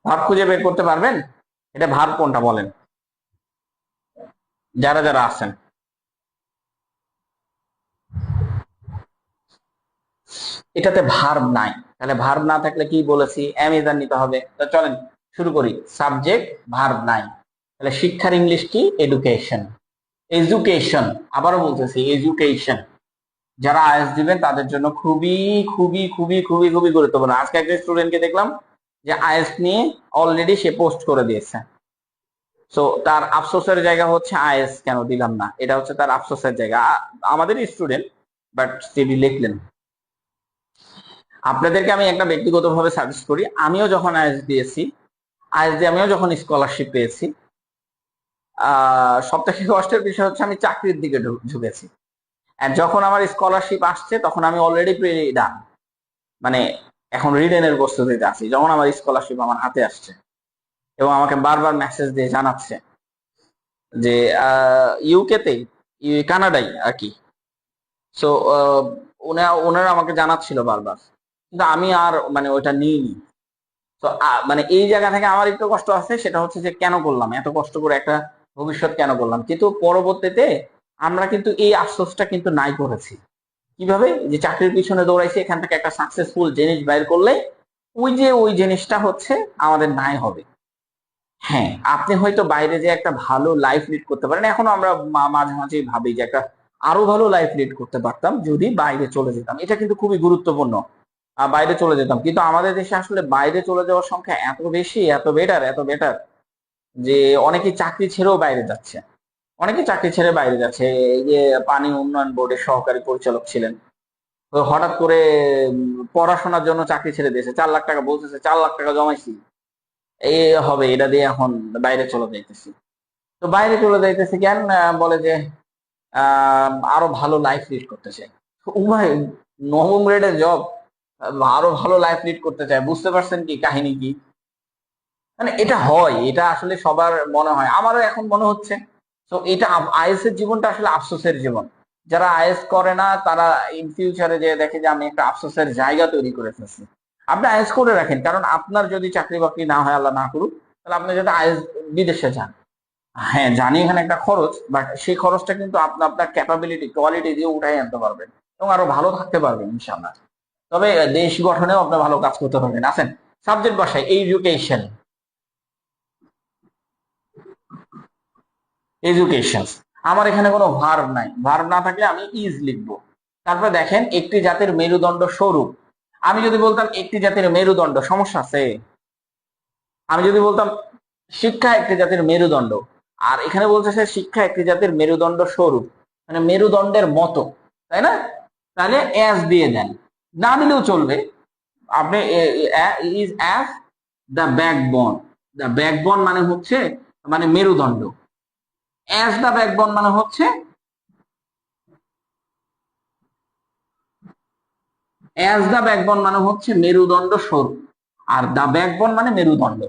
ভার্ব খুঁজে বের করতে পারবেন? এটা ভার্ব কোনটা বলেন, যারা যারা আছেন। এটাতে ভার্ব নাই, তাহলে ভার্ব না থাকলে কি বলেছি, অ্যামিজার নিতে হবে। তো চলেন শুরু করি। সাবজেক্ট, ভার্ব নাই, তাহলে শিক্ষার ইংলিশ কি? এডুকেশন। এডুকেশন, আবারও বলতেছি এডুকেশন। যারা আইএস দিবেন তাদের জন্য খুবই খুবই খুবই খুবই খুবই গুরুত্বপূর্ণ। আজকে একটা স্টুডেন্টকে দেখলাম যে আইএস নিয়ে অলরেডি সে পোস্ট করে দিয়েছে। সো তার আফসোসের জায়গা হচ্ছে আইএস কেন দিলাম না, এটা হচ্ছে তার আফসোসের জায়গা। আমাদের স্টুডেন্ট, বাট তিনি লিখলেন। আপনাদেরকে আমি একটা ব্যক্তিগতভাবে সাজেস্ট করি, আমিও যখন আইএস দিয়েছি, আইএস দিয়ে আমিও যখন স্কলারশিপ পেয়েছি, সব থেকে কষ্টের বিষয় হচ্ছে আমি চাকরির দিকে ঝুঁকেছি। আর যখন আমার স্কলারশিপ আসছে তখন আমি অলরেডি প্রি ডান, মানে এখন রিটেনের প্রস্তুতিতে আছি, যখন আমার স্কলারশিপ আমার হাতে আসছে এবং আমাকে বারবার মেসেজ দিয়ে জানাচ্ছে যে ইউকেতে, কানাডাই আর কি। সো ওনারা আমাকে জানাচ্ছিল বারবার, কিন্তু আমি আর মানে ওইটা নিইনি। তো মানে এই জায়গা থেকে আমার একটু কষ্ট আছে, সেটা হচ্ছে যে কেন করলাম এত কষ্ট করে একটা ভবিষ্যৎ, কেন করলাম। কিন্তু পরবর্তীতে আমরা কিন্তু এই আফসোসটা কিন্তু নাই করেছি। কিভাবে? যে চাকরির পিছনে দৌড়াইছি, এখান থেকে একটা সাকসেসফুল জিনিস বাইর করলে ওই জিনিসটা হচ্ছে আমাদের নাই হবে। হ্যাঁ, আপনি হয়তো বাইরে যে একটা ভালো লাইফ লিড করতে পারেন, এখনো আমরা মাঝে মাঝে ভাবি যে একটা আরো ভালো লাইফ লিড করতে পারতাম যদি বাইরে চলে যেতাম। এটা কিন্তু খুবই গুরুত্বপূর্ণ, বাইরে চলে যেতাম। কিন্তু আমাদের দেশে আসলে বাইরে চলে যাওয়ার সংখ্যা এত বেশি, এত বেটার যে অনেকে চাকরি ছেড়েও বাইরে যাচ্ছে। অনেকে চাকরি ছেড়ে বাইরে যাচ্ছে। এই যে পানি উন্নয়ন বোর্ডের সহকারী পরিচালক ছিলেন, তো হঠাৎ করে পড়াশোনার জন্য চাকরি ছেড়ে দিয়েছে। 4 লাখ টাকা বলতেছে, 4 লাখ টাকা জমাইছি, এই হবে, এটা দিয়ে এখন বাইরে চলে যাইতেছি। তো বাইরে চলে যাইতেছি কেন? বলে যে আরো ভালো লাইফ লিড করতে চাই। উভয় নবম গ্রেডের জব, আরো ভালো লাইফ লিড করতে চায়। বুঝতে পারছেন কি কাহিনী কি? মানে এটা হয়, এটা আসলে সবার মনে হয়, আমারও এখন মনে হচ্ছে। তো এটা আইএস এর জীবনটা আসলে আফসোসের জীবন। যারা আইএস করে না তারা ইন ফিউচারে যে দেখে যে আমি একটা আফসোসের জায়গা তৈরি করে ফেলছি। আপনি আইএস করে রাখেন, কারণ আপনার যদি চাকরি বাকরি না হয়, আল্লাহ না করুক, তাহলে আপনি যদি আইএস বিদেশে যান, হ্যাঁ জানি এখানে একটা খরচ, বাট সেই খরচটা কিন্তু আপনি আপনার ক্যাপাবিলিটি, কোয়ালিটি দিয়ে উঠাই আনতে পারবেন এবং আরো ভালো থাকতে পারবেন ইনশাআল্লাহ। তবে দেশ গঠনেও আপনি ভালো কাজ করতে পারবেন। আছেন সাবজেক্ট ভাষায় এডুকেশন, এডুকেশন। আমার এখানে কোনো ভার্ব নাই, ভার্ব না থাকলে আমি ইজ লিখবো। তারপরে দেখেন একটি জাতির মেরুদণ্ড স্বরূপ। আমি যদি বলতাম একটি জাতির মেরুদণ্ড, সমস্যা আছে? আমি যদি বলতাম শিক্ষা একটি জাতির মেরুদণ্ড, আর এখানে বলতেছে শিক্ষা একটি জাতির মেরুদণ্ড স্বরূপ, মানে মেরুদণ্ডের মতো, তাই না? তাহলে অ্যাজ দিয়ে দেন, না দিলেও চলবে। আপনি is as the backbone, the backbone মানে হচ্ছে মানে মেরুদণ্ড, অ্যাজ দ্য ব্যাকবোন মানে হচ্ছে অ্যাজ দ্য ব্যাকবোন মানে হচ্ছে মেরুদণ্ড স্বরূপ, আর দ্য ব্যাকবোন মানে মেরুদণ্ড।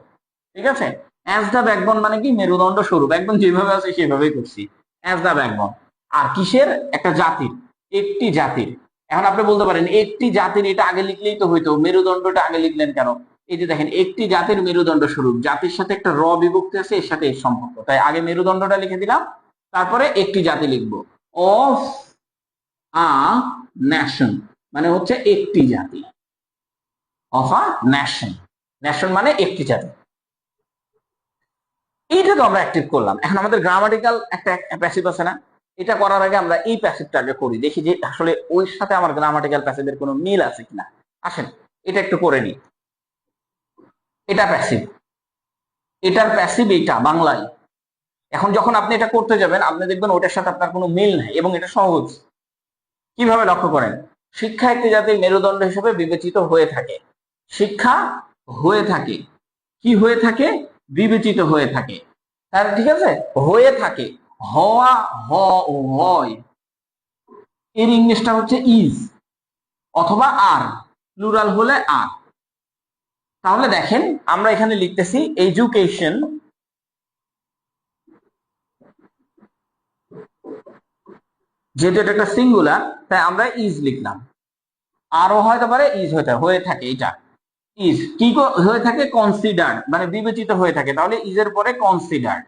ঠিক আছে, অ্যাজ দ্য ব্যাকবোন মানে কি মেরুদণ্ড স্বরূপ, একদম যেভাবে আছে সেভাবেই করছি, অ্যাজ দ্য ব্যাকবোন। আর কিসের? একটা জাতির, একটি জাতির। এখন আপনি বলতে পারেন একটি জাতির, এটা আগে লিখলেই তো হইতো, মেরুদণ্ডটা আগে লিখলেন কেন? এই যে দেখেন, একটি জাতির মেরুদণ্ড স্বরূপ, জাতির সাথে একটা র বিভক্তি আছে, এর সাথে এর সম্পর্ক, তাই আগে মেরুদণ্ডটা লিখে দিলাম, তারপরে একটি জাতি লিখবো। অফ আ ন্যাশন মানে হচ্ছে একটি জাতি, অফ আ ন্যাশন, ন্যাশন মানে একটি জাতি। এইটা তো আমরা অ্যাক্টিভ করলাম। এখন আমাদের গ্রামাটিক্যাল একটা প্যাসিভ আছে না, এটা করার আগে আমরা এই প্যাসিভটা আগে করি, দেখি যে আসলে ওই সাথে আমার গ্রামাটিক্যাল প্যাসিভের কোনো মিল আছে কিনা। আসেন এটা একটু করে নিই। এটা প্যাসিভ, এটার প্যাসিভ এইটা বাংলায়। এখন যখন আপনি এটা করতে যাবেন, আপনি দেখবেন ওটার সাথে আপনার কোনো মিল নাই, এবং এটা সহজ। কিভাবে লক্ষ্য করেন? শিক্ষা একটি জাতির মেরুদণ্ড হিসেবে বিবেচিত হয়ে থাকে। শিক্ষা হয়ে থাকে, কি হয়ে থাকে? বিবেচিত হয়ে থাকে। তাহলে ঠিক আছে, হয়ে থাকে, হওয়া, হয়, এর ইংলিশটা হচ্ছে ইজ, অথবা আর, প্লুরাল হলে আর। তাহলে দেখেন আমরা এখানে লিখতেছি এডুকেশন, যেহেতু এটা একটা সিঙ্গুলার তাই আমরা ইজ লিখলাম। আরও হতে পারে, ইজ হয়ে থাকে, এটা ইজ কি হয়ে থাকে? কনসিডার্ড মানে বিবেচিত হয়ে থাকে, তাহলে ইজের পরে কনসিডার্ড।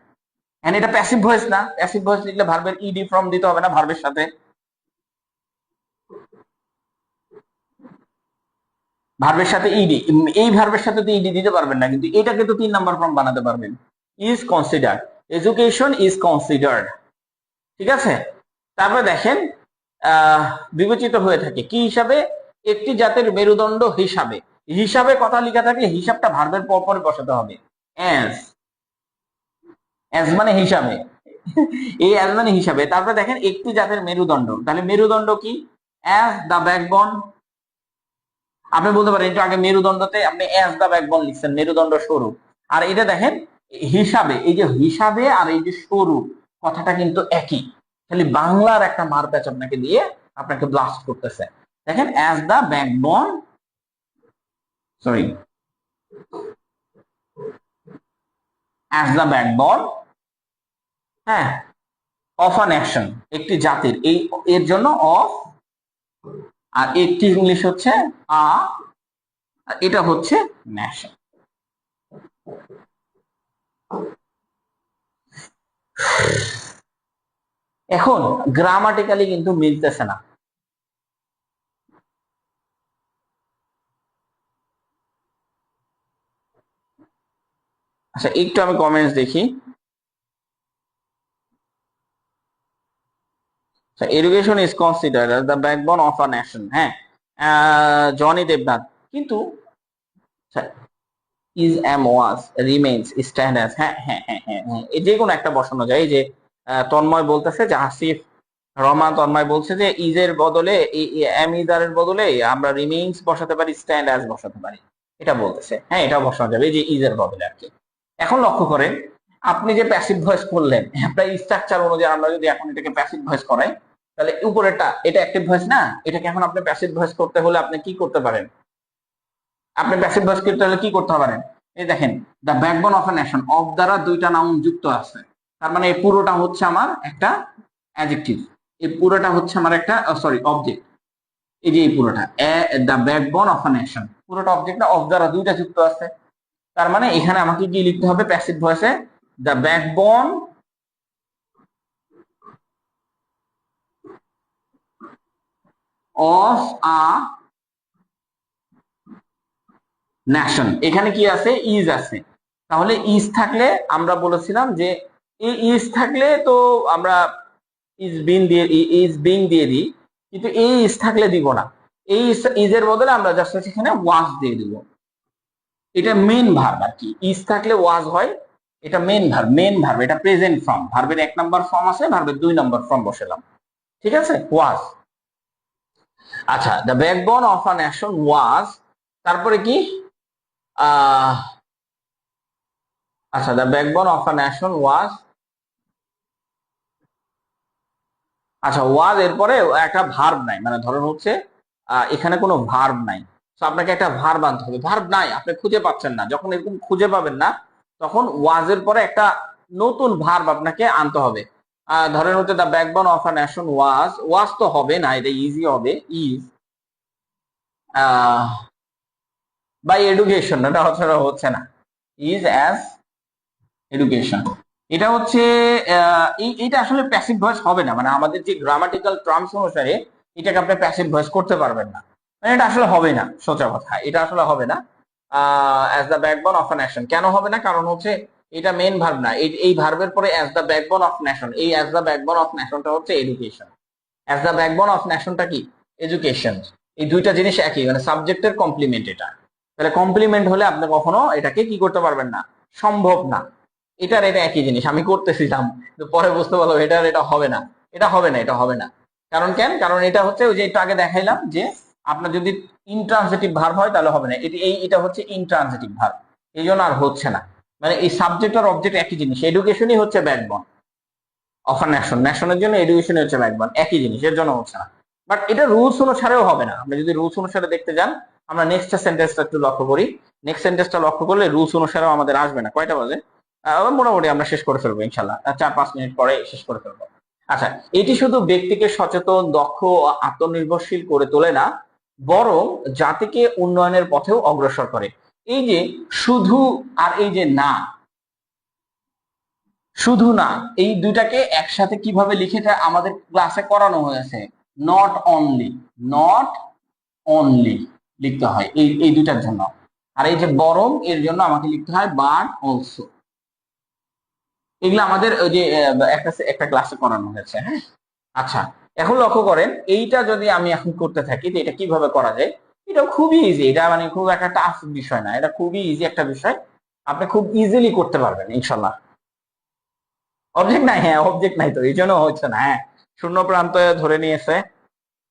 এন্ড এটা প্যাসিভ ভয়েস না, প্যাসিভ ভয়েস লিখলে ভার্বের ইডি ফর্ম দিতে হবে না ভার্বের সাথে, ভার্বের সাথে ইডি, এই ভার্বের সাথে তো ইডি দিতে পারবেন না, কিন্তু এটাকে তো 3 নাম্বার ফর্ম বানাতে পারবেন। Is considered, education is considered. ঠিক আছে, তারপরে দেখেন বিবেচিত হয়ে থাকে কি হিসাবে? একটি জাতের মেরুদণ্ড হিসাবে। হিসাবে কথা লেখা থাকলে হিসাবটা ভার্বের পর পরে বসাতে হবে। অ্যাজ, অ্যাজ মানে হিসাবে, এই অ্যাজ মানে হিসাবে। তারপরে দেখেন একটি জাতের মেরুদণ্ড, তাহলে মেরুদণ্ড কি? As the backbone. আপনি বলতে পারেন একটু আগে মেরুদণ্ডতে আপনি অ্যাজ দ্য ব্যাকবোন লিখছেন, মেরুদণ্ড স্বরূপ। আর এটা দেখেন হিসাবে, এই যে হিসাবে আর এই যে স্বরূপ, কথাটা কিন্তু একই, খালি বাংলার একটা মার প্যাচ আপনাকে দিয়ে আপনাকে ব্লাস্ট করতেছে। দেখেন as the backbone, sorry, as the backbone, হ্যাঁ, অফ অ্যান অ্যাকশন, একটি জাতির, এই এর জন্য অফ, আর একটি ইংলিশ হচ্ছে আ, এটা হচ্ছে ন্যাশন। এখন গ্রামাটিক্যালি কিন্তু মিলতেছে না। আচ্ছা একটু আমি কমেন্টস দেখি। Education is considered as the backbone of a nation, হ্যাঁ, জনি দেবনাথ। কিন্তু is am was remains stand as, হ্যাঁ হ্যাঁ হ্যাঁ হ্যাঁ হ্যাঁ, এই যে কোনো একটা বসানো যায়। এই যে তন্ময় বলতেছে যে হাসিফ রহমান তন্ময় বলছে যে ইজের বদলে এম ইজারের বদলে আমরা রিমেইনস বসাতে পারি, স্ট্যান্ড অ্যাজ বসাতে পারি, এটা বলতেছে। হ্যাঁ এটাও বসানো যাবে, এই যে ইজের বদলে আর কি। এখন লক্ষ্য করেন, আপনি যে প্যাসিভ ভয়েস করলেন, আপনার স্ট্রাকচার অনুযায়ী আমরা যদি এখন এটাকে প্যাসিভ ভয়েস করাই, তাহলে উপরেরটা এটা অ্যাক্টিভ ভয়েস না, এটাকে এখন আপনি প্যাসিভ ভয়েস করতে হলে আপনি কি করতে পারেন? আপনি প্যাসিভ ভয়েস করতে হলে কি করতে পারেন? এই দেখেন, the backbone of a nation, of দ্বারা দুইটা নাউন যুক্ত আছে, তার মানে এই পুরোটা হচ্ছে আমার একটা অ্যাডজেক্টিভ, এই পুরোটা হচ্ছে আমার একটা সরি অবজেক্ট। এই যে এই পুরোটা the backbone of a nation, পুরোটা অবজেক্ট না, অফ দ্বারা দুইটা যুক্ত আছে, তার মানে এখানে আমাকে কি লিখতে হবে প্যাসিভ ভয়েসে? The backbone of a nation. এখানে কি আছে? ইজ আছে। তাহলে ইজ থাকলে আমরা বলেছিলাম যে এই ইজ থাকলে তো আমরা ইজ বিং দিয়ে দিই, কিন্তু এই ইজ থাকলে দিব না, এই ইজের বদলে আমরা জাস্ট এখানে ওয়াজ দিয়ে দিব। এটা মেন ভার্ব আর কি, ইজ থাকলে ওয়াজ হয়, এটা মেন ভার্ব, এটা প্রেজেন্ট ফর্ম, ভার্বের 1 নম্বর ফর্ম আছে, ভার্বের 2 নম্বর ফর্ম বসালাম। ঠিক আছে, ওয়াজ। আচ্ছা, the backbone of a nation was, তারপরে কি আচ্ছা, the backbone of a nation was, আচ্ছা ওয়াজ এরপরে একটা ভার্ব নাই, মানে ধরুন হচ্ছে এখানে কোনো ভার্ব নাই, তো আপনাকে একটা ভার্ব আনতে হবে, ভার্ব নাই আপনি খুঁজে পাচ্ছেন না, যখন এরকম খুঁজে পাবেন না তখন ওয়াজের পরে একটা নতুন ভার্ব আপনাকে আনতে হবে। ধরেন হচ্ছে the backbone of a nation was, was তো হবে না, এটা ইজি হবে, ইজ বাই এডুকেশন, এটা হচ্ছে না, ইজ অ্যাজ এডুকেশন, এটা হচ্ছে এইটা আসলে প্যাসিভ ভয়েস হবে না, মানে আমাদের যে গ্রামাটিক্যাল টার্মস অনুসারে এটাকে আপনি প্যাসিভ ভয়েস করতে পারবেন না, মানে এটা আসলে হবে না, সোজা কথা এটা আসলে হবে না। As the backbone of a nation কেন হবে না, কারণ হচ্ছে এটা মেন ভার্ব না, এই ভার্বের পরে as the backbone of nation, এই অ্যাজ দ্য ব্যাকবোন অফ নেশনটা হচ্ছে education, as the backbone of নেশনটা কি এডুকেশন, এই দুইটা জিনিস একই, মানে সাবজেক্টের কমপ্লিমেন্ট এটা, তাহলে কমপ্লিমেন্ট হলে আপনি কখনো এটাকে কি করতে পারবেন না, সম্ভব না। এটার এটা একই জিনিস, আমি করতেছিলাম কিন্তু পরে বুঝতে পারলাম এটার এটা হবে না, এটা হবে না, এটা হবে না। কারণ কেন, কারণ এটা হচ্ছে ওই যে একটু আগে দেখাইলাম যে আপনার যদি ইনট্রানজিটিভ ভার্ব হয় তাহলে হবে না, এটা হচ্ছে ইনট্রানজিটিভ ভার্ব, এই জন্য আর হচ্ছে না, মানে এই সাবজেক্ট আর অবজেক্ট একই জিনিস, এডুকেশনই হচ্ছে ব্যাকবোন অফ আ নেশন, নেশনের জন্য এডুকেশন হচ্ছে ব্যাকবোন, একই জিনিস, এর জন্য হচ্ছে না। বাট এটা রুলস অনুসারেও হবে না, আপনি যদি রুলস অনুসারে দেখতে যান, আমরা নেক্সট সেন্টেন্সটা একটু লক্ষ্য করি, নেক্সট সেন্টেন্সটা লক্ষ্য করলে রুলস অনুসারেও আমাদের আসবে না। কয়টা বাজে? মোটামুটি আমরা শেষ করে ফেলবো ইনশাল্লাহ, 4-5 মিনিট পরে শেষ করে ফেলবো। আচ্ছা, এটি শুধু ব্যক্তিকে সচেতন, দক্ষ ও আত্মনির্ভরশীল করে তোলে না, বরং জাতিকে উন্নয়নের পথেও অগ্রসর করে। এই যে শুধু আর এই যে না, শুধু না, এই দুইটাকে একসাথে কিভাবে লিখেটা আমাদের ক্লাসে করানো হয়েছে, নট অনলি, নট অনলি লিখতে হয় এই দুইটার জন্য, আর এই যে বরং এর জন্য আমাকে লিখতে হয় বাট অলসো, এগুলো আমাদের ওই যে একটা ক্লাসে করানো হয়েছে, হ্যাঁ। আচ্ছা, এখন লক্ষ্য করেন এইটা যদি আমি এখন করতে থাকি তো এটা কিভাবে করা যায়, এটা খুবই ইজি, এটা মানে খুব একটা টাফ বিষয় না, এটা খুবই ইজি একটা বিষয়, আপনি খুব ইজিলি করতে পারবেন ইনশাল্লাহ। অবজেক্ট নাই, হ্যাঁ অবজেক্ট নাই তো এই জন্য হচ্ছে না, হ্যাঁ শূন্য প্রান্ত ধরে নিয়েছে,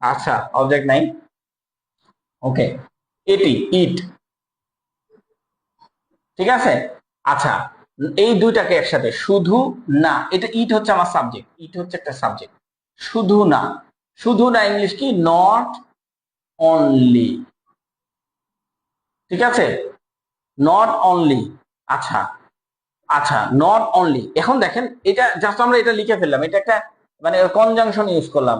আচ্ছা অবজেক্ট নাই, ওকে, এটি ইট, ঠিক আছে। আচ্ছা, এই দুইটাকে একসাথে শুধু না, এটা ইট হচ্ছে আমার সাবজেক্ট, ইট হচ্ছে একটা সাবজেক্ট, শুধু না, শুধু না ইংলিশ কি নট অনলি, ঠিক আছে, নট অনলি। আচ্ছা, আচ্ছা নট অনলি, এখন দেখেন এটা জাস্ট আমরা এটা লিখে ফেললাম, এটা একটা মানে কনজাংশন ইউজ করলাম,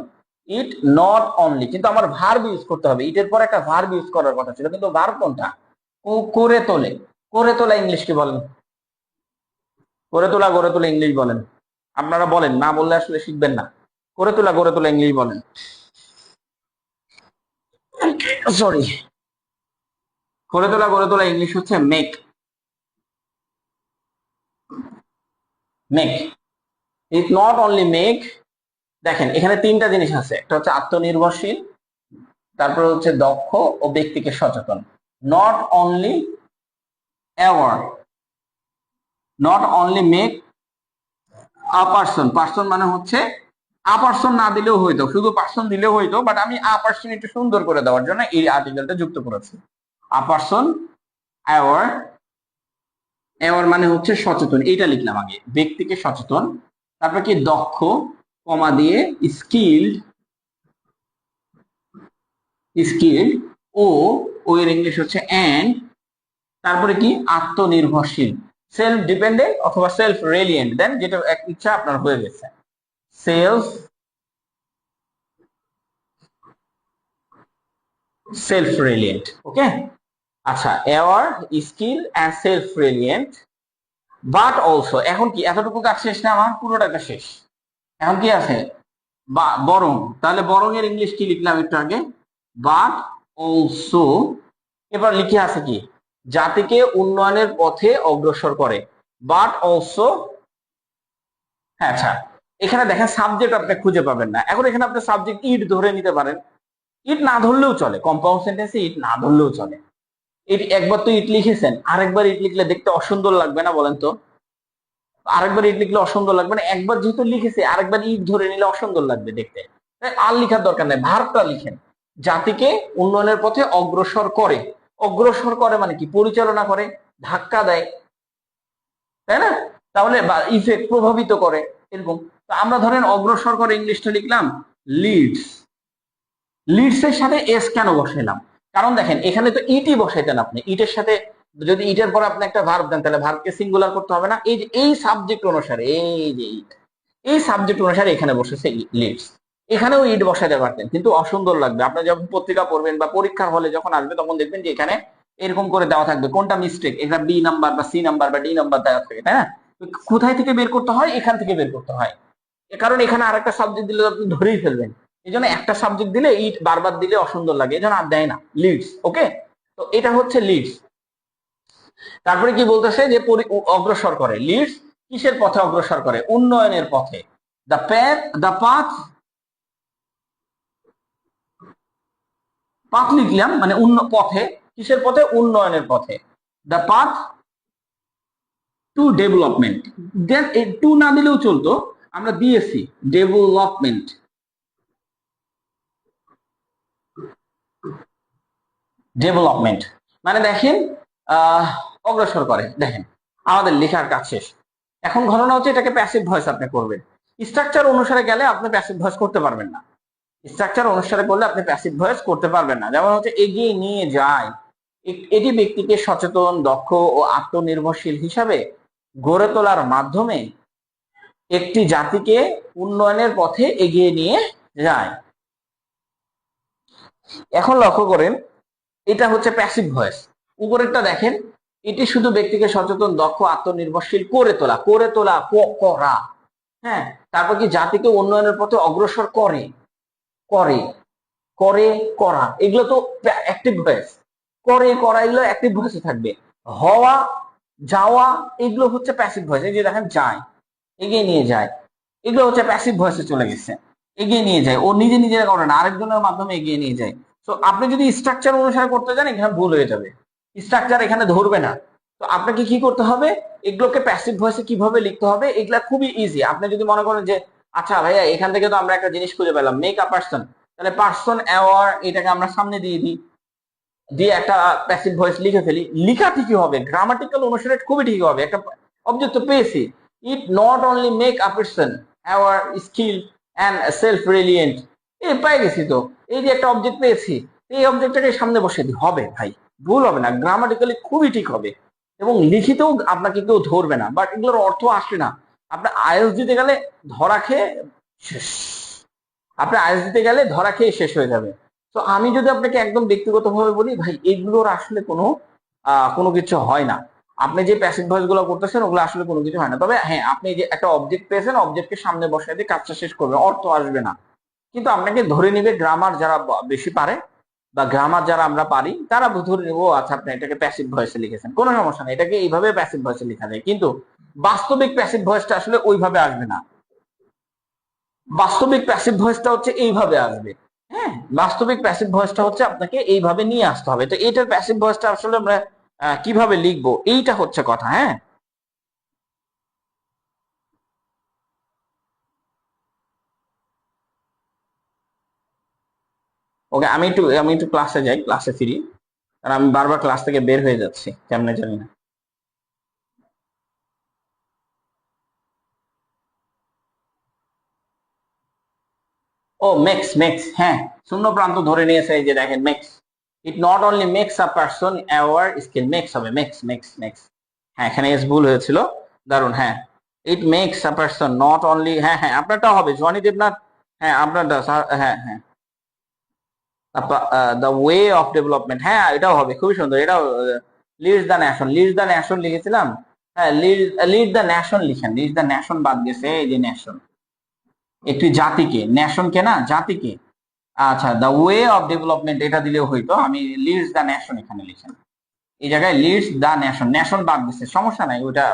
ইট নট অনলি, কিন্তু আমার ভার্ব ইউজ করতে হবে, ইটের পর একটা ভার্ব ইউজ করার কথা ছিল, কিন্তু ভার্ব কোনটা, করে তোলে, করে তোলা ইংলিশ কি বলেন, করে তোলা গড়ে তোলা ইংলিশ বলেন, আপনারা বলেন, না বললে আসলে শিখবেন না, করে তোলা গড়ে তোলা ইংলিশ বলেন, সরি, করে তোলা গড়ে তোলা ইংলিশ হচ্ছে make, make, it not only make, দেখেন এখানে তিনটা জিনিস আছে, একটা হচ্ছে আত্মনির্ভরশীল, তারপর হচ্ছে দক্ষ ও ব্যক্তিকে সচেতন, not only aware, not only make a person, person মানে হচ্ছে আ পার্সন না দিলেও হইতো, শুধু পার্সন দিলেও হইতো, বাট আমি আ পার্সন একটু সুন্দর করে দেওয়ার জন্য এই আর্টিকেলটা যুক্ত করেছি, আ পার্সন অ্যাওয়ার, অ্যাওয়ার মানে হচ্ছে সচেতন, এইটা লিখলাম আগে, ব্যক্তিকে সচেতন, তারপর কি দক্ষ, কমা দিয়ে স্কিলড, স্কিলড, ও ও এর ইংলিশ হচ্ছে অ্যান্ড, তারপরে কি আত্মনির্ভরশীল, সেলফ ডিপেন্ডেন্ট অথবা সেলফ রেলিয়েন্ট, দেন যেটা এক ইচ্ছা আপনার হয়ে গেছে, সেলফ, সেলফ রেলিয়েন্ট, ওকে। আচ্ছা, aware, skill and self reliant, but also, এখন কি এতটুকু কাজ শেষ না, আমার পুরোটা কাজ শেষ, এখন কি আছে, বা বরং, তাহলে বরং এর ইংলিশ কি লিখলাম একটু আগে, বাট অলসো, এবার লিখে আছে কি জাতিকে উন্নয়নের পথে অগ্রসর করে, বাট অলসো, হ্যাঁ আচ্ছা, এখানে দেখেন সাবজেক্ট আপনি খুঁজে পাবেন না, এখন এখানে আপনি সাবজেক্ট ইট ধরে নিতে পারেন, ইট না ধরলেও চলে, কম্পাউন্ড সেন্টেন্সে ইট না ধরলেও চলে, ইট একবার তো ইট লিখেছেন, আরেকবার ইট লিখলে দেখতে অসুন্দর লাগবে না বলেন তো, আরেকবার ইট লিখলে অসুন্দর লাগবে না, একবার যেহেতু লিখেছে আরেকবার ইট ধরে নিলে অসুন্দর লাগবে দেখতে, আর লিখার দরকার নেই, ভার্বটা লিখেন, জাতিকে উন্নয়নের পথে অগ্রসর করে, অগ্রসর করে মানে কি, পরিচালনা করে, ধাক্কা দেয়, তাই না? তাহলে বা ইফেক্ট, প্রভাবিত করে, এরকম। তো আমরা ধরেন অগ্রসর করে ইংলিশটা লিখলাম লিডস। লিডস এর সাথে এস কেন বসাইলাম? কারণ দেখেন এখানে তো ইটি বসাইতেন আপনি, ইটের সাথে যদি ইটের পর আপনি একটা ভার্ব দেন তাহলে ভার্বকে সিঙ্গুলার করতে হবে না? এই যে এই সাবজেক্ট অনুসারে, এই যে ইট, এই সাবজেক্ট অনুসারে এখানে বসেছে লিডস। এখানেও ইট বসাতে পারতেন, কিন্তু অসুন্দর লাগবে। আপনি যখন পত্রিকা পড়বেন বা পরীক্ষার হলে যখন আসবে তখন দেখবেন যে এখানে এরকম করে দেওয়া থাকবে, কোনটা মিস্টেক, এটা বি নাম্বার বা সি নাম্বার বা ডি নাম্বার দেওয়া থাকে, তাই না? কোথায় থেকে বের করতে হয়? এখান থেকে বের করতে হয়। কারণ এখানে আরেকটা সাবজেক্ট দিলে আপনি ধরেই ফেলবেন। এই জন্য একটা সাবজেক্ট দিলে ইট বারবার দিলে অসুন্দর লাগে, এই জন্য আর দেয় না লিডস। ওকে, তো এটা হচ্ছে লিডস। তারপরে কি বলতেছে যে অগ্রসর করে। লিডস কিসের পথে অগ্রসর করে? উন্নয়নের পথে। দ্য পাথ, পাথ লিখলাম মানে পথে, কিসের পথে? উন্নয়নের পথে। The path to development. Then to না দিলেও চলতো, আমরা দিয়েছি ডেভেলপমেন্ট। ডেভেলপমেন্ট মানে দেখেন অগ্রসর করে। দেখেন আমাদের লেখার কাজ শেষ। এখন ঘটনা হচ্ছে এটাকে প্যাসিভ ভয়েস আপনি করবেন। স্ট্রাকচার অনুসারে গেলে আপনি প্যাসিভ ভয়েস করতে পারবেন না। স্ট্রাকচার অনুসারে করলে আপনি প্যাসিভ ভয়েস করতে পারবেন না। যেমন হচ্ছে এগিয়ে নিয়ে যায়, এটি ব্যক্তিকে সচেতন, দক্ষ ও আত্মনির্ভরশীল হিসাবে গড়ে তোলার মাধ্যমে একটি জাতিকে উন্নয়নের পথে এগিয়ে নিয়ে যায়। এখন লক্ষ্য করেন, এটা হচ্ছে প্যাসিভ ভয়েস। উপরেরটা দেখেন, এটি শুধু ব্যক্তিকে সচেতন, দক্ষ, আত্মনির্ভরশীল করে তোলা, করে তোলা, করা। হ্যাঁ, তারপর কি জাতিকে উন্নয়নের পথে অগ্রসর করে, করে, করে, করা, এগুলো তো অ্যাক্টিভ ভয়েস। করে, করা, এগুলো অ্যাক্টিভ ভয়েসে থাকবে। হওয়া, যাওয়া, এগুলো হচ্ছে প্যাসিভ ভয়েস। এই যে দেখেন যায়, এগিয়ে নিয়ে যায়, এগুলো হচ্ছে প্যাসিভ ভয়েসে চলে গেছে। এগিয়ে নিয়ে যায়, ও নিজে নিজে করে না, আরেকজনের মাধ্যমে এগিয়ে নিয়ে যায়। তো আপনি যদি স্ট্রাকচার অনুসারে করতে যান এখানে ভুল হয়ে যাবে, স্ট্রাকচার এখানে ধরবে না। তো আপনাকে কি করতে হবে, এগুলোকে প্যাসিভ ভয়েসে কিভাবে লিখতে হবে, এগুলা খুবই ইজি। আপনি যদি মনে করেন যে আচ্ছা ভাইয়া এখান থেকে তো আমরা একটা জিনিস খুঁজে পেলাম, মেক আ পার্সন, তাহলে পার্সন অ্যাওয়ার এটাকে আমরা সামনে দিয়ে দিই, দিয়ে একটা প্যাসিভ ভয়েস লিখে ফেলি। লিখা ঠিকই হবে, গ্রামাটিক্যাল অনুসারে খুবই ঠিক হবে। একটা অবজেক্ট তো পেয়েছি, it not only make a person aware skill and self reliant. এই পেয়ে গেছি তো, এই যে একটা অবজেক্ট পেয়েছি, এই অবজেক্টটাকে সামনে বসে দিই, হবে ভাই, ভুল হবে না, গ্রামাটিক্যালি খুবই ঠিক হবে। এবং লিখিতেও আপনাকে কেউ ধরবে না, বাট এগুলোর অর্থ আসবে না। আপনার আইএলস দিতে গেলে ধরা খেয়ে শেষ, আপনি আইএলস দিতে গেলে ধরা খেয়ে শেষ হয়ে যাবে। তো আমি যদি আপনাকে একদম ব্যক্তিগতভাবে বলি, ভাই এগুলোর আসলে কোনো কিছু হয় না। আপনি যে প্যাসিভ ভয়েস গুলো করতেছেন ওগুলো আসলে কোনো কিছু হয় না। তবে হ্যাঁ, আপনি যে একটা অবজেক্ট পেয়েছেন, অবজেক্টকে সামনে বসায় দিয়ে কাজটা শেষ করবে, অর্থ আসবে না। কিন্তু আপনাকে ধরে নিবে গ্রামার যারা বেশি পারে বা গ্রামার যারা আমরা পারি তারা ধরে নিব, আচ্ছা আপনি এটাকে প্যাসিভ ভয়েসে লিখেছেন, কোনো সমস্যা নেই, এটাকে এইভাবে প্যাসিভ ভয়েসে লেখা যায়। কিন্তু বাস্তবিক প্যাসিভ ভয়েসটা আসলে ওইভাবে আসবে না। বাস্তবিক প্যাসিভ ভয়েসটা হচ্ছে এইভাবে আসবে। হ্যাঁ, বাস্তবিক প্যাসিভ ভয়েসটা হচ্ছে আপনাকে এইভাবে নিয়ে আসতে হবে। তো এটার প্যাসিভ ভয়েসটা আসলে আমরা কিভাবে লিখবো, এইটা হচ্ছে কথা। হ্যাঁ, ওকে, আমি একটু ক্লাসে যাই, ক্লাসে ফিরি, কারণ আমি বারবার ক্লাস থেকে বের হয়ে যাচ্ছি কেমনে জানি না। ও মেক্স, মেক্স, হ্যাঁ, শূন্য প্রান্ত ধরে নিয়েছে, এই যে দেখেন makes. It not only makes a person aware skill, makes হবে, মেক্স, মেক্স, মেক্স। হ্যাঁ, এখানে এস ভুল হয়েছিল, দারুন। হ্যাঁ, it makes a person not only, হ্যাঁ হ্যাঁ, আপনারটাও হবে জনি দেবনাথ। হ্যাঁ আপনারটা, হ্যাঁ হ্যাঁ, দ্য ওয়ে অফ ডেভেলপমেন্ট, হ্যাঁ এটাও হবে, খুবই সুন্দর। এটাও Leeds the nation, Leeds the nation লিখেছিলাম। হ্যাঁ, লিড দ্য ন্যাশন লিখেন, লিড দ্য ন্যাশন বাদ গেছে, এই যে ন্যাশন, একটি জাতিকে, ন্যাশনকে না, জাতিকে। আচ্ছা, দ্য ওয়ে অফ ডেভেলপমেন্ট এটা দিলেও হইতো, আমি লিডস দ্য ন্যাশন এখানে লিখেন, এই জায়গায় লিডস দ্য ন্যাশন, ন্যাশন বাদ দিচ্ছে, সমস্যা নাই, ওইটা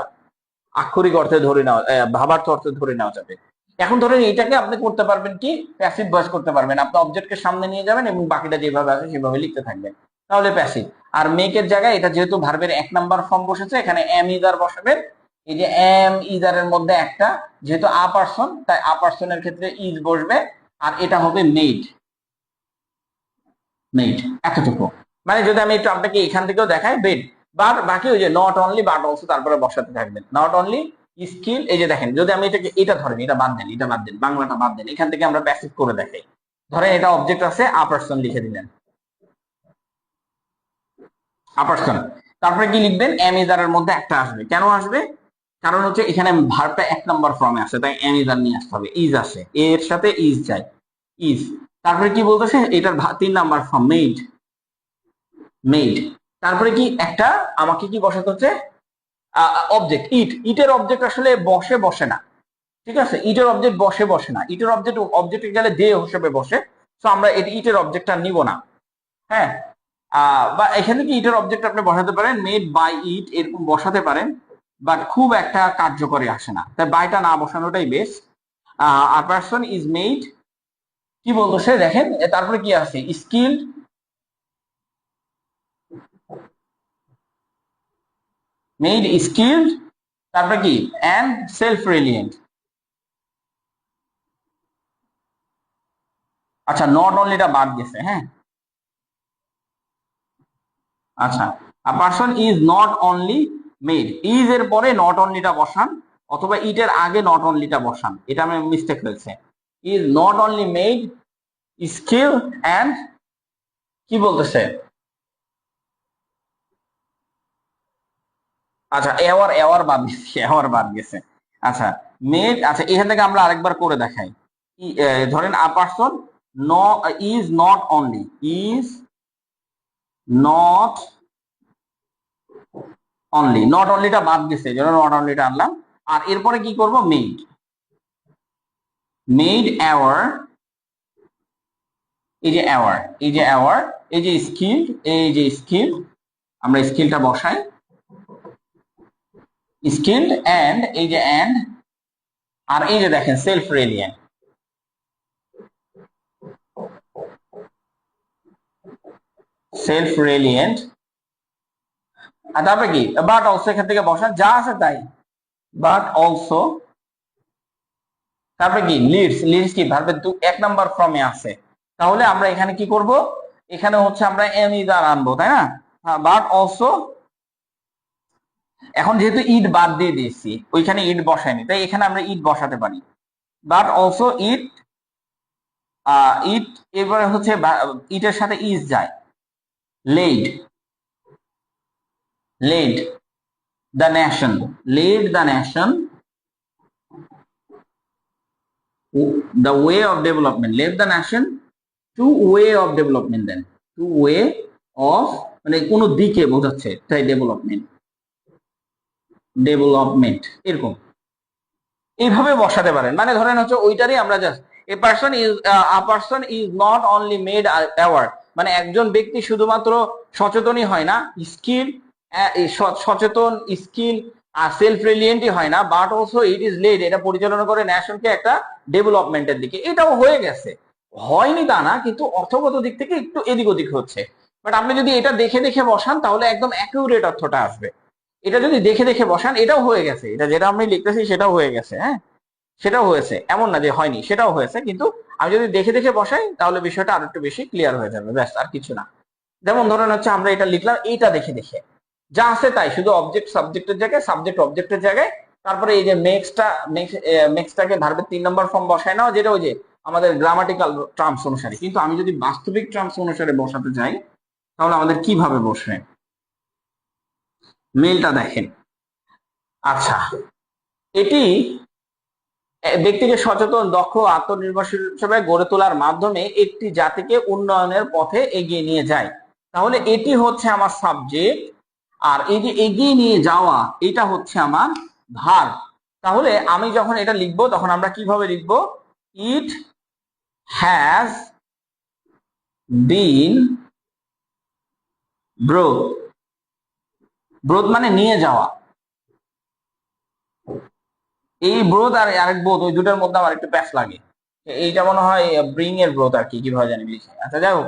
আক্ষরিক অর্থে ধরে নেওয়া, ভাবার্থ অর্থে ধরে নেওয়া যাবে। এখন ধরেন এইটাকে আপনি করতে পারবেন কি, প্যাসিভ ভয়েস করতে পারবেন। আপনি অবজেক্টকে সামনে নিয়ে যাবেন এবং বাকিটা যেভাবে আছে সেভাবে লিখতে থাকবেন, তাহলে প্যাসিভ। আর মেকের জায়গায় এটা যেহেতু ভার্বের 1 নাম্বার ফর্ম বসেছে, এখানে এম ইদার বসাবেন। এই যে এম ইদারের মধ্যে একটা, যেহেতু আ পারসন, তাই আ পারসনের ক্ষেত্রে ইজ বসবে। আর এটা হবে মেড, মেড, এতটুকু। মানে যদি আমি একটু আপনাকে এখান থেকেও দেখাই বেড, বাট বাকি ওই যে নট অনলি বাট অলসো তারপরে বসাতে থাকবেন। নট অনলি স্কিল, এই যে দেখেন যদি আমি এটাকে এটা ধরেন, এটা বাদ দেন, এটা বাদ দেন, বাংলাটা বাদ দেন, এখান থেকে আমরা প্যাসিভ করে দেখাই। ধরেন এটা অবজেক্ট আছে, আ পারসন লিখে দিলেন, আ পারসন। তারপরে কি লিখবেন, এম ইজ এর মধ্যে একটা আসবে। কেন আসবে? কারণ হচ্ছে এখানে ভার্বটা 1 নম্বর ফর্মে আছে, তাই এম ইজ আর নিয়ে আসতে হবে। ইজ আসে, এর সাথে ইজ যায়, ইজ। তারপরে কি বলতেছে, এটার 3 নম্বর ফর্ম মেড, মেড। তারপরে কি একটা আমাকে কি বসাতে হচ্ছে, অবজেক্ট ইট। ইটের অবজেক্ট আসলে বসে বসে না, ঠিক আছে, ইটের অবজেক্ট বসে বসে না, ইটের অবজেক্ট অবজেক্টে গেলে দে হিসেবে বসে। তো আমরা ইটের অবজেক্টটা নিব না। হ্যাঁ, বা এখানে কি ইটের অবজেক্ট আপনি বসাতে পারেন, মেড বাই ইট এরকম বসাতে পারেন, বাট খুব একটা কার্যকরী আসে না, তাই বাইটা না বসানোটাই best. A person is made, কি বলতেছে দেখেন, তারপরে কি আছে, স্কিলড, মেড স্কিলড, তারপরে কি অ্যান্ড সেলফ রিলিয়েন্ট। আচ্ছা, নট অনলিটা বাদ গেছে, হ্যাঁ। আচ্ছা, আ person is not only made, is এর পরে নট অনলিটা বসান, অথবা ইটের আগে নট অনলিটা বসান, এটা আমার মিস্টেক হয়েছে। Is not only made skill and, কি বলতেছে, আচ্ছা এওয়ার, এওয়ার বাদ গেছে, এওয়ার বাদ গেছে। আচ্ছা, মেড, আচ্ছা এখান থেকে আমরা আরেকবার করে দেখাই। ধরেন a person is not only, is not only, not অনলিটা বাদ গেছে, এই জন্য নট অনলিটা আনলাম। আর এরপরে কি করব, মেড, মেড অ্যাওয়ার, এই যে অ্যাওয়ার, এই যে অ্যাওয়ার, এই যে স্কিল, এই যে স্কিল, আমরা স্কিলটা বসাই, স্কিলড অ্যান্ড, এই যে অ্যান্ড, আর এই যে দেখেন সেলফ রেলিয়েন্ট, সেলফ রেলিয়েন্ট। আর তারপরে কি, বাট অলসো এখান থেকে বসান, যা আছে তাই, বাট অলসো। তারপরে কি লিডস, লিডস কি ভার্বের 1 নম্বর ফর্মে আছে, তাহলে আমরা এখানে কি করব, এখানে হচ্ছে আমরা এম ইদার আনবো, তাই না। বাট অলসো, এখন যেহেতু ইট বাদ দিয়ে দিয়েছি, ওইখানে ইট বসায়নি, তাই এখানে আমরা ইট বসাতে পারি। বাট অলসো ইট, ইট, এবারে হচ্ছে ইটের সাথে ইজ যায়, led, led the nation, led the nation the way of development, led the nation to way of development, then to way of, মানে কোন দিকে বোঝাচ্ছে, তাই ডেভেলপমেন্ট, ডেভেলপমেন্ট এরকম এইভাবে বসাতে পারেন। মানে ধরেন হচ্ছে ওইটারই আমরা just, a person is, a person is not only made aware, মানে একজন ব্যক্তি শুধুমাত্র সচেতনই হয় না, স্কিল, সচেতন, স্কিল আর সেলফ রিলিয়েন্টই হয় না, but also it is led, এটা পরিচালনা করে ন্যাশনকে একটা ডেভেলপমেন্টের দিকে। এটাও হয়ে গেছে, হয়নি তা না, কিন্তু অর্থগত দিক থেকে একটু এদিক ওদিক হচ্ছে। বাট আপনি যদি এটা দেখে দেখে বসান তাহলে একদম অ্যাকিউরেট অর্থটা আসবে। এটা যদি দেখে দেখে বসান, এটাও হয়ে গেছে, এটা যেটা আমি লিখতেছি সেটাও হয়ে গেছে, হ্যাঁ, সেটাও হয়েছে, এমন না যে হয়নি, সেটাও হয়েছে, কিন্তু আমি যদি দেখে দেখে বসাই তাহলে বিষয়টা আরো একটু বেশি ক্লিয়ার হয়ে যাবে, ব্যাস আর কিছু না। যেমন ধরেন হচ্ছে আমরা এটা লিখলাম, এইটা দেখে দেখে যা আছে তাই, শুধু অবজেক্ট সাবজেক্টের জায়গায়, সাবজেক্ট অবজেক্টের জায়গায়, তারপরে এই যে মেক্সটা, মেক্সটাকে ভার্বের 3 নম্বর ফর্ম বসায় নাও, যেটা ওই যে আমাদের গ্রামাটিক্যাল টার্মস অনুসারে। কিন্তু আমি যদি বাস্তবিক টার্মস অনুসারে বসাতে চাই তাহলে আমাদের কিভাবে বসবে, মেলটা দেখেন। আচ্ছা, এটি ব্যক্তিকে সচেতন, দক্ষ, আত্মনির্ভরশীল হিসেবে গড়ে তোলার মাধ্যমে একটি জাতিকে উন্নয়নের পথে এগিয়ে নিয়ে যায়। তাহলে এটি হচ্ছে আমার সাবজেক্ট, আর এই যে এগিয়ে নিয়ে যাওয়া, এটা হচ্ছে আমার ভার্ব। তাহলে আমি যখন এটা লিখবো তখন আমরা কিভাবে লিখবো, ইট হ্যাজ বিন ব্রোথ, ব্রোথ মানে নিয়ে যাওয়া, এই ব্রোথ আর আরেক ব্রোথ, ওই দুটার মধ্যে আমার একটু প্যাচ লাগে, এইটা মনে হয় ব্রিং এর ব্রোথ আর কি, কিভাবে জানি লিখে। আচ্ছা যাই হোক,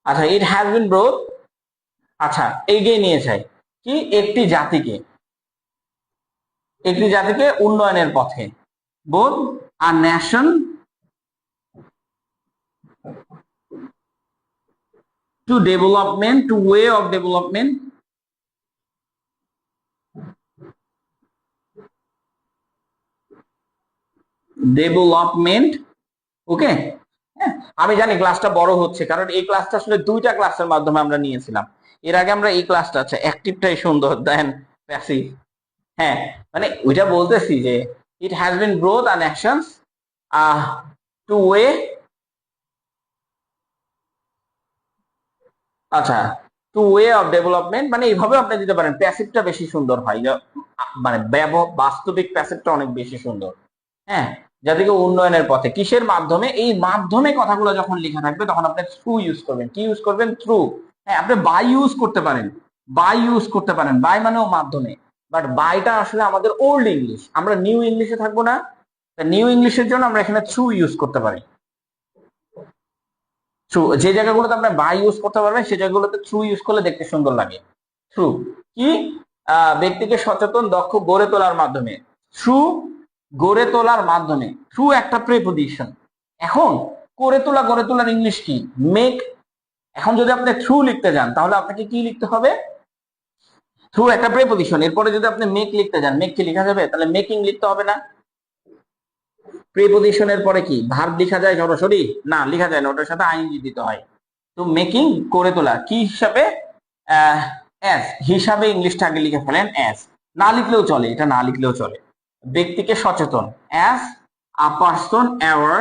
আচ্ছা ইট হ্যাজ বিন ব্রোথ, আচ্ছা এগিয়ে নিয়ে যায় কি, একটি জাতিকে, একটি জাতিকে উন্নয়নের পথে, বোধ আর nation to development, to way of development, development. Okay, হ্যাঁ, আমি জানি ক্লাসটা বড় হচ্ছে কারণ এই ক্লাসটা আসলে দুইটা ক্লাসের মাধ্যমে আমরা নিয়েছিলাম। এর আগে আমরা এই ক্লাসটা, আচ্ছা অ্যাক্টিভটাই সুন্দর দেন প্যাসিভ। হ্যাঁ, মানে ওইটা বলতেছি যে ইট has been growth and actions to way, আচ্ছা টু ওয়ে অফ ডেভেলপমেন্ট, মানে এইভাবে আপনি দিতে পারেন। প্যাসিভটা বেশি সুন্দর হয়, মানে বাস্তবিক প্যাসিভটা অনেক বেশি সুন্দর। হ্যাঁ, যাদেরকে উন্নয়নের পথে, কিসের মাধ্যমে, এই মাধ্যমে কথাগুলো যখন লেখা থাকবে তখন আপনি থ্রু ইউজ করবেন। কি ইউজ করবেন? থ্রু। হ্যাঁ, আপনি বাই ইউজ করতে পারেন, বাই ইউজ করতে পারেন, বাই মানেও মাধ্যমে। বাট বাইটা আসলে আমাদের ওল্ড ইংলিশ, আমরা নিউ ইংলিশে থাকবো না। নিউ ইংলিশের জন্য আমরা এখানে থ্রু ইউজ করতে পারি। থ্রু, যে জায়গাগুলোতে আপনি বাই ইউজ করতে পারবেন সেই জায়গাগুলোতে থ্রু ইউজ করলে দেখতে সুন্দর লাগে। থ্রু কি? ব্যক্তিকে সচেতন দক্ষ গড়ে তোলার মাধ্যমে। থ্রু, গড়ে তোলার মাধ্যমে। থ্রু একটা প্রিপজিশন। এখন করে তোলা, গড়ে তোলার ইংলিশ কি? মেক। এখন যদি আপনি থ্রু লিখতে যান তাহলে আপনাকে কি লিখতে হবে? থ্রু একটা প্রিপজিশন, এরপরে যদি আপনি মেক লিখতে যান, মেক কি লেখা যাবে? তাহলে মেকিং লিখতে হবে না? প্রিপজিশনের পরে কি ভার্ব লেখা যায় সরাসরি? না, লেখা যায় না, ওটার সাথে আইএনজি দিতে হয়। তো মেকিং, করে তোলা, কি হিসাবে? অ্যাজ হিসাবে ইংলিশটা আগে লিখে ফেলেন, অ্যাজ। না লিখলেও চলে, এটা না লিখলেও চলে। ব্যক্তিকে সচেতন, as a person aware,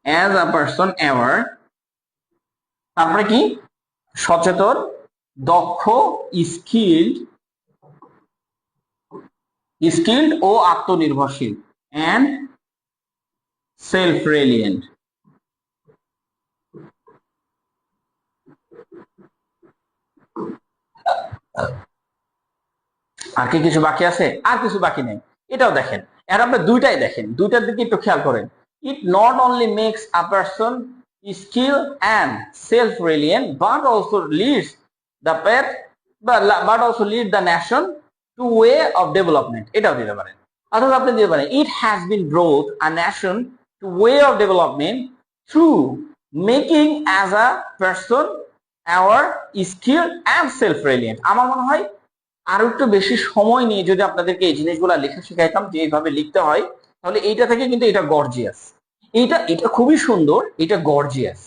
as a person aware. তারপরে কি? সচেতন, দক্ষ, স্কিল্ড, স্কিল্ড ও আত্মনির্ভরশীল, অ্যান্ড সেলফ রেলিয়েন্ট। আর কি কিছু বাকি আছে? আর কিছু বাকি নেই। এটাও দেখেন, আর আপনি দুইটাই দেখেন, দুইটার দিকে একটু খেয়াল করেন। It not only makes a person skill and self reliant but also leads the path, but also lead the nation to way of development. এটাও দিতে পারেন। অথবা আপনি দিতে পারেন it has been growth a nation to way of development through making as a person our skill and self reliant. আমার মনে হয় আরো একটু বেশি সময় নিয়ে যদি আপনাদেরকে এই জিনিসগুলো লেখা শেখাইতাম যে এইভাবে লিখতে হয়, তাহলে এইটা থেকে কিন্তু এটা গর্জিয়াস। এটা এটা খুবই সুন্দর, এটা গর্জিয়াস।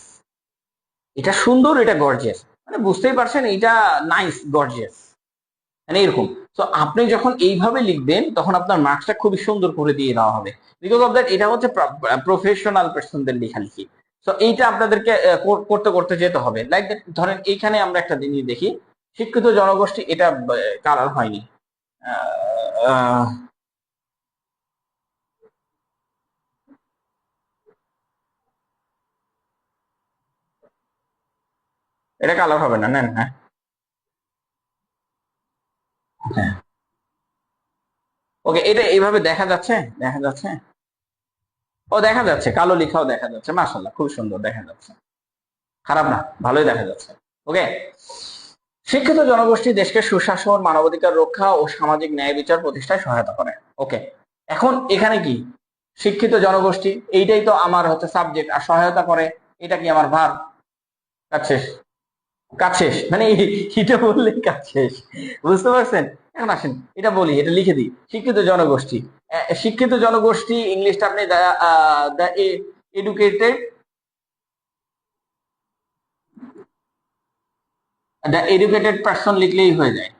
এটা সুন্দর, এটা গর্জিয়াস, মানে বুঝতেই পারছেন, এটা নাইস, গর্জিয়াস, মানে এরকম। তো আপনি যখন এইভাবে লিখবেন তখন আপনার মার্কসটা খুবই সুন্দর করে দিয়ে দেওয়া হবে। বিকজ অফ দ্যাট এটা হচ্ছে প্রফেশনাল পার্সনদের লেখালেখি। তো এইটা আপনাদেরকে করতে করতে যেতে হবে। লাইক দ্যাট, ধরেন এইখানে আমরা একটা জিনিস দেখি, শিক্ষিত জনগোষ্ঠী, এটা কালার হয়নি। আহ, এটা কালার হবে না, নেন। হ্যাঁ, হ্যাঁ, ওকে, এটা এইভাবে দেখা যাচ্ছে, দেখা যাচ্ছে। ও দেখা যাচ্ছে, কালো লেখাও দেখা যাচ্ছে, মাশাআল্লাহ খুব সুন্দর দেখা যাচ্ছে, খারাপ না, ভালোই দেখা যাচ্ছে। ওকে, শিক্ষিত জনগোষ্ঠী দেশকে সুশাসন, মানবাধিকার রক্ষা ও সামাজিক ন্যায় বিচার প্রতিষ্ঠায় সহায়তা করে। ওকে, এখন এখানে কি? শিক্ষিত জনগোষ্ঠী, এইটাই তো আমার হচ্ছে সাবজেক্ট, আর সহায়তা করে এটা কি? আমার ভার। কাজ শেষ, কাজ শেষ, মানে এটা বললেই কাজ শেষ, বুঝতে পারছেন? এখন আসেন এটা বলি, এটা লিখে দিই। শিক্ষিত জনগোষ্ঠী, শিক্ষিত জনগোষ্ঠী ইংলিশটা আপনি the educated, the educated person লিখলেই হয়ে যায়।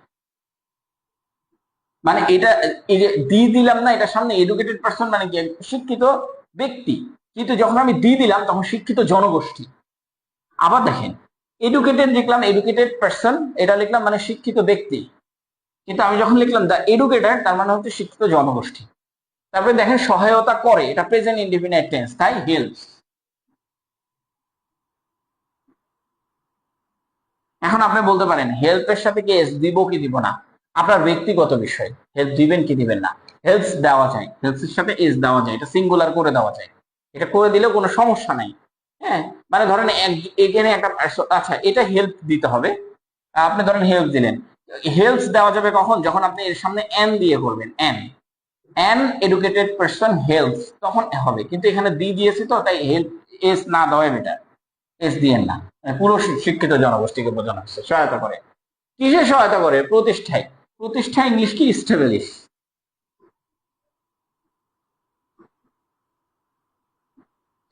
মানে এটা এই যে দিয়ে দিলাম না, এটা সামনে এডুকেটেড পার্সন মানে কি? শিক্ষিত ব্যক্তি। কিন্তু যখন আমি দিয়ে দিলাম তখন শিক্ষিত জনগোষ্ঠী। আবার দেখেন, এডুকেটেড লিখলাম, এডুকেটেড পার্সন এটা লিখলাম মানে শিক্ষিত ব্যক্তি, কিন্তু আমি যখন লিখলাম দ্য এডুকেটেড তার মানে হচ্ছে শিক্ষিত জনগোষ্ঠী। তারপরে দেখেন সহায়তা করে, এটা প্রেজেন্ট ইনডিফিনিট টেন্স, তাই হেল্পস। এখন আপনি বলতে পারেন হেল্পের সাথে কি এস দিব কি দিব না, আপনার ব্যক্তিগত বিষয়, হেল্প দিবেন কি দিবেন না। হেল্পস দেওয়া যায়, হেল্পস এর সাথে এস দেওয়া যায়, এটা সিঙ্গুলার করে দেওয়া যায়, এটা করে দিলেও কোনো সমস্যা নাই। হ্যাঁ, মানে ধরেন এখানে একটা, আচ্ছা এটা হেল্প দিতে হবে, আপনি ধরেন হেল্প দিলেন। হেল্পস দেওয়া যাবে কখন? যখন আপনি এর সামনে এন দিয়ে করবেন, N, an educated person helps, তখন হবে। কিন্তু এখানে দি দিয়েছি তো তাই হেল্প, এস না দেওয়াই বেটার, এস দিয়েন না, পুরো শিক্ষিত জনগোষ্ঠীকে বোঝানো হচ্ছে সহায়তা করে। কিসে সহায়তা করে? প্রতিষ্ঠায়। প্রতিষ্ঠায় ইংলিশ কি? স্টেবলিশ।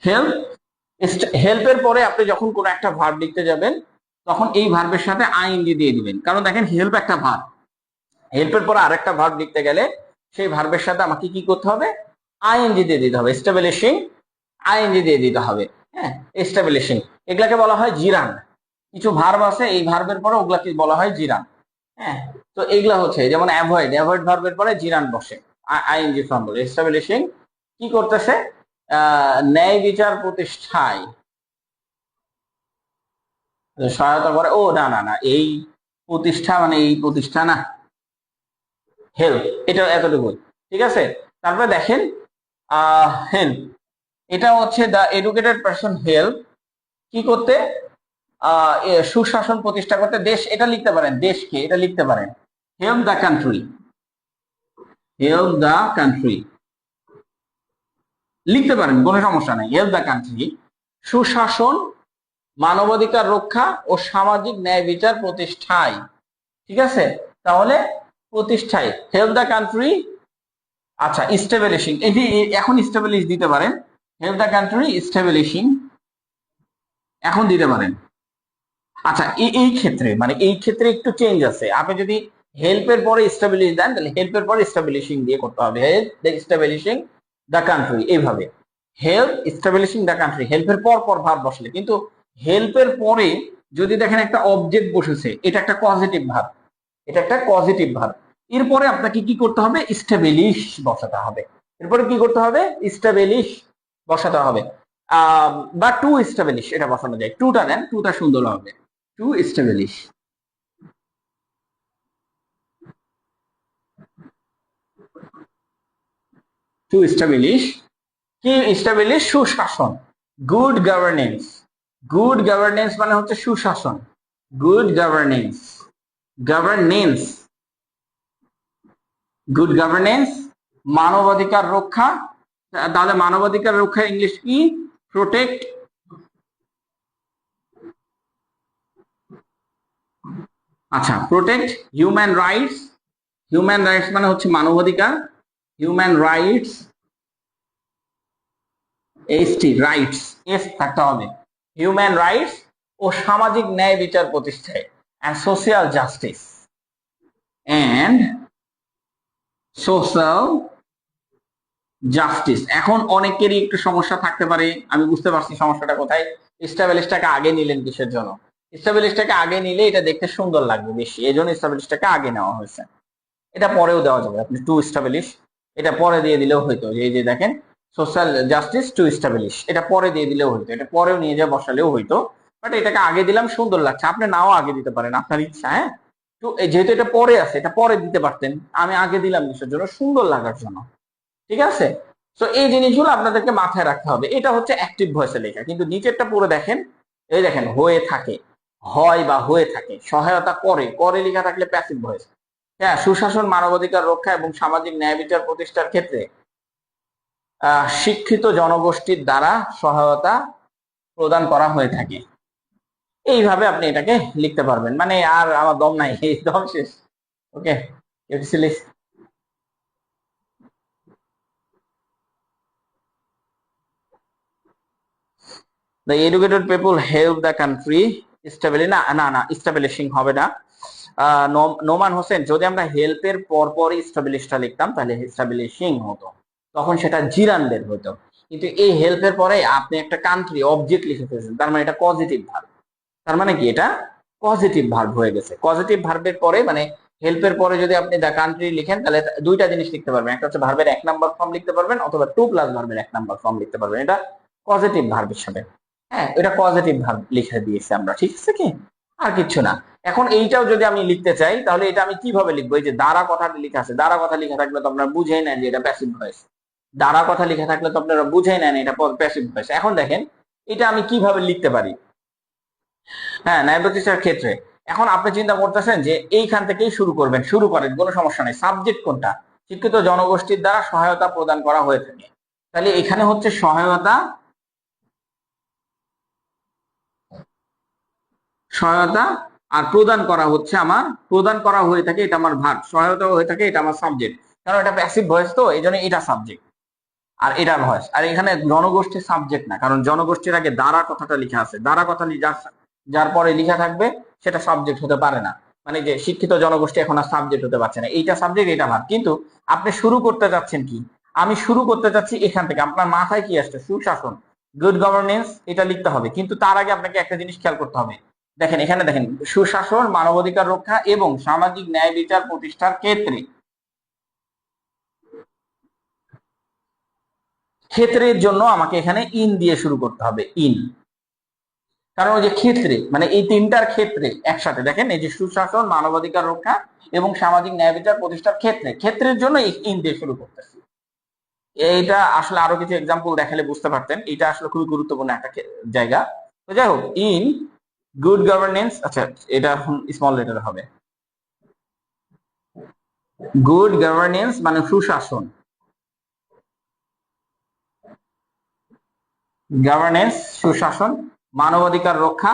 হেল্প, হেল্পের পরে আপনি যখন কোন একটা ভার্ব লিখতে যাবেন তখন এই ভার্বের সাথে আইএনজি দিয়ে দিবেন, কারণ দেখেন হেল্প একটা ভার্ব, হেল্পের পরে আরেকটা ভার্ব লিখতে গেলে সেই ভার্বের সাথে আমাকে কি করতে হবে? আইএনজি দিয়ে দিতে হবে, এস্টাবলিশিং আইএনজি দিয়ে দিতে হবে। হ্যাঁ, এস্টাবলিশিং, এগুলাকে বলা হয় জিরান। কিছু ভার্ব আছে এই ভার্বের পরে ওগুলাকে বলা হয় জিরান। হ্যাঁ, তো এইগুলা হচ্ছে যেমন অ্যাভয়েড, অ্যাভয়েড ভার্বের পরে জিরান বসে, আইএনজি ফর্ম বলে। এস্টাবলিশিং কি করতেছে? ন্যায় বিচার প্রতিষ্ঠায় সহায়তা করে। ও না না না, এই প্রতিষ্ঠা মানে এই প্রতিষ্ঠা না, হেল্প, এটা এতটুকু, ঠিক আছে। তারপরে দেখেন হেল্প, এটা হচ্ছে দ্য এডুকেটেড পারসন হেল্প কি করতে? সুশাসন প্রতিষ্ঠা করতে। দেশ, এটা লিখতে পারেন, দেশকে এটা লিখতে পারেন help the country, help the country লিখতে পারেন, কোনো সমস্যা নেই। হেল্প দ্য কান্ট্রি সুশাসন, মানবাধিকার রক্ষা ও সামাজিক ন্যায় বিচার প্রতিষ্ঠায়, ঠিক আছে। তাহলে প্রতিষ্ঠায় হেল্প দ্য কান্ট্রি। আচ্ছা, স্টেবলিশিং, এটি এখন স্টেবলিশ দিতে পারেন, হেল্প দ্য কান্ট্রি স্টেবলিশিং এখন দিতে পারেন। আচ্ছা, এই ক্ষেত্রে মানে এই ক্ষেত্রে একটু চেঞ্জ আছে। আপনি যদি হেল্পের পরে স্টেবলিশ দেন তাহলে হেল্পের পরে স্টেবলিশিং দিয়ে করতে হবে, হেল্প দ্য স্টেবলিশিং দ্য কান্ট্রি, এইভাবে হেল্প স্টেবলিশিং দ্য কান্ট্রি, হেল্পের পর পর ভার্ব বসলে। কিন্তু হেল্পের পরে যদি দেখেন একটা অবজেক্ট বসেছে, এটা একটা পজিটিভ ভার্ব, এটা একটা পজিটিভ ভার্ব, এরপরে আপনাকে কি করতে হবে? স্টেবলিশ বসাতে হবে। এরপরে কি করতে হবে? স্টেবলিশ বসাতে হবে। বা টু স্টেবলিশ এটা বসানো যায়, টুটা নেন, টুটা সুন্দর হবে, টু স্টেবলিশ। টু স্টেবলিশ কি? স্টেবলিশ সুশাসন, গুড গভর্নেন্স। গুড গভর্নেন্স মানে হচ্ছে সুশাসন, good governance, governance, good governance, মানবাধিকার রক্ষা। তাহলে মানবাধিকার রক্ষা ইংলিশ কি? প্রোটেক্ট, আচ্ছা, protect human rights, human rights মানে হচ্ছে মানবাধিকার, human rights, HT rights, S থাকতে হবে, হিউম্যান রাইটস ও সামাজিক ন্যায় বিচার প্রতিষ্ঠায়, and social justice, and social justice. এখন অনেকেরই একটু সমস্যা থাকতে পারে, আমি বুঝতে পারছি সমস্যাটা কোথায়। স্টাবলিশটাকে আগে নিলেন কিসের জন্য? স্টাবলিশটাকে আগে নিলে এটা দেখতে সুন্দর লাগবে বেশি, এই জন্য স্টাবলিশটাকে আগে নেওয়া হয়েছে। এটা পরেও দেওয়া যাবে, আপনি টু স্টাবলিশ এটা পরে দিয়ে দিলেও হইতো, এই যে দেখেন সোশ্যাল জাস্টিস টু স্টাবলিশ, এটা পরে দিয়ে দিলেও হইতো, এটা পরেও নিয়ে যা বসালেও হইতো, বাট এটাকে আগে দিলাম সুন্দর লাগছে। আপনি নাও আগে দিতে পারেন, আপনার ইচ্ছা। হ্যাঁ, তো যেহেতু এটা পরে আছে, এটা পরে দিতে পারতেন, আমি আগে দিলাম কিসের জন্য? সুন্দর লাগার জন্য, ঠিক আছে। তো এই জিনিসগুলো আপনাদেরকে মাথায় রাখতে হবে। এটা হচ্ছে অ্যাক্টিভ ভয়েসে লেখা, কিন্তু নিচেরটা পুরো দেখেন, এই দেখেন হয়ে থাকে, হয় বা হয়ে থাকে, সহায়তা করে, করে লেখা থাকলে প্যাসিভ ভয়েস। হ্যাঁ, সুশাসন, মানবাধিকার রক্ষা এবং সামাজিক ন্যায় বিচার প্রতিষ্ঠার ক্ষেত্রে শিক্ষিত জনগোষ্ঠীর দ্বারা সহায়তা প্রদান করা হয়ে থাকে। এইভাবে আপনি এটাকে লিখতে পারবেন। মানে আর আমার দম নাই, এই দম শেষ। Okay, the educated people help the country stably, না না না, স্টেবলিশিং হবে না। নোমান হোসেন, যদি আমরা হেল্পের পর পরই স্টেবলিশটা লিখতাম তাহলে স্টেবলিশিং হতো, তখন সেটা জিরানদের হতো। কিন্তু এই হেল্পের পরে আপনি একটা কান্ট্রি অবজেক্ট লিখে ফেলছেন, তার মানে এটা পজিটিভ ভার্ব। তার মানে কি? এটা পজিটিভ ভার্ব হয়ে গেছে। পজিটিভ ভার্বের পরে মানে হেল্পের পরে যদি আপনি দ্য কান্ট্রি লিখেন তাহলে দুইটা জিনিস লিখতে পারবেন, একটা হচ্ছে ভার্বের এক নাম্বার ফর্ম লিখতে পারবেন অথবা টু প্লাস ভার্বের এক নাম্বার ফর্ম লিখতে পারবেন, এটা পজিটিভ ভার্ব হিসাবে। হ্যাঁ, এটা পজিটিভ ভার্ব লিখে দিয়েছি আমরা, ঠিক আছে কি? আর কিছু না। এখন এইটাও যদি আমি লিখতে চাই তাহলে এটা আমি কিভাবে লিখবো? এই যে দ্বারা কথাটা লিখা আছে, দ্বারা কথা লিখা থাকলে তো আপনারা বুঝেই নেন যে এটা প্যাসিভ ভয়েস, দ্বারা কথা লিখা থাকলে তো আপনারা বুঝেই নেন এটা প্যাসিভ ভয়েস। এখন দেখেন এটা আমি কিভাবে লিখতে পারি। হ্যাঁ, ন্যায় প্রতিষ্ঠার ক্ষেত্রে এখন আপনি চিন্তা করতেছেন যে এইখান থেকেই শুরু করবেন, শুরু করেন, কোনো সমস্যা নেই। সাবজেক্ট কোনটা? শিক্ষিত জনগোষ্ঠীর দ্বারা সহায়তা প্রদান করা হয়ে থাকে, তাহলে এখানে হচ্ছে সহায়তা সহায়তা, আর প্রদান করা হচ্ছে আমার, প্রদান করা হয়ে থাকে এটা আমার ভার্ব, সহায়তা হয়ে থাকে এটা আমার সাবজেক্ট, কারণ এটা প্যাসিভ ভয়েস তো এই জন্য এটা সাবজেক্ট আর এটা ভয়েস। আর এখানে জনগোষ্ঠীর সাবজেক্ট না, কারণ জনগোষ্ঠীর আগে দ্বারা কথাটা লেখা আছে, দ্বারা কথা যার যার পরে লেখা থাকবে সেটা সাবজেক্ট হতে পারে না। মানে যে শিক্ষিত জনগোষ্ঠী এখন আর সাবজেক্ট হতে পারছে না, এইটা সাবজেক্ট এটা ভার্ব। কিন্তু আপনি শুরু করতে যাচ্ছেন কি, আমি শুরু করতে যাচ্ছি এখান থেকে, আপনার মাথায় কি আসছে, সুশাসন, গুড গভর্নেন্স, এটা লিখতে হবে। কিন্তু তার আগে আপনাকে একটা জিনিস খেয়াল করতে হবে, দেখেন এখানে দেখেন, সুশাসন, মানবাধিকার রক্ষা এবং সামাজিক ন্যায় বিচার প্রতিষ্ঠার ক্ষেত্রে, ক্ষেত্রের জন্য আমাকে এখানে ইন দিয়ে শুরু করতে হবে, ইন। কারণ ওই যে ক্ষেত্রে মানে এই তিনটার ক্ষেত্রে একসাথে, দেখেন এই যে সুশাসন, মানবাধিকার রক্ষা এবং সামাজিক ন্যায় বিচার প্রতিষ্ঠার ক্ষেত্রে, ক্ষেত্রের জন্য ইন দিয়ে শুরু করতেছি। এইটা আসলে আরো কিছু এক্সাম্পল দেখালে বুঝতে পারতেন, এটা আসলে খুবই গুরুত্বপূর্ণ একটা জায়গা। তো যাই হোক, ইন গুড গভর্নেন্স, আচ্ছা এটা এখন স্মল লেটারে হবে, গুড গভর্নেন্স মানে সুশাসন, গভর্নেন্স সুশাসন, মানবাধিকার রক্ষা,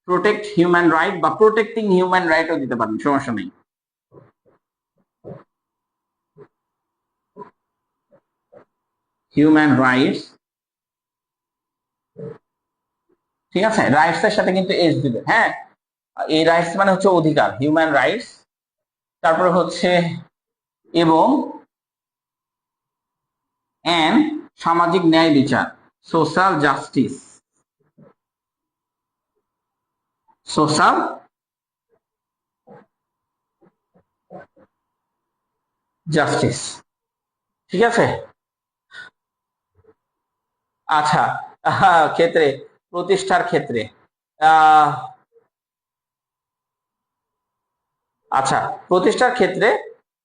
প্রোটেক্ট হিউম্যান রাইট বা প্রোটেক্টিং হিউম্যান রাইটও দিতে পারেন, সমস্যা নেই। হিউম্যান রাইটস, ঠিক আছে, রাইটস এর সাথে কিন্তু এস দিবে, হ্যাঁ, এই রাইটস মানে হচ্ছে অধিকার, হিউম্যান রাইটস, তারপরে হচ্ছে এবং এন্ড সামাজিক ন্যায় বিচার, সোশ্যাল জাস্টিস, সোশ্যাল জাস্টিস, ঠিক আছে। আচ্ছা, ক্ষেত্রে, প্রতিষ্ঠার ক্ষেত্রে, আহ আচ্ছা প্রতিষ্ঠার ক্ষেত্রে,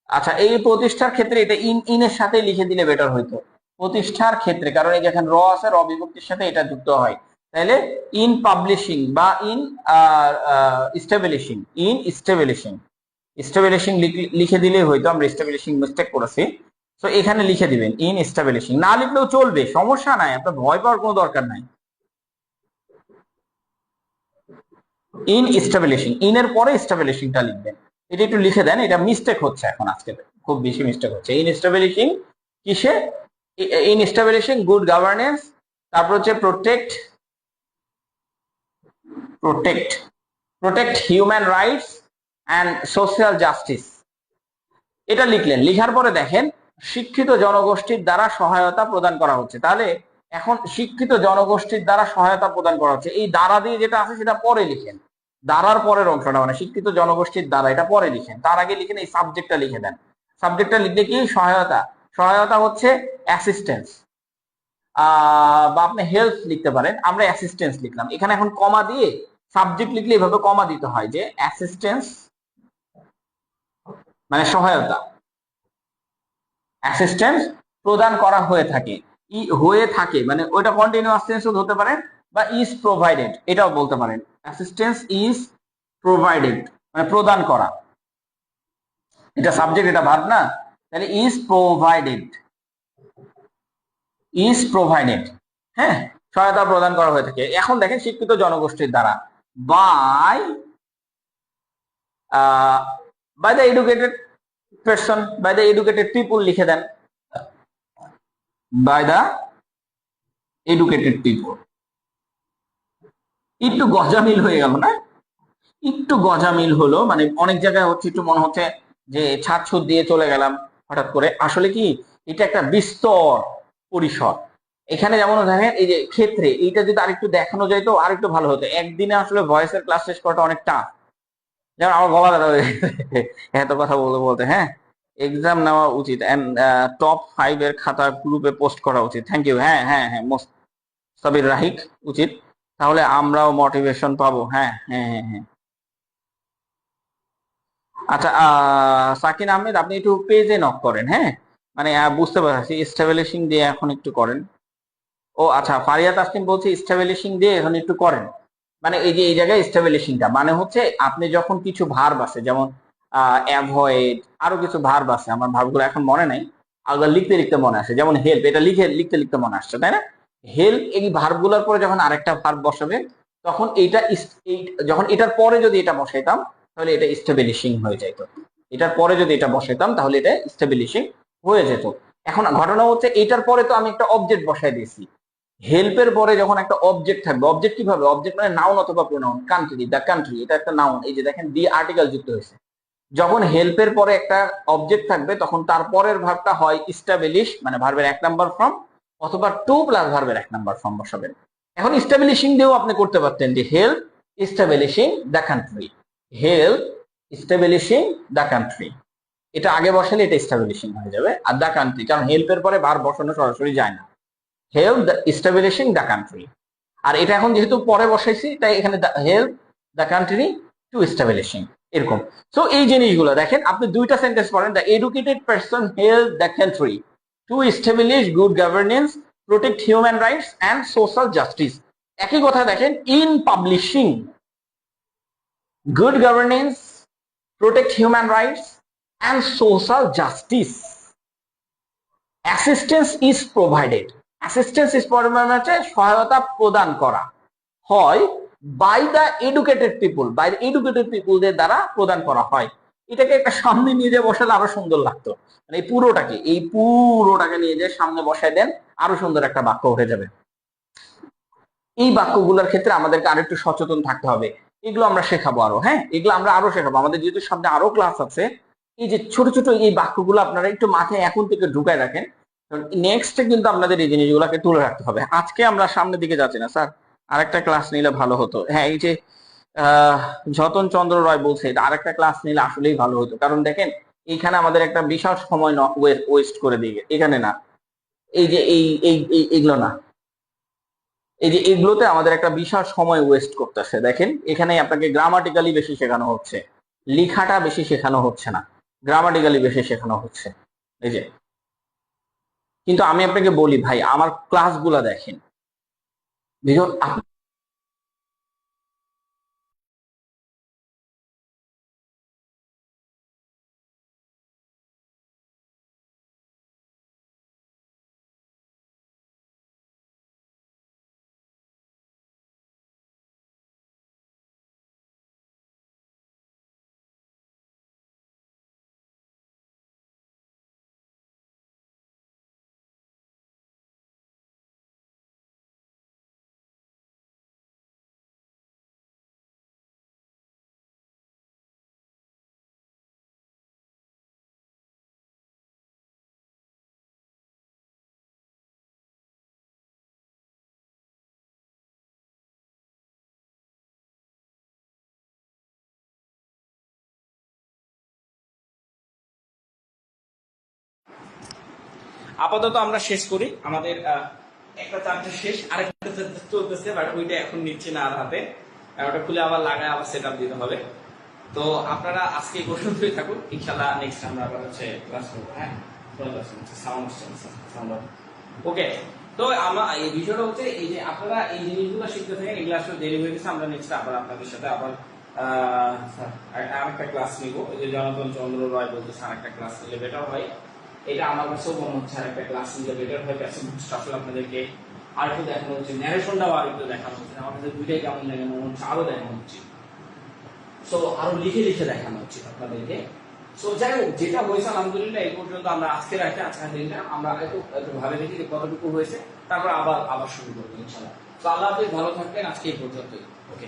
আচ্ছা এই প্রতিষ্ঠার ক্ষেত্রে এটা ইনের সাথে লিখে দিলে বেটার হইতো, প্রতিষ্ঠার ক্ষেত্রে, কারণ এই যেখানে র আছে, র বিভক্তির সাথে এটা যুক্ত হয়, তাহলে ইন পাবলিশিং বা ইন স্টেবলিশিং, ইন স্টেবলিশিং, স্টেবলিশিং লিখে দিলেই হয়তো, আমরা স্টেবলিশিং মিস্টেক করেছি, তো এখানে লিখে দিবেন ইন স্টেবলিশিং, না লিখলেও চলবে, সমস্যা নাই, আপনার ভয় পাওয়ার কোনো দরকার নাই। ইন স্টেবলিশিং, ইন এর পরে স্টেবলিশিংটা লিখবেন, এটা একটু লিখে দেন, এটা মিস্টেক হচ্ছে এখন, আজকে খুব বেশি মিস্টেক হচ্ছে। ইন স্টেবলিশিং কিসে, ইন স্টেবলিশিং গুড গভর্নেন্স, তারপর হচ্ছে protect, protect protect human rights and social justice, এটা লিখলেন। লিখার পরে দেখেন শিক্ষিত জনগোষ্ঠীর দ্বারা সহায়তা প্রদান করা হচ্ছে, তাহলে এখন শিক্ষিত জনগোষ্ঠীর দ্বারা সহায়তা প্রদান করা হচ্ছে, এই দ্বারা দিয়ে যেটা আছে সেটা পরে লিখেন, দ্বারার পরের অংশটা মানে শিক্ষিত জনগোষ্ঠীর দ্বারা, এটা পরে লিখেন, তার আগে লিখেন এই সাবজেক্টটা লিখে দেন। সাবজেক্টটা লিখলে কি, সহায়তা, সহায়তা হচ্ছে অ্যাসিস্ট্যান্স, বা আপনি হেল্প লিখতে পারেন, আমরা অ্যাসিস্ট্যান্স লিখলাম, এখানে এখন কমা দিয়ে সাবজেক্ট লিখলে এভাবে কমা দিতে হয়, যে অ্যাসিস্ট্যান্স মানে সহায়তা, অ্যাসিস্ট্যান্স প্রদান করা হয়ে থাকে, হয়ে থাকে মানে ওইটা কন্টিনিউয়াস টেন্স হতে পারে, বা ইজ প্রোভাইডেড এটাও বলতে পারেন, অ্যাসিস্ট্যান্স ইজ প্রোভাইডেড মানে প্রদান করা, এটা সাবজেক্ট এটা ভার্ব না, তাহলে ইজ প্রোভাইডেড, ইজ প্রোভাইডেড, হ্যাঁ, সহায়তা প্রদান করা হয়ে থাকে। এখন দেখেন শিক্ষিত জনগোষ্ঠীর দ্বারা, by by the educated person, by the educated people লিখে দেন, বাই দ্য এডুকেটেড পিপুল, একটু গজামিল হয়ে গেল না, একটু গজামিল হলো, মানে অনেক জায়গায় হচ্ছে একটু মনে হচ্ছে যে ছাড়ছুট দিয়ে চলে গেলাম হঠাৎ করে, আসলে কি এটা একটা বিস্তর পরিসর। এখানে যেমন দেখেন এই যে ক্ষেত্রে, এইটা যদি আরেকটু দেখানো যায় তো আরেকটু ভালো হতো, একদিনে আসলে ভয়েসের ক্লাস শেষ করাটা অনেক টাফ, যেমন আমার গলা ব্যথা হয়ে গেছে এত কথা বলতে বলতে, হ্যাঁ, এক্সাম নেওয়া উচিত এন্ড টপ 5 এর খাতা গ্রুপে পোস্ট করা উচিত, থ্যাংক ইউ, হ্যাঁ হ্যাঁ হ্যাঁ, মোস্ট সাবির রাহিক উচিত, তাহলে আমরাও মোটিভেশন পাবো, হ্যাঁ হ্যাঁ হ্যাঁ হ্যাঁ। আচ্ছা, সাকিন আহমেদ আপনি একটু পেজে নক করেন, হ্যাঁ, মানে বুঝতে পারছি স্টেবলিশিং দিয়ে এখন একটু করেন। ও আচ্ছা, ফারিয়া তাসনিম বলছি স্টেবলিশিং দিয়ে এখন একটু করেন, মানে এই যে এই জায়গায় স্টেবলিশিংটা মানে হচ্ছে আপনি যখন কিছু ভার্ব আছে, যেমন অ্যাভয়েড, আরো কিছু ভার্ব আছে, আমার ভার্বগুলো এখন মনে নাই, আগে লিখতে লিখতে মনে আসে, যেমন হেল্প, এটা লিখতে লিখতে মনে আসছে, তাই না, হেল্প, এই ভার্বগুলোর পরে যখন আরেকটা ভার্ব বসাবে তখন যখন এটার পরে যদি এটা বসাইতাম তাহলে এটা স্টেবলিশিং হয়ে যেত। এটার পরে যদি এটা বসাইতাম তাহলে এটা স্টেবলিশিং হয়ে যেত। এখন ঘটনা হচ্ছে এটার পরে তো আমি একটা অবজেক্ট বসাই দিয়েছি। হেল্পের পরে যখন একটা অবজেক্ট থাকবে, অবজেক্ট কিভাবে? অবজেক্ট মানে নাউন অথবা প্রোনাউন। কান্ট্রি, দ্য কান্ট্রি, এটা একটা নাউন। এই যে দেখেন দি আর্টিকেল যুক্ত হয়েছে। যখন হেল্পের পরে একটা অবজেক্ট থাকবে তখন তার পরের ভার্বটা হয় স্টাবলিশ, মানে ভার্বের 1 নাম্বার ফর্ম, অথবা টু প্লাস ভার্বের 1 নাম্বার ফর্ম বসাবেন। এখন স্টাবলিশিং দিয়েও আপনি করতে পারতেন যে help establishing the country, help establishing the country. এটা আগে বসালে এটা স্টাবলিশিং হয়ে যাবে। আর দ্য কান্ট্রি, কারণ হেল্পের পরে ভার্ব বসানো সরাসরি যায় না। Help the establishing the country. আর এটা এখন যেহেতু পরে বসাইছি তাই এখানে help the country to establishing, এরকম। সো এই জিনিসগুলো দেখেন, আপনি দুইটা সেন্টেন্স পড়েন, the educated person help the country to establish good governance, protect human rights and social justice. একই কথা দেখেন, in publishing good governance, protect human rights and social justice, assistance is provided. Assistance is provided হচ্ছে সহায়তা প্রদান করা হয় by the educated people, by the educated পিপুলদের দ্বারা প্রদান করা হয়। এটাকে একটা সামনে নিয়ে যে বসালে আরো সুন্দর লাগতো। মানে এই পুরোটাকে নিয়ে যে সামনে বসায় দেন, আরো সুন্দর একটা বাক্য উঠে যাবে। এই বাক্যগুলোর ক্ষেত্রে আমাদেরকে আরো একটু সচেতন থাকতে হবে। এগুলো আমরা শেখাবো আরো, হ্যাঁ, এগুলো আমরা আরো শেখাবো। আমাদের যেহেতু সামনে আরো ক্লাস আছে, এই যে ছোট ছোট এই বাক্যগুলো আপনারা একটু মাথায় এখন থেকে ঢুকায় রাখেন। নেক্সটে কিন্তু আপনাদের এই জিনিসগুলোকে তুলে রাখতে হবে। আজকে আমরা সামনের দিকে যাচ্ছি না স্যার, আরেকটা ক্লাস নিলে ভালো হতো। হ্যাঁ, এই যে যতন চন্দ্র রয় বলছে আরেকটা ক্লাস নিলে আসলেই ভালো হতো। কারণ দেখেন এইখানে আমাদের একটা বিশাল সময় ওয়েস্ট করে দিয়ে এখানে না, এই যে এইগুলো না, এই যে এগুলোতে আমাদের একটা বিশাল সময় ওয়েস্ট করতেছে। দেখেন এখানে আপনাকে গ্রামাটিক্যালি বেশি শেখানো হচ্ছে, লেখাটা বেশি শেখানো হচ্ছে না, গ্রামাটিক্যালি বেশি শেখানো হচ্ছে। এই যে, কিন্তু আমি আপনাকে বলি ভাই, আমার ক্লাসগুলা দেখেন, আপাতত আমরা শেষ করি। আমাদের একটা চার্জার শেষ, আরেকটা চার্জার চলতেছে, বাট ওইটা এখন নিচ্ছে না আর হাতে, ওটা খুলে আবার লাগায় আবার সেট আপ দিতে হবে। তো আপনারা আজকে এই পর্যন্তই থাকুন, ইনশাল্লাহ নেক্সট আমরা আবার হচ্ছে ক্লাস করবো। হ্যাঁ, সাউন্ড ওকে। তো আমরা এই বিষয়টা হচ্ছে এই যে আপনারা এই জিনিসগুলো শিখতে থাকেন, এগুলো আসলে দেরি হয়ে গেছে। আমরা নেক্সট আবার আপনাদের সাথে আবার আরেকটা ক্লাস নিব। এই যে জনার্দন চন্দ্র রয় বলতেছে আরেকটা ক্লাস নিলে বেটার হয়, এটা আমার কাছেও মনে হচ্ছে। আরেকটা ক্লাস নিলে বেটার হয়। আসলে আপনাদেরকে আর একটু দেখানো হচ্ছে, ন্যারেশনটাও আর একটু দেখানো হচ্ছে, আমাদের দুইটাই কেমন লাগে মনে হচ্ছে আরো দেখানো হচ্ছে। সো আরো লিখে লিখে দেখানো উচিত আপনাদেরকে। সো যাই হোক, যেটা হয়েছে আলহামদুলিল্লাহ এই পর্যন্ত আমরা আজকে রাখি। আজকের দিনটা আমরা একটু ভাবে দেখি যে কতটুকু হয়েছে, তারপর আবার শুরু করবো ইনশাআল্লাহ। তো আল্লাহ হাফেজ, ভালো থাকবেন। আজকে এই পর্যন্তই। ওকে।